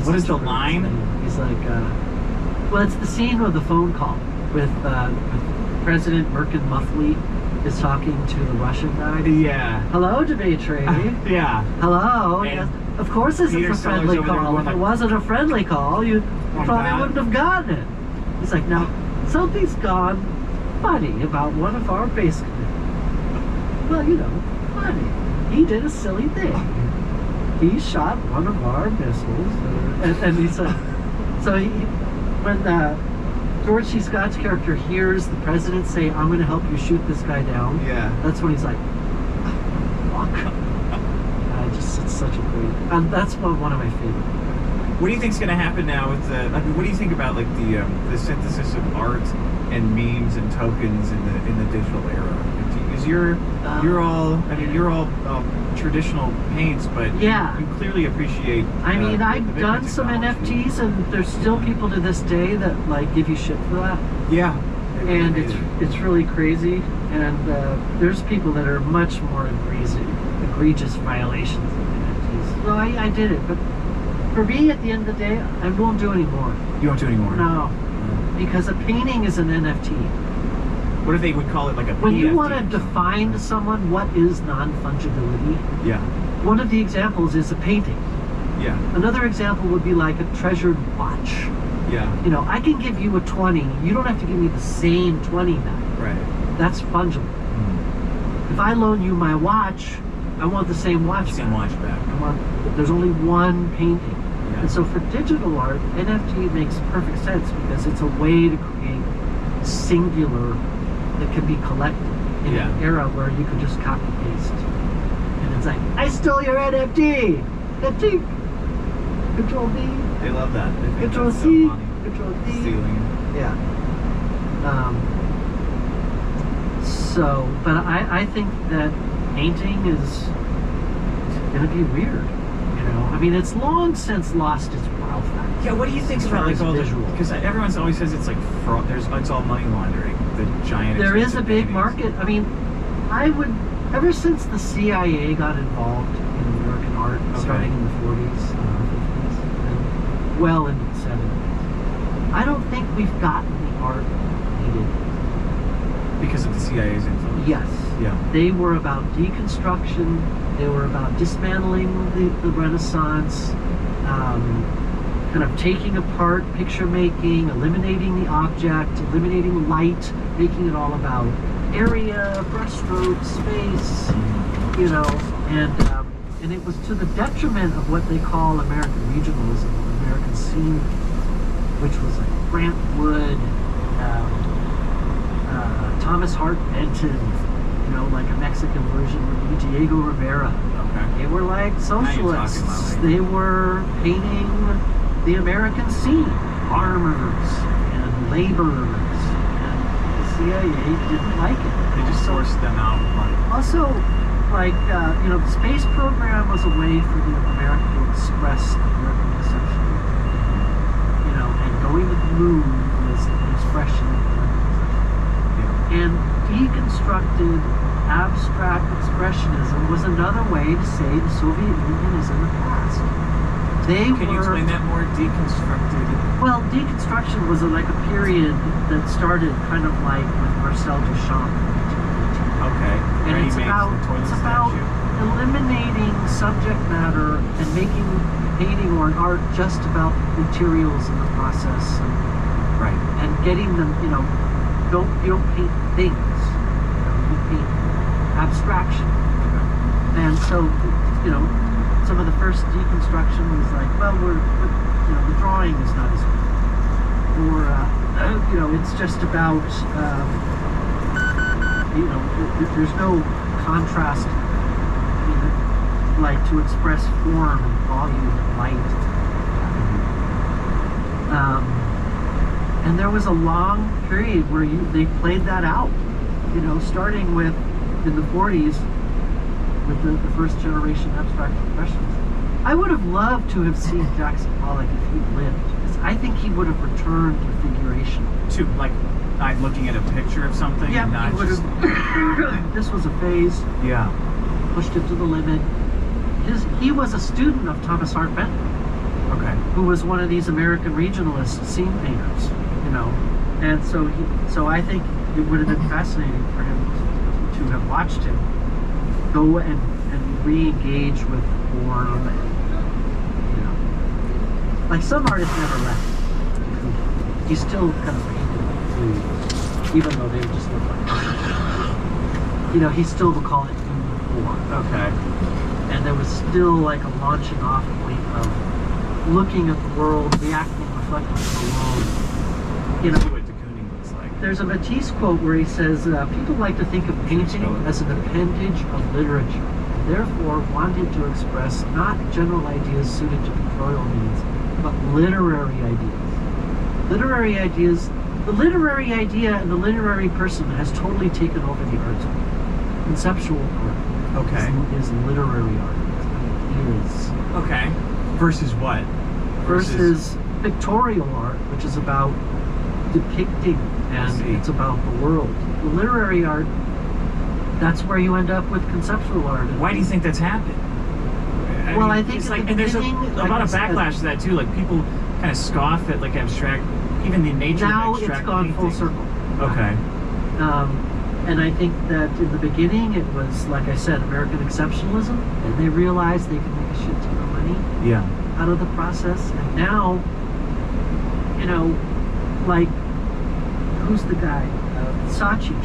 What is the line? He's like, well, it's the scene with the phone call with President Merkin Muffley is talking to the Russian guy. Yeah. Hello, Dimitri. Yeah. Hello. Yes. Of course this is a friendly call. If it wasn't a friendly call, you probably wouldn't have gotten it. He's like, now, something's gone funny about one of our base commanders. Well, you know, funny. He did a silly thing. He shot one of our missiles. And he said, so when George C. Scott's character hears the president say, I'm going to help you shoot this guy down, that's when he's like, fuck. It's such a great, and that's one of my favorite. What do you think's going to happen now with what do you think about like the synthesis of art and memes and tokens in the digital era? Because you're all traditional paints, but you clearly appreciate. I mean, I've done some NFTs, and there's still people to this day that like give you shit for that. Yeah, and it's really crazy. And there's people that are much more egregious violations of NFTs. So I did it, but for me, at the end of the day, I won't do any more. You won't do any more? No, because a painting is an NFT. What if they would call it like a When PFT? you want to define to someone what is non-fungibility, one of the examples is a painting. Yeah. Another example would be like a treasured watch. Yeah. You know, I can give you a 20. You don't have to give me the same 20 back. Right. That's fungible. If I loan you my watch, I want the same watch back. There's only one painting. Yeah. And so for digital art, NFT makes perfect sense because it's a way to create singular that can be collected in an era where you could just copy paste. And it's like, I stole your NFT! NFT! Control V. They love that. Control C. Control D. Stealing. Yeah. So, but I think that painting is going to be weird. You know, I mean, it's long since lost its wow factor. Yeah, what do you think about like all the visual? Because everyone always says it's like fraud. It's all money laundering. The giant. There is a big market. I mean, ever since the CIA got involved in American art, starting in the 40s, 50s, and well into the 70s, I don't think we've gotten the art needed. Because of the CIA's influence? Yes. Yeah. They were about deconstruction. They were about dismantling the Renaissance, kind of taking apart picture making, eliminating the object, eliminating light, making it all about area, brushstrokes, space, you know, and it was to the detriment of what they call American regionalism, American scene, which was like Grant Wood, Thomas Hart Benton, you know, like a Mexican version would be Diego Rivera. Okay. They were like socialists. They were painting the American scene, farmers and laborers, and the CIA didn't like it. They just forced them out of money. Also, like, you know, the space program was a way for the American to express American conception. You know, and going to the moon was an expression of American conception. And deconstructed abstract expressionism was another way to say the Soviet Union is in the past. They Can you explain that more? Deconstructed. Well, deconstruction was like a period that started kind of like with Marcel Duchamp. Okay. And it's about eliminating subject matter and making painting or an art just about materials in the process. Right. And getting them, you don't paint things. You paint abstraction. And so, some of the first deconstruction was like, well, the drawing is not as good. Or, it's just about, there's no contrast, like to express form and volume and light. And there was a long period where they played that out, starting with, in the 40s, with the first generation abstract impressionists. I would have loved to have seen Jackson Pollock if he'd lived. Because I think he would have returned to figuration. To, like, I'm looking at a picture of something? Yeah, and not he would just... have. This was a phase. Yeah. Pushed it to the limit. He was a student of Thomas Hart Benton. Okay. Who was one of these American regionalist scene painters, And so I think it would have been fascinating for him to have watched him go and re-engage with form, like some artists never left. He still kind of painted, even though they just look like, he still would call it form. Okay. And there was still like a launching off point of looking at the world, reacting, reflecting on the world. What de Kooning looks like. There's a Matisse quote where he says, people like to think of painting as an appendage of literature, and therefore wanted to express not general ideas suited to pictorial needs, but literary ideas. Literary ideas, the literary idea and the literary person has totally taken over the arts. Conceptual art is literary art. It is. Okay. Versus what? Versus pictorial art, which is about depicting, and it's about the world. The literary art, that's where you end up with conceptual art. Why do you think that's happened? I think it's like, and there's a lot of backlash to that too. Like people kind of scoff at like abstract, even the nature of abstract. Now it's gone full circle. Okay. And I think that in the beginning it was, like I said, American exceptionalism, and they realized they could make a shit ton of money out of the process. And now, like, who's the guy?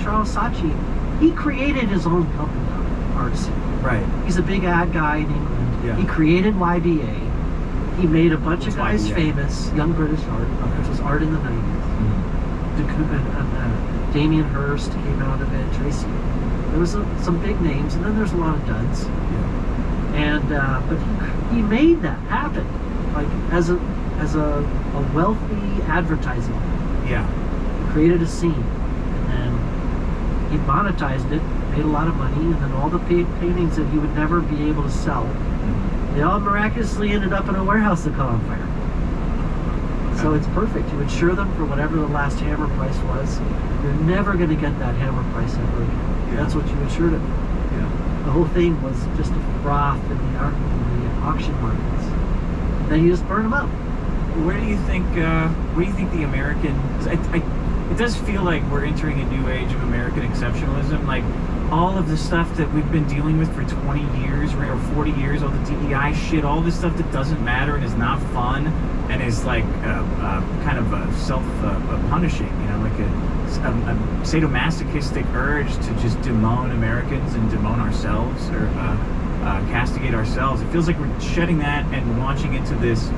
Charles Saatchi. He created his own company, Artsy. Right. He's a big ad guy in England. Yeah. He created YBA. He made a bunch of guys famous, Young British Art, which was art in the 90s. Damien Hirst came out of it, Tracy. There was some big names, and then there's a lot of duds. Yeah. And but he made that happen, like as a wealthy advertising. Yeah. He created a scene, and then he monetized it, made a lot of money, and then all the paintings that he would never be able to sell, they all miraculously ended up in a warehouse that caught on fire. So it's perfect. You insure them for whatever the last hammer price was. You're never going to get that hammer price ever again. Yeah. That's what you insured it for. Yeah. The whole thing was just a froth in the auction markets. Then you just burn them up. Where do you think the American... it does feel like we're entering a new age of American exceptionalism. Like, all of the stuff that we've been dealing with for 20 years or 40 years, all the DEI shit, all this stuff that doesn't matter and is not fun and is like kind of self-punishing, like a sadomasochistic urge to just demone Americans and demone ourselves or castigate ourselves. It feels like we're shedding that and launching into this.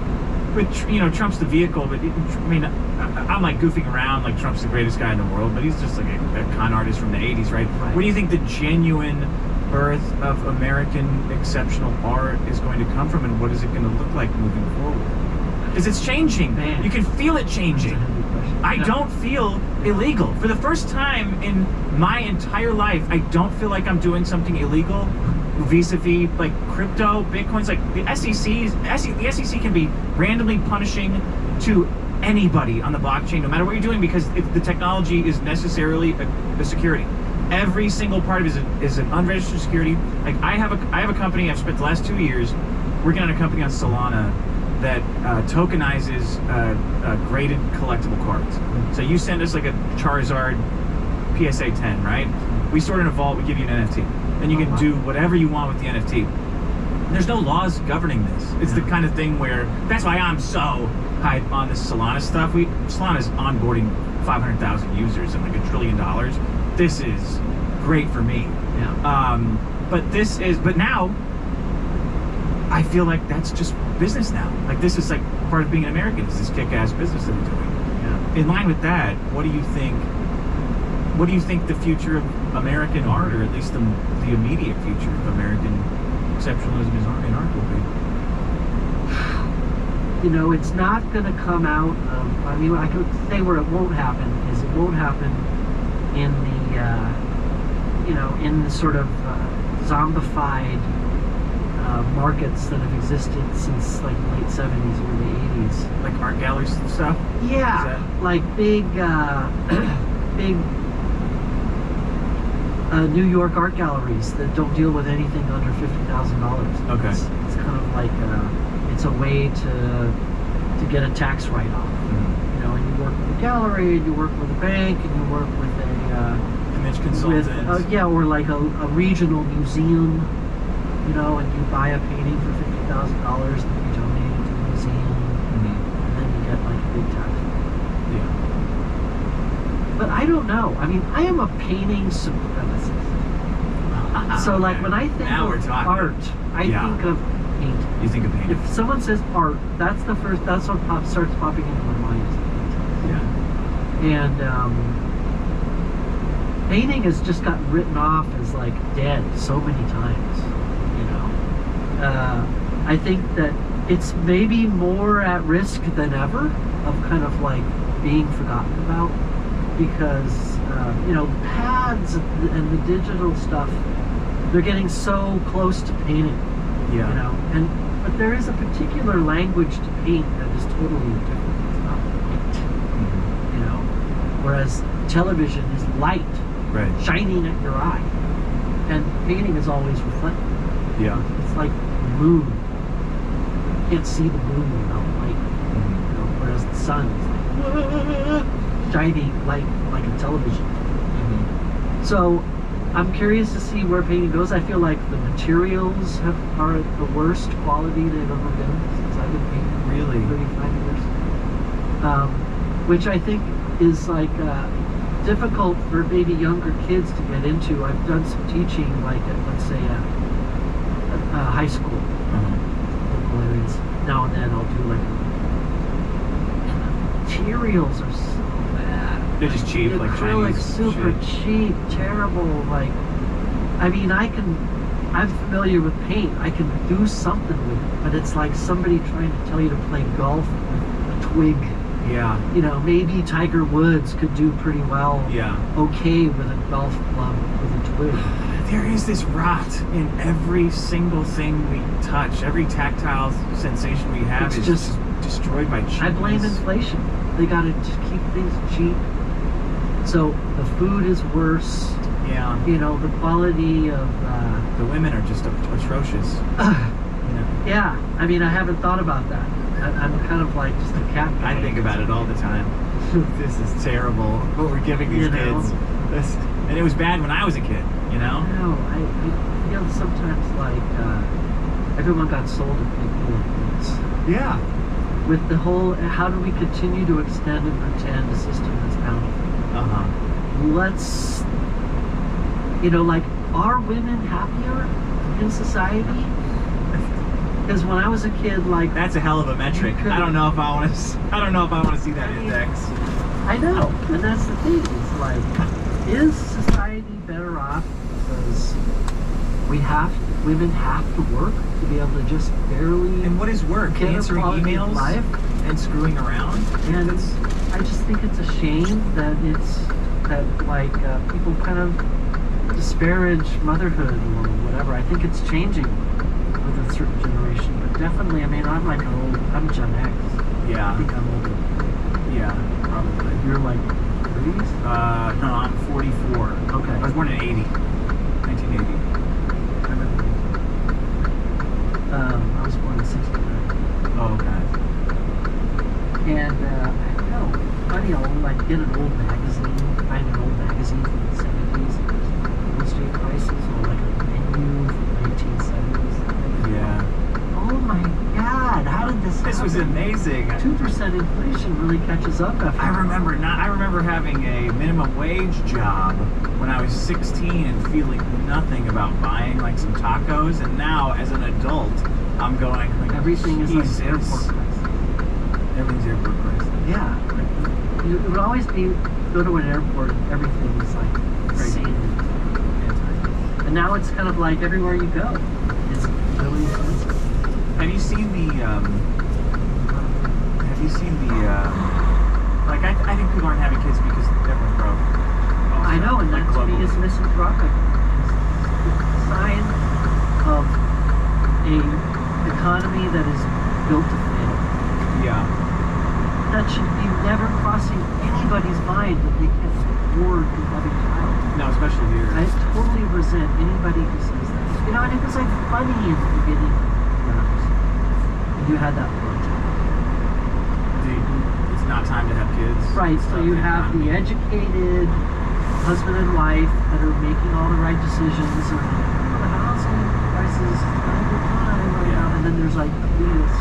But Trump's the vehicle. But I'm like goofing around like Trump's the greatest guy in the world, but he's just like a con artist from the 80s, right? Where do you think the genuine birth of American exceptional art is going to come from, and what is it going to look like moving forward? Because it's changing. Man. You can feel it changing. I don't feel illegal. For the first time in my entire life, I don't feel like I'm doing something illegal vis-a-vis like crypto, Bitcoins. Like the SEC can be randomly punishing to anybody on the blockchain, no matter what you're doing, because the technology is necessarily a security. Every single part of it is an unregistered security. Like I have a company. I've spent the last 2 years working on a company on Solana that tokenizes graded collectible cards. So you send us like a Charizard PSA 10, right? We store it in a vault, we give you an NFT. Then you can do whatever you want with the NFT. And there's no laws governing this. It's the kind of thing where, that's why I'm so hyped on this Solana stuff. Solana's onboarding 500,000 users and like $1 trillion. This is great for me. Yeah. But now, I feel like that's just business now. Like this is like part of being an American, is this kick-ass business that we're doing. Yeah. In line with that, what do you think the future of American art, or at least the immediate future of American exceptionalism in art will be? You know, it's not going to come out of, I mean, I could say where it won't happen is it won't happen in the, you know, in the sort of zombified markets that have existed since like late 70s, early 80s. Like art galleries and stuff? Yeah, like big, big New York art galleries that don't deal with anything under $50,000. Okay. It's kind of like it's a way to get a tax write-off. Mm-hmm. You know, and you work with a gallery, and you work with a bank, and you work with a image consultant. Yeah, or like a regional museum. You know, and you buy a painting for $50,000, that you donate it to the museum, and then you get like a big tax. Yeah. But I don't know. I mean, I am a painting supremacist. So like when I think of art, I think of painting. You think of painting. If someone says art, that's what starts popping into my mind. Yeah. And painting has just gotten written off as like dead so many times. You know, I think that it's maybe more at risk than ever of kind of like being forgotten about, because you know, pads and the digital stuff, they're getting so close to painting. Yeah. You know, but there is a particular language to paint that is totally different. It's not light. You know, whereas television is light, right, shining at your eye, and painting is always reflective. Yeah. It's like the moon. You can't see the moon without light. You know, whereas the sun is like shining light like a television. So I'm curious to see where painting goes. I feel like the materials are the worst quality they've ever been since I've been painting. Really? 35 years. Which I think is like difficult for maybe younger kids to get into. I've done some teaching, like at, let's say, high school. Areas. Now and then I'll do like, and the materials are so bad. They're just cheap, like acrylic, Chinese super shit. cheap, terrible. Like, I mean, I'm familiar with paint. I can do something with it, but it's like somebody trying to tell you to play golf with a twig. Yeah. You know, maybe Tiger Woods could do pretty well. Yeah. Okay with a golf club with a twig. There is this rot in every single thing we touch. Every tactile sensation we have is just destroyed by cheapness. I blame inflation. They gotta just keep things cheap. So the food is worse. Yeah. You know, the quality of the women are just atrocious. You know? Yeah. I mean, I haven't thought about that. I'm kind of like just a cat guy. I think about it all the time. This is terrible. What we're giving these kids. And it was bad when I was a kid. You know? No, I feel sometimes like everyone got sold a big deal of things. Yeah. With the whole, how do we continue to extend and pretend a system that's bountiful? Let's, you know, like, are women happier in society? Because when I was a kid, like, that's a hell of a metric. I don't know if I want to. I don't know if I want to see that index. I know, and that's the thing. It's like, is society better off because women have to work to be able to just barely. And what is work? Answering emails life and screwing around. And I just think it's a shame that people kind of disparage motherhood or whatever. I think it's changing with a certain generation, but definitely. I mean, I'm Gen X. Yeah. I think I'm older. Yeah, probably. You're like 30s? No, I'm 44. Okay. I was born in 1980. I was born in 69. Oh, okay. housing. 2% inflation really catches up after. I remember having a minimum wage job when I was 16 and feeling nothing about buying like some tacos, and now as an adult, I'm going like everything is like Jesus. airport price. Everything's airport price. Yeah. It would always be go to an airport, everything is like insane. And now it's kind of like everywhere you go, it's really expensive. Have you seen the like I think people aren't having kids because everyone's broke. Also, I know, and like that to me globally. is misanthropic. It's a sign of a economy that is built to fail. Yeah. That should be never crossing anybody's mind that they can't afford to have a child. No, especially here. I totally resent anybody who says that. You know, and it was like funny in the beginning. You had that one time. It's not time to have kids. Right, so you have the educated husband and wife that are making all the right decisions, and the housing prices are a good time right now. And then there's like Cletus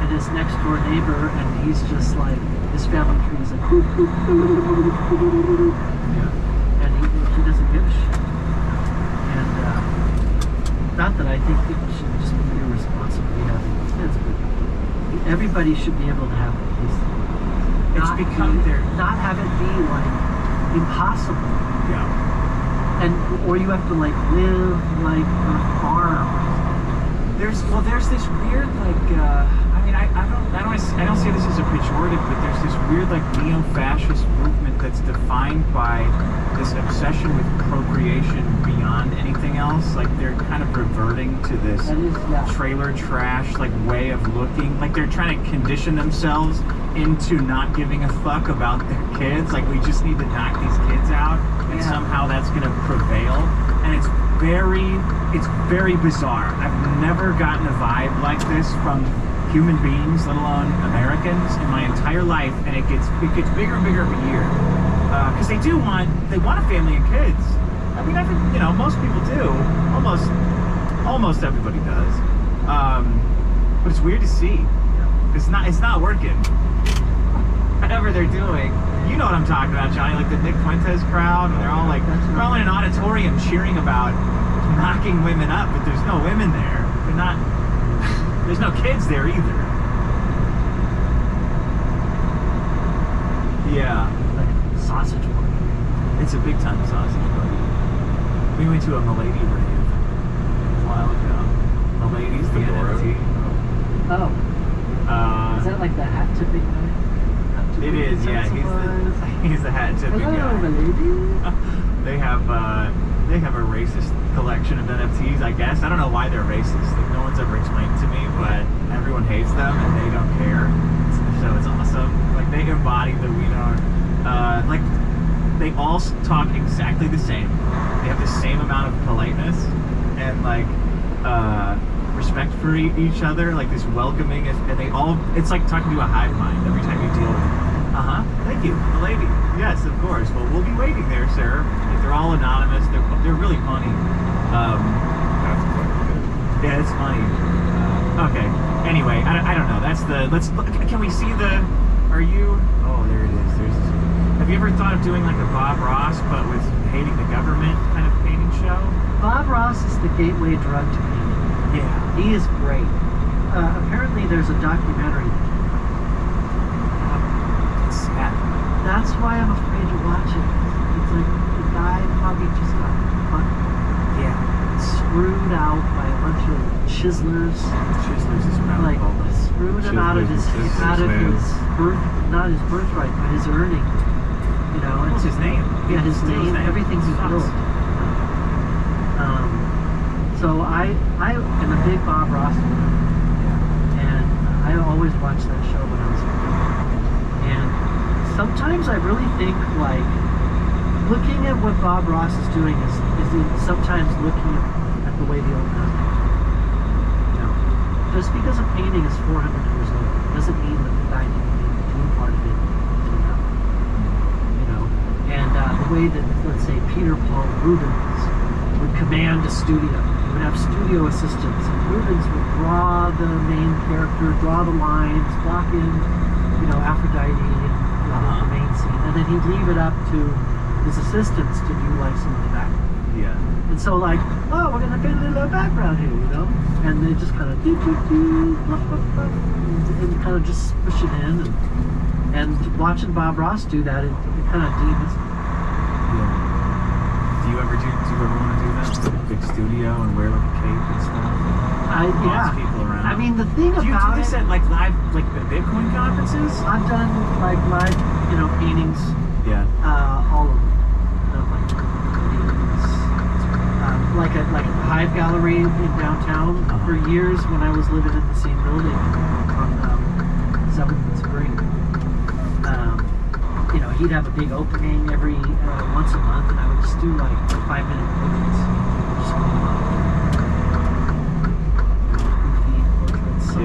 and his next door neighbor, and he's just like, his family tree is like, boop, boop, boop, boop, boop, boop, and he doesn't give a shit. And not that I think people should just be irresponsibly having kids, but everybody should be able to have kids. It's become their... Not have it be like impossible. Yeah. And or you have to like live like on a farm. There's this weird like I mean I don't say this as a pejorative, but there's this weird like neo-fascist movement that's defined by this obsession with procreation beyond anything else. Like they're kind of reverting to this trailer trash like way of looking. Like they're trying to condition themselves into not giving a fuck about their kids. Like we just need to knock these kids out, and somehow that's going to prevail. And it's very bizarre. I've never gotten a vibe like this from human beings, let alone Americans, in my entire life, and it gets bigger and bigger every year. Because they want a family and kids. I mean, most people do. Almost everybody does. But it's weird to see. It's not working. Whatever they're doing. You know what I'm talking about, Johnny, like the Nick Fuentes crowd, and they're all in an auditorium cheering about knocking women up, but there's no women there. There's no kids there either. Yeah. Like sausage party. It's a big time sausage party. We went to a Milady rave a while ago. Milady's the NFT. Oh. Is that like the hat tipping night? It is, yeah. He's the hat tipping guy. They have a racist collection of NFTs, I guess. I don't know why they're racist. Like, no one's ever explained to me, but everyone hates them and they don't care. So it's awesome. Like they embody the we don't. Like they all talk exactly the same. They have the same amount of politeness and like respect for each other. Like this welcoming, and they all. It's like talking to a hive mind every time you deal with it. Thank you, the lady. Yes, of course. Well, we'll be waiting there, sir. Like, they're all anonymous. They're really funny. That's quite good. Yeah, it's funny. Okay. Anyway, I don't know. Let's look. Can we see the? Are you? Oh, there it is. Have you ever thought of doing like a Bob Ross, but with hating the government kind of painting show? Bob Ross is the gateway drug to painting. Yeah. He is great. Apparently, there's a documentary. That's why I'm afraid to watch it. It's like the guy probably just got screwed out by a bunch of chiselers. Chiselers is around like screwed him out of his birth, not his birthright, but his earning. You know, what's his name? Yeah, his name. Everything he built. So I am a big Bob Ross fan, and I always watched that show when I was a kid. And sometimes I really think like looking at what Bob Ross is doing is sometimes looking at the way the old man painted. You know, just because a painting is 400 years old doesn't mean that the guy didn't make doing part of it until now. You know, and the way that let's say Peter Paul Rubens would command a studio. would have studio assistants. And Rubens would draw the main character, draw the lines, block in, Aphrodite and the main scene, and then he'd leave it up to his assistants to do like some of the background. Yeah. And so like, oh, we're gonna paint a little background here, and they just kind of and kind of just push it in, and watching Bob Ross do that, it kind of demons. Yeah. Do you ever want to do that? Big studio and wear like a cape and stuff? Yeah. People around. I mean, the thing do you about do this it, at like live, like the Bitcoin conferences? I've done like live, paintings. Yeah. All of them. Like a Hive Gallery in downtown for years when I was living in the same building on 7th and Spring. He'd have a big opening every once a month, and I would just do like 5-minute portraits. Just goofy portraits. So,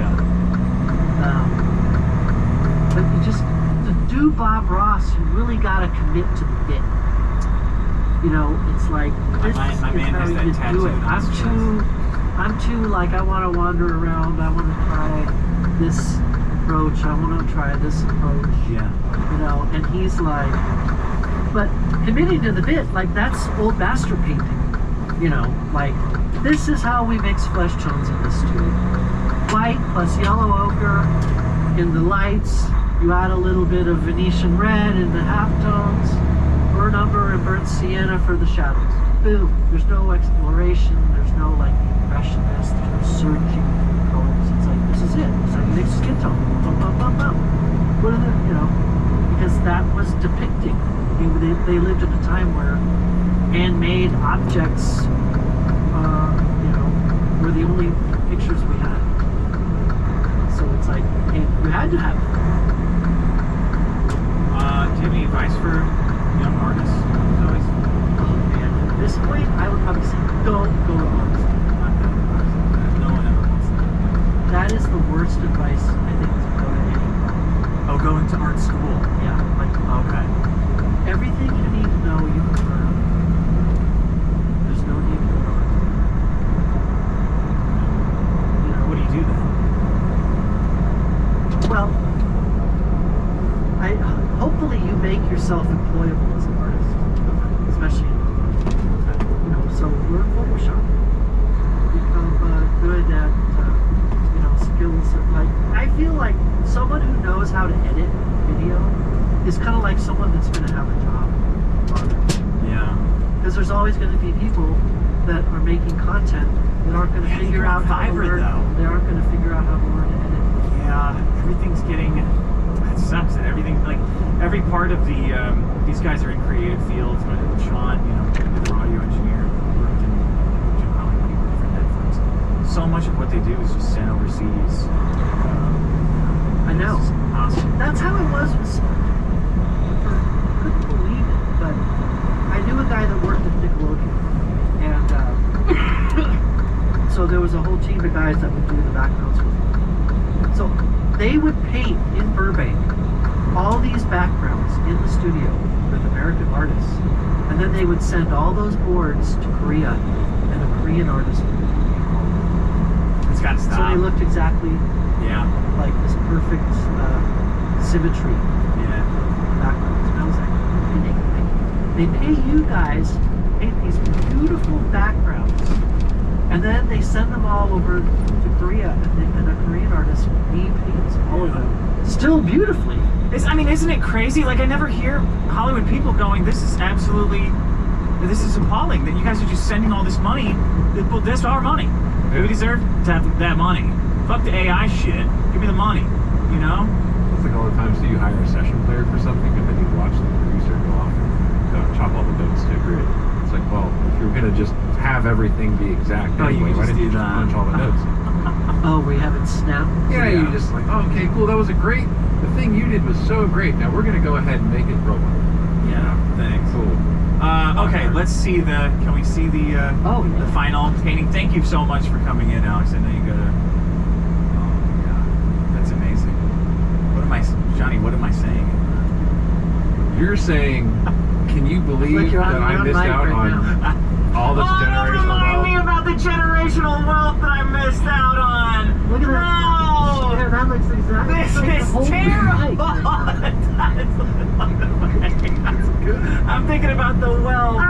but you just to do Bob Ross, you really got to commit to the bit. It's like this my is man how has that you tattoo do it. on his I'm too like I want to wander around. I want to try this approach. I want to try this approach. Yeah. And he's like, but committing to the bit, like that's old master painting. Like this is how we mix flesh tones in the studio. White plus yellow ochre in the lights. You add a little bit of Venetian red in the halftones. Burnt umber and burnt sienna for the shadows. Boom. There's no exploration. There's no like impressionist. There's no searching for colors. It's like this is it. It's like mixed skin tone. Bum, bum, bum, bum. What are the because that was depicting. They lived in a time where handmade objects, were the only pictures we had. So it's like you had to have. Do you have any advice for young artists? Oh man, at this point, I would probably say don't go to art school. No one ever wants that. That is the worst advice, I think, to go to any. Oh, go into art school? Yeah. Like, okay. Everything you need to know, you can learn. There's no need to go to art school. What do you do then? Well, hopefully you make yourself employable as an artist, especially so learn Photoshop, become good at skills like I feel like someone who knows how to edit video is kind of like someone that's going to have a job on it. Yeah, because there's always going to be people that are making content that aren't going to figure out how to learn. They aren't going to figure out how to learn to edit. Yeah, everything's getting. It sucks that everything, like every part of the these guys are in creative fields. But Sean, the audio engineer, worked in Hollywood, worked for Netflix. So much of what they do is just sent overseas. I know. Awesome. That's how it was with Smart. I couldn't believe it, but I knew a guy that worked at Nickelodeon, and so there was a whole team of guys that would do the backgrounds with me. So they would paint in Burbank all these backgrounds in the studio with American artists, and then they would send all those boards to Korea, and a Korean artist would paint all of them. It's got to stop. So they looked exactly like this perfect symmetry backgrounds. And I was like, they pay you guys to paint these beautiful backgrounds, and then they send them all over to Korea, and a Korean artist repaints all of them, still beautifully. Isn't it crazy? Like I never hear Hollywood people going, "This is appalling that you guys are just sending all this money. Well, that's our money. We deserve to have that money. Fuck the AI shit. Give me the money." It's like all the times you hire a session player for something, and then you watch the producer go off and chop all the notes to a grid. It's like, well, if you're gonna just have everything be exact anyway, why didn't you just punch all the notes? Oh, we have it snapped? Yeah, you just like, oh, okay, cool, that was a great, the thing you did was so great, now we're going to go ahead and make it robot. Yeah, thanks. Cool. Okay, let's see can we see the the final painting? Thank you so much for coming in, Alex. I know you gotta, oh yeah, that's amazing. Johnny, what am I saying? You're saying, can you believe that I missed out on all this generational Remind me about the the generational wealth that I missed out on. Look at no! that. Yeah, that looks exactly This like the is whole terrible. thing. I'm thinking about the wealth.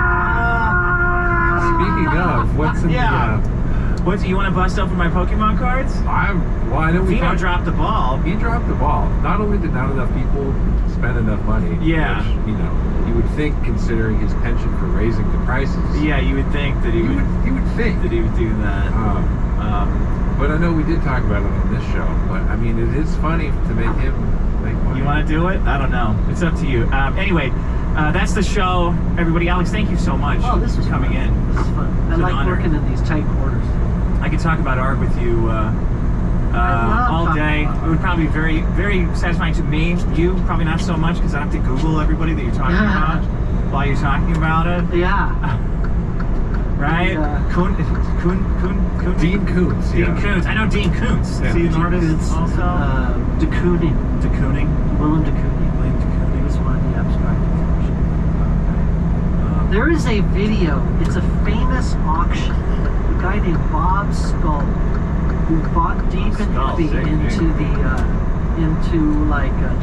Speaking of, what's in What, you want to bust open my Pokemon cards? I know we Vito dropped the ball. He dropped the ball. Not only did not enough people spend enough money, Yeah. which, you know, you would think, considering his penchant for raising the prices. Yeah, you would think that he would think that he would do that. But I know we did talk about it on this show. But I mean, it is funny to make him make money. You want to do it? I don't know. It's up to you. Anyway, that's the show. Everybody, Alex, thank you so much for coming in. This is fun. I like working in these tight quarters. I could talk about art with you all day. It would probably be very, very satisfying to me. You, probably not so much, because I have to Google everybody that you're talking about while you're talking about it. Yeah. Right? Dean Koontz. Dean Koontz. I know Dean Koontz. Yeah. Is he an artist also? De Kooning. Willem de Kooning. He was one of the abstract exhibition. There is a video. It's a famous auction. A guy named Bob Skull, who bought deep into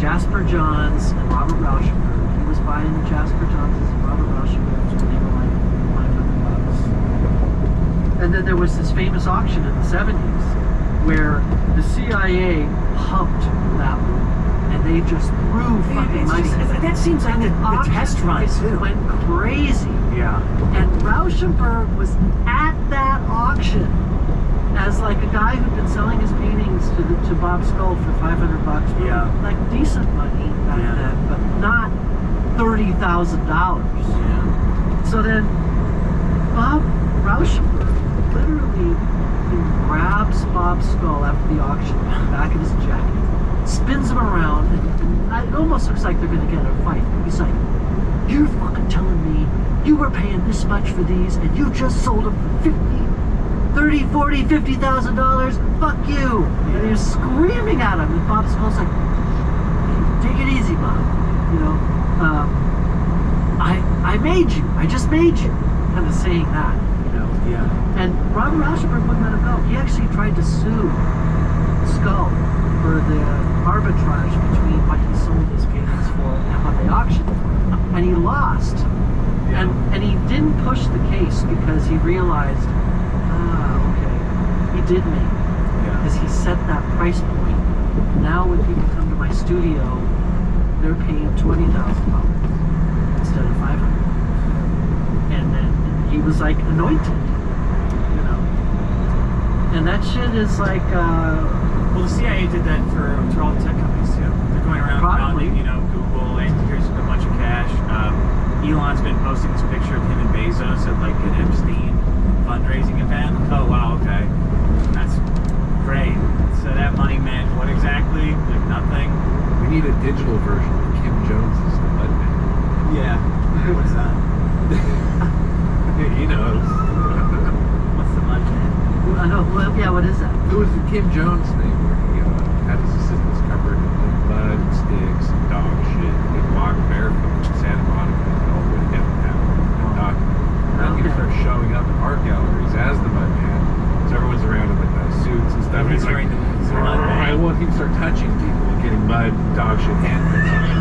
Jasper Johns and Robert Rauschenberg. He was buying the Jasper Johns and Robert Rauschenbergs when they were like $500. And then there was this famous auction in the 70s where the CIA pumped that one, and they just threw fucking money. That seems like the test run too. Went crazy. Yeah. And Rauschenberg was at that auction as like a guy who'd been selling his paintings to Bob Skull for $500. Yeah. Like decent money back then, but not $30,000. Yeah. So then Bob Rauschenberg literally grabs Bob Skull after the auction, back of his jacket, spins him around, and it almost looks like they're going to get in a fight. He's like, "You're fucking telling me you were paying this much for these and you just sold them for $50,000? Fuck you!" And he was screaming at him, and Bob Skull's like, "Take it easy, Bob. You know, I made you. I just made you." Kind of saying that, you know. Yeah. And Robert Rauschenberg wouldn't let him go. He actually tried to sue Skull for the arbitrage between what he sold his paintings for and what they auctioned for. And he lost. Yeah. And he didn't push the case because he realized, okay, he did make it. Because he set that price point. Now when people come to my studio, they're paying $20,000 instead of $500. And then he was like anointed, you know. And that shit is like, well, the CIA did that for all the tech companies too. They're going around founding, you know, Google, and here's a bunch of cash. Elon's been posting this picture of him and Bezos at like an Epstein fundraising event. Oh wow, okay, that's great. So that money meant what exactly? Like nothing. We need a digital version of Kim Jones's The Mudman. Yeah. What's that? He knows. What's The Mudman? I know. Well, yeah. What is that? It was the Kim Jones thing where he had his assistants covered in mud and sticks and dog shit. He'd walk barefoot in Santa Monica all the way downtown. Then he starts showing up at art galleries as the Mudman. So everyone's around in like nice suits and stuff. He's wearing the Mudman. Well, he'd start touching people and getting mud, dog shit, handprints on them.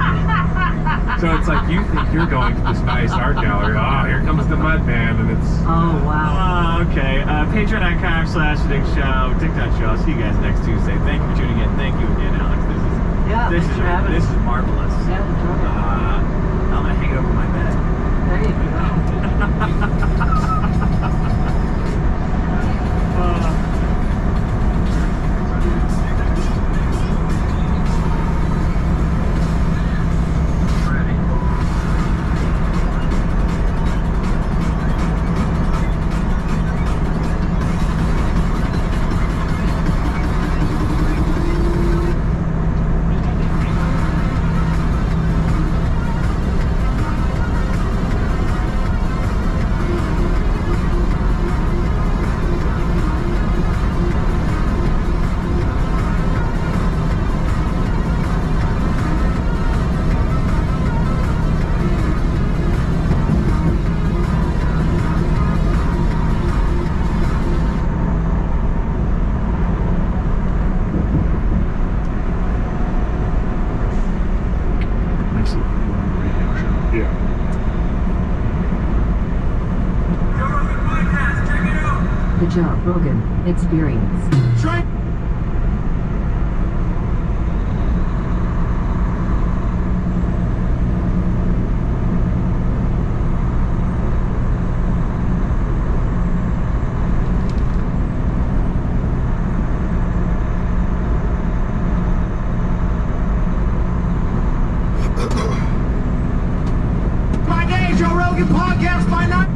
So it's like you think you're going to this nice art gallery. Oh, here comes the Mudman, and it's. Oh wow. Okay. Patreon.com/DickShow, Dick.show. I'll see you guys next Tuesday. Thank you for tuning in. Thank you again, Alex. This is marvelous. Yeah, enjoy it. I'm gonna hang it over my bed. There you The Joe Rogan Experience. Try. My day, Joe Rogan podcast by night.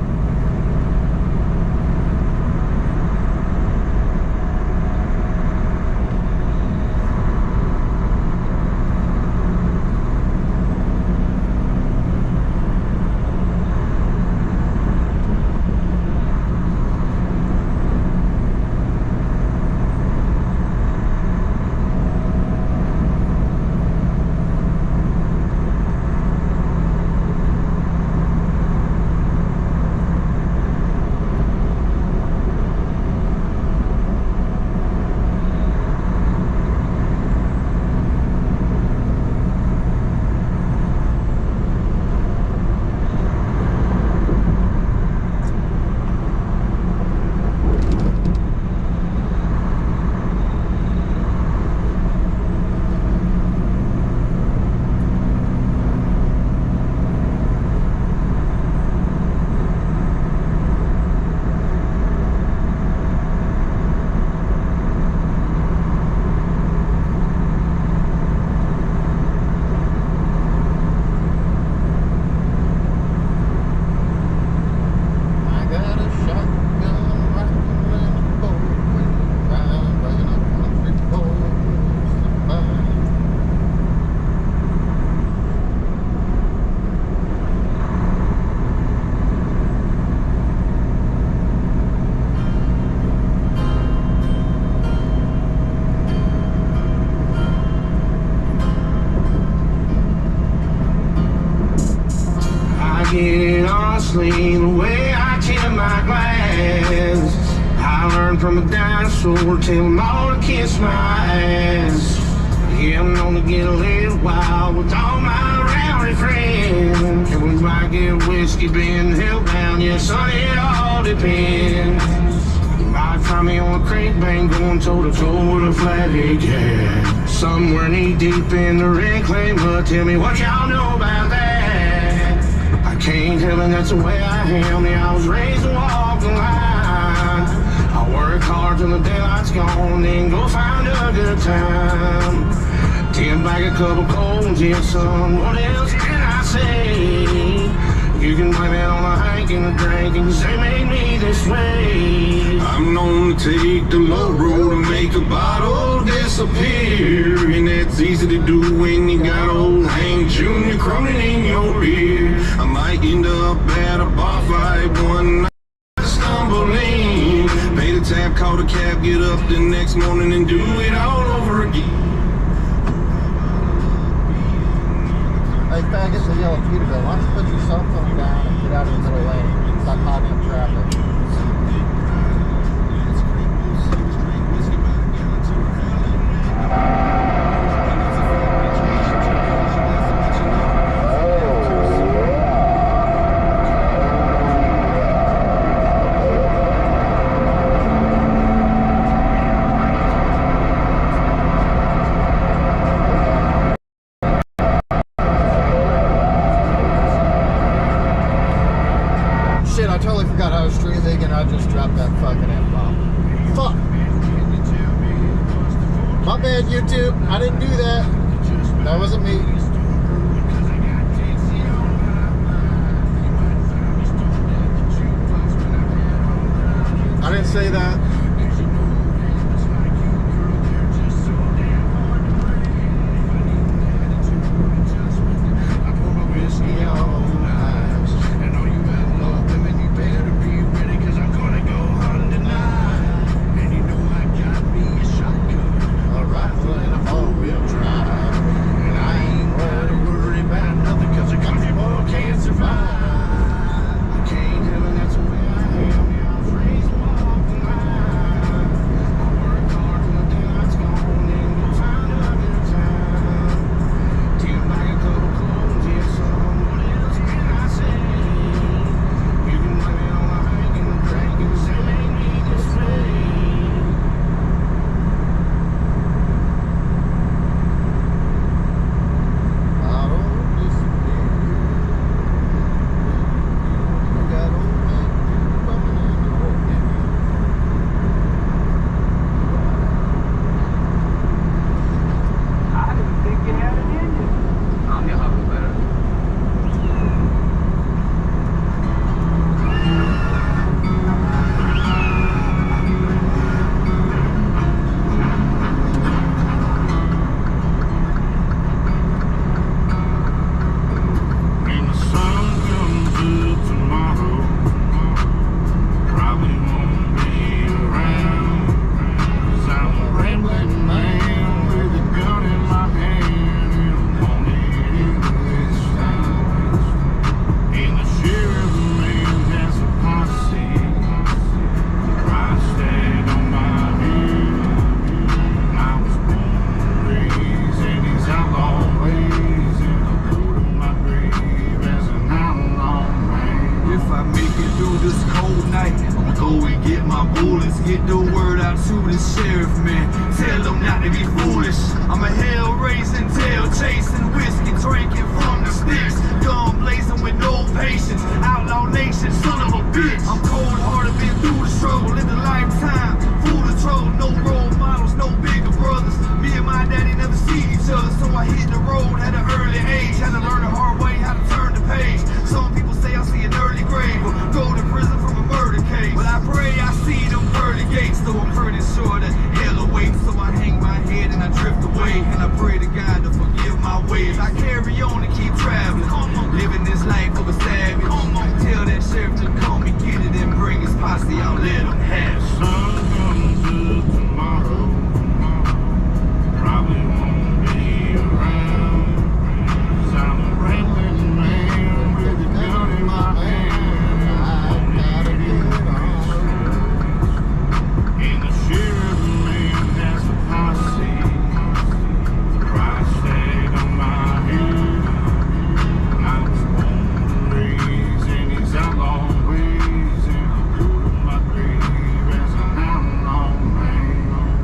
Get honestly the way I tip my glass. I learned from a dinosaur, tell them all to kiss my ass. Yeah, I'm gonna get a little wild with all my rowdy friends. And we might get whiskey being held down, yeah, son, it all depends. You might find me on a creek bank going toe to toe with a flathead cat. Somewhere knee deep in the reclaim, but tell me what y'all know about that. Can't help it, that's the way I am. Yeah, I was raised to walk the line. I work hard till the daylight's gone, then go find a good time. Tip back a couple colds, yeah, son, what else can I say? You can blame it on the hike and the drinking, 'cause they made me this way. I'm known to take the low road and make a bottle disappear. And that's easy to do when you got old Hank Jr. crumbling in your rear. I might end up at a bar fight one night, stumbling. Pay the tab, call the cab, get up the next morning and do it all over again. Hey, faggots in yellow Peterbilt, why don't you put your cell phone down and get out of the middle lane? Stop hogging up traffic. I just dropped that fucking F-bomb. Fuck! My bad, YouTube. I didn't do that. That wasn't me. I didn't say that. bullets. Get the word out to the sheriff, man. Tell them not to be foolish. I'm a hell-raising, tail-chasing, whiskey drinking from the sticks. Gun blazing with no patience. Outlaw nation, son of a bitch. I'm cold-hearted, been through the struggle in the lifetime. Full of trouble, no role models, no bigger brothers. Me and my daddy never see each other, so I hit the road at an early age. Had to learn the hard way how to turn the page. Some people say I see an early grave or go to prison from a murder case. But I pray I see them pearly gates, though I'm pretty sure that hell awaits. So I hang my head and I drift away, and I pray to God to forgive my ways. I carry on and keep traveling, living this life of a savage. Tell that sheriff to come and get it and bring his posse out, let him have it. Sun comes up tomorrow, probably won't be around. 'Cause I'm a rambling man with a gun in my hand. I gotta get on. And the sheriff man has a posse, price tag on my head. I was born and raised in these outlaw ways, and I go to my grave as an outlaw man.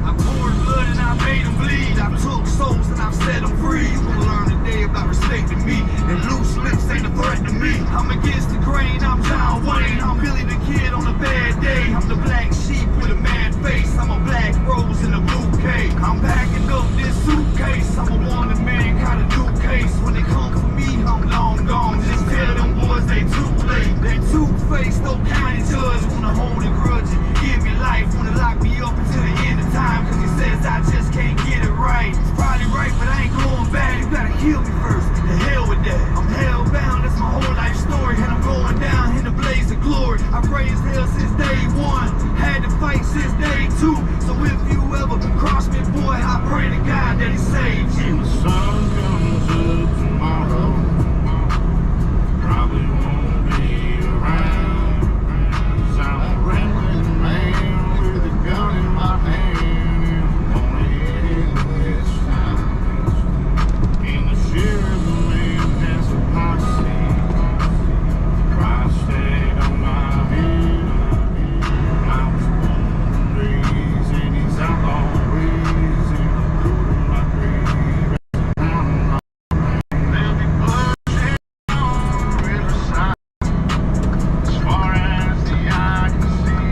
I poured blood and I made them bleed. I took souls and I've set them free. You will learn today about respecting me, and loose lips ain't a threat to me. I'm against the grain, I'm John Wayne. I'm Billy the Kid on a bad day. I'm the black sheep with a mad face. I'm a black rose in a bouquet. I'm packing up this suitcase. I'm a wanted man, kind of new case. When they come for me, I'm long gone. Just tell them boys they too late. They two-faced, no county judge. Wanna hold a grudge and give me life. Wanna lock me up until the end of time, 'cause he says I just can't get it right. It's probably right, but I ain't going back. You gotta kill me first. The hell with that. I'm hell-bound, that's my whole life story. And I'm going down in the blaze of glory. I've raised hell since day one. Had to fight since day two. So if you ever cross me, boy, I pray to God that he saves you. And the sun comes up tomorrow, probably won't be around. 'Cause I'm a rambling man with a gun in my hand, and I'm gonna hit this town. And the sheriff man has a posse, price tag on my head. I was born and raised in these outlaw ways, and I go to my grave as an outlaw man. There'll be bloodshed on the riverside, as far as the eye can see.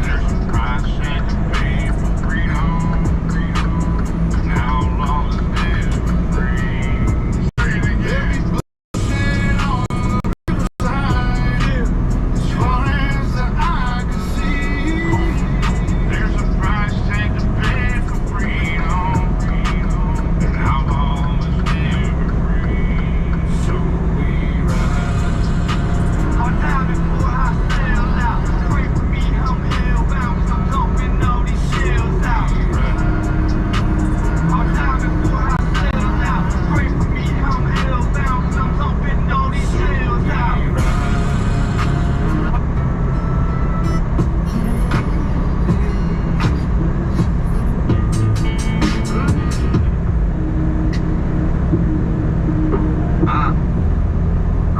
There's a price had to pay for freedom, and outlaws never free. There'll be bloodshed on the riverside, as far as the eye can see. There's a price tag to pay for freedom, and outlaws never free. So we ride. I'll die before I sell out. Pray for me, I'm hellbound, 'cause I'm dumping all these shells out. I'll die before I sell out. Pray for me, I'm hellbound, 'cause I'm dumping all these shells out.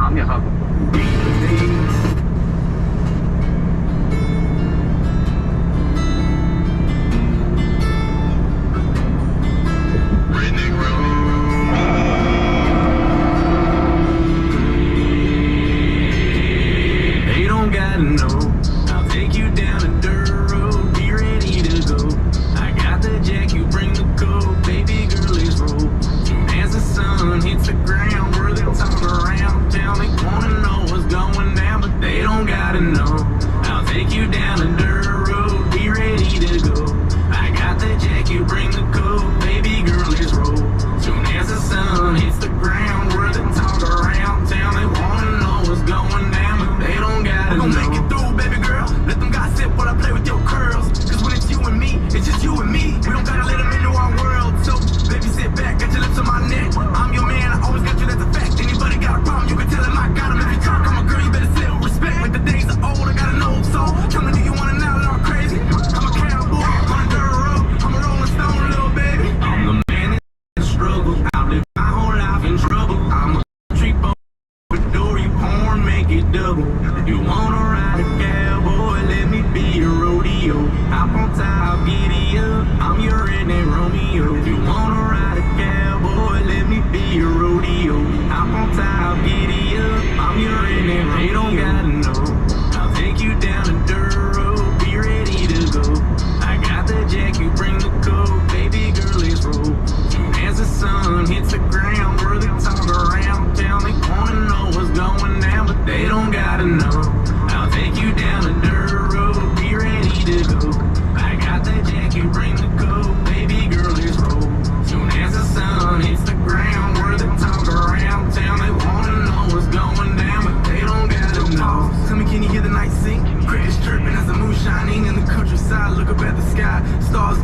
I'm your hub. They don't gotta know. I'll take you down a dirt road. Be ready to go. I got the jack, you bring the coat. Baby girl, let's roll. Soon as the sun hits the ground, where they'll talk around town. They wanna know what's going down, but they don't gotta know. I'll take you down a dirt road. Be ready to go. I got the jack, you bring the coat. Baby girl, let's roll. Soon as the sun hits the ground, where they talk around town. They wanna know what's going down, but they don't gotta know. We gon' make it through, baby girl. Let them gossip while I play with your curls. 'Cause when it's you and me, it's just you and me. We don't gotta let them into our world. So, baby, sit back, got your lips on my neck. I'm your man, I always got you, that's a fact. Anybody got a problem, you can tell him I got him. If you talk, I'm a girl, you better sit with respect. Like the days are old, I got an old soul. Tell me, do you wanna now all crazy? I'm a cowboy, on a dirt road. I'm a rolling stone, little baby. I'm the man in struggle. I've lived my whole life in trouble. I'm a country boy. Door you porn, make it double. You wanna ride a cowboy, let me be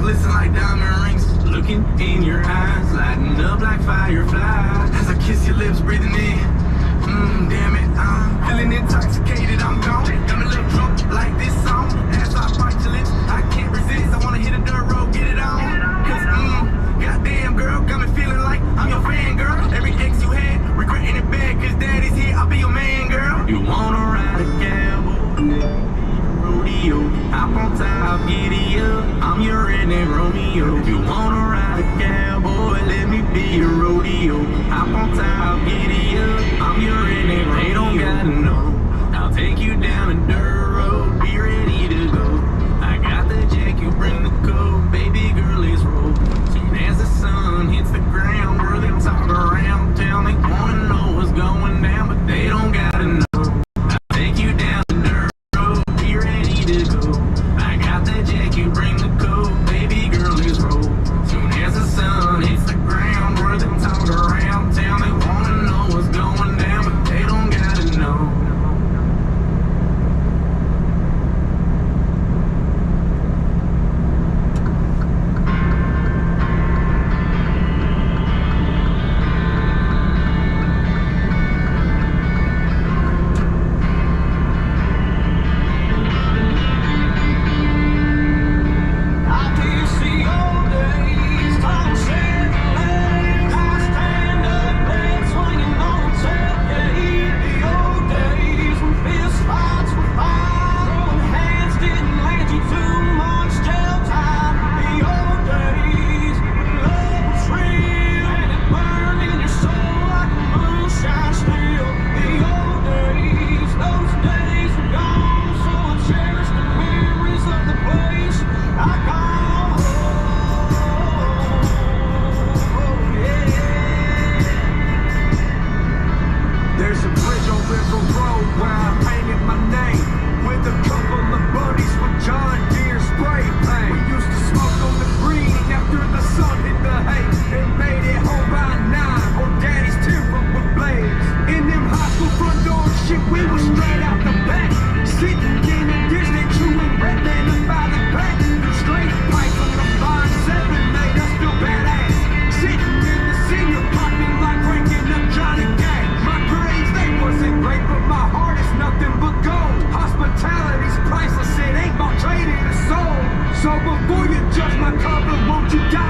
glisten like diamond rings. Looking in your eyes, lighting up like fireflies. As I kiss your lips, breathing in. Damn it, I'm feeling intoxicated. I'm gone. Got me a little drunk like this song. As I bite your lips, I can't resist. I wanna hit a dirt road, get it on. Cause goddamn girl, got me feeling like I'm your fan, girl. Every ex you had, regretting it bad. Cause daddy's here, I'll be your man, girl. You wanna ride a cowboy? Rodeo, hop on top, giddy up. I'm your redneck Romeo. You wanna ride a cowboy? Let me be your rodeo. Hop on top, giddy up. I'm your redneck Romeo. They don't gotta know. I'll take you down a dirt road. Be ready to go. I got the jack, you bring the coat. Baby girl, let's roll. Soon as the sun hits the ground, where they talk around town, they wanna know what's going down, but they don't gotta know. So before you judge my cover, won't you die?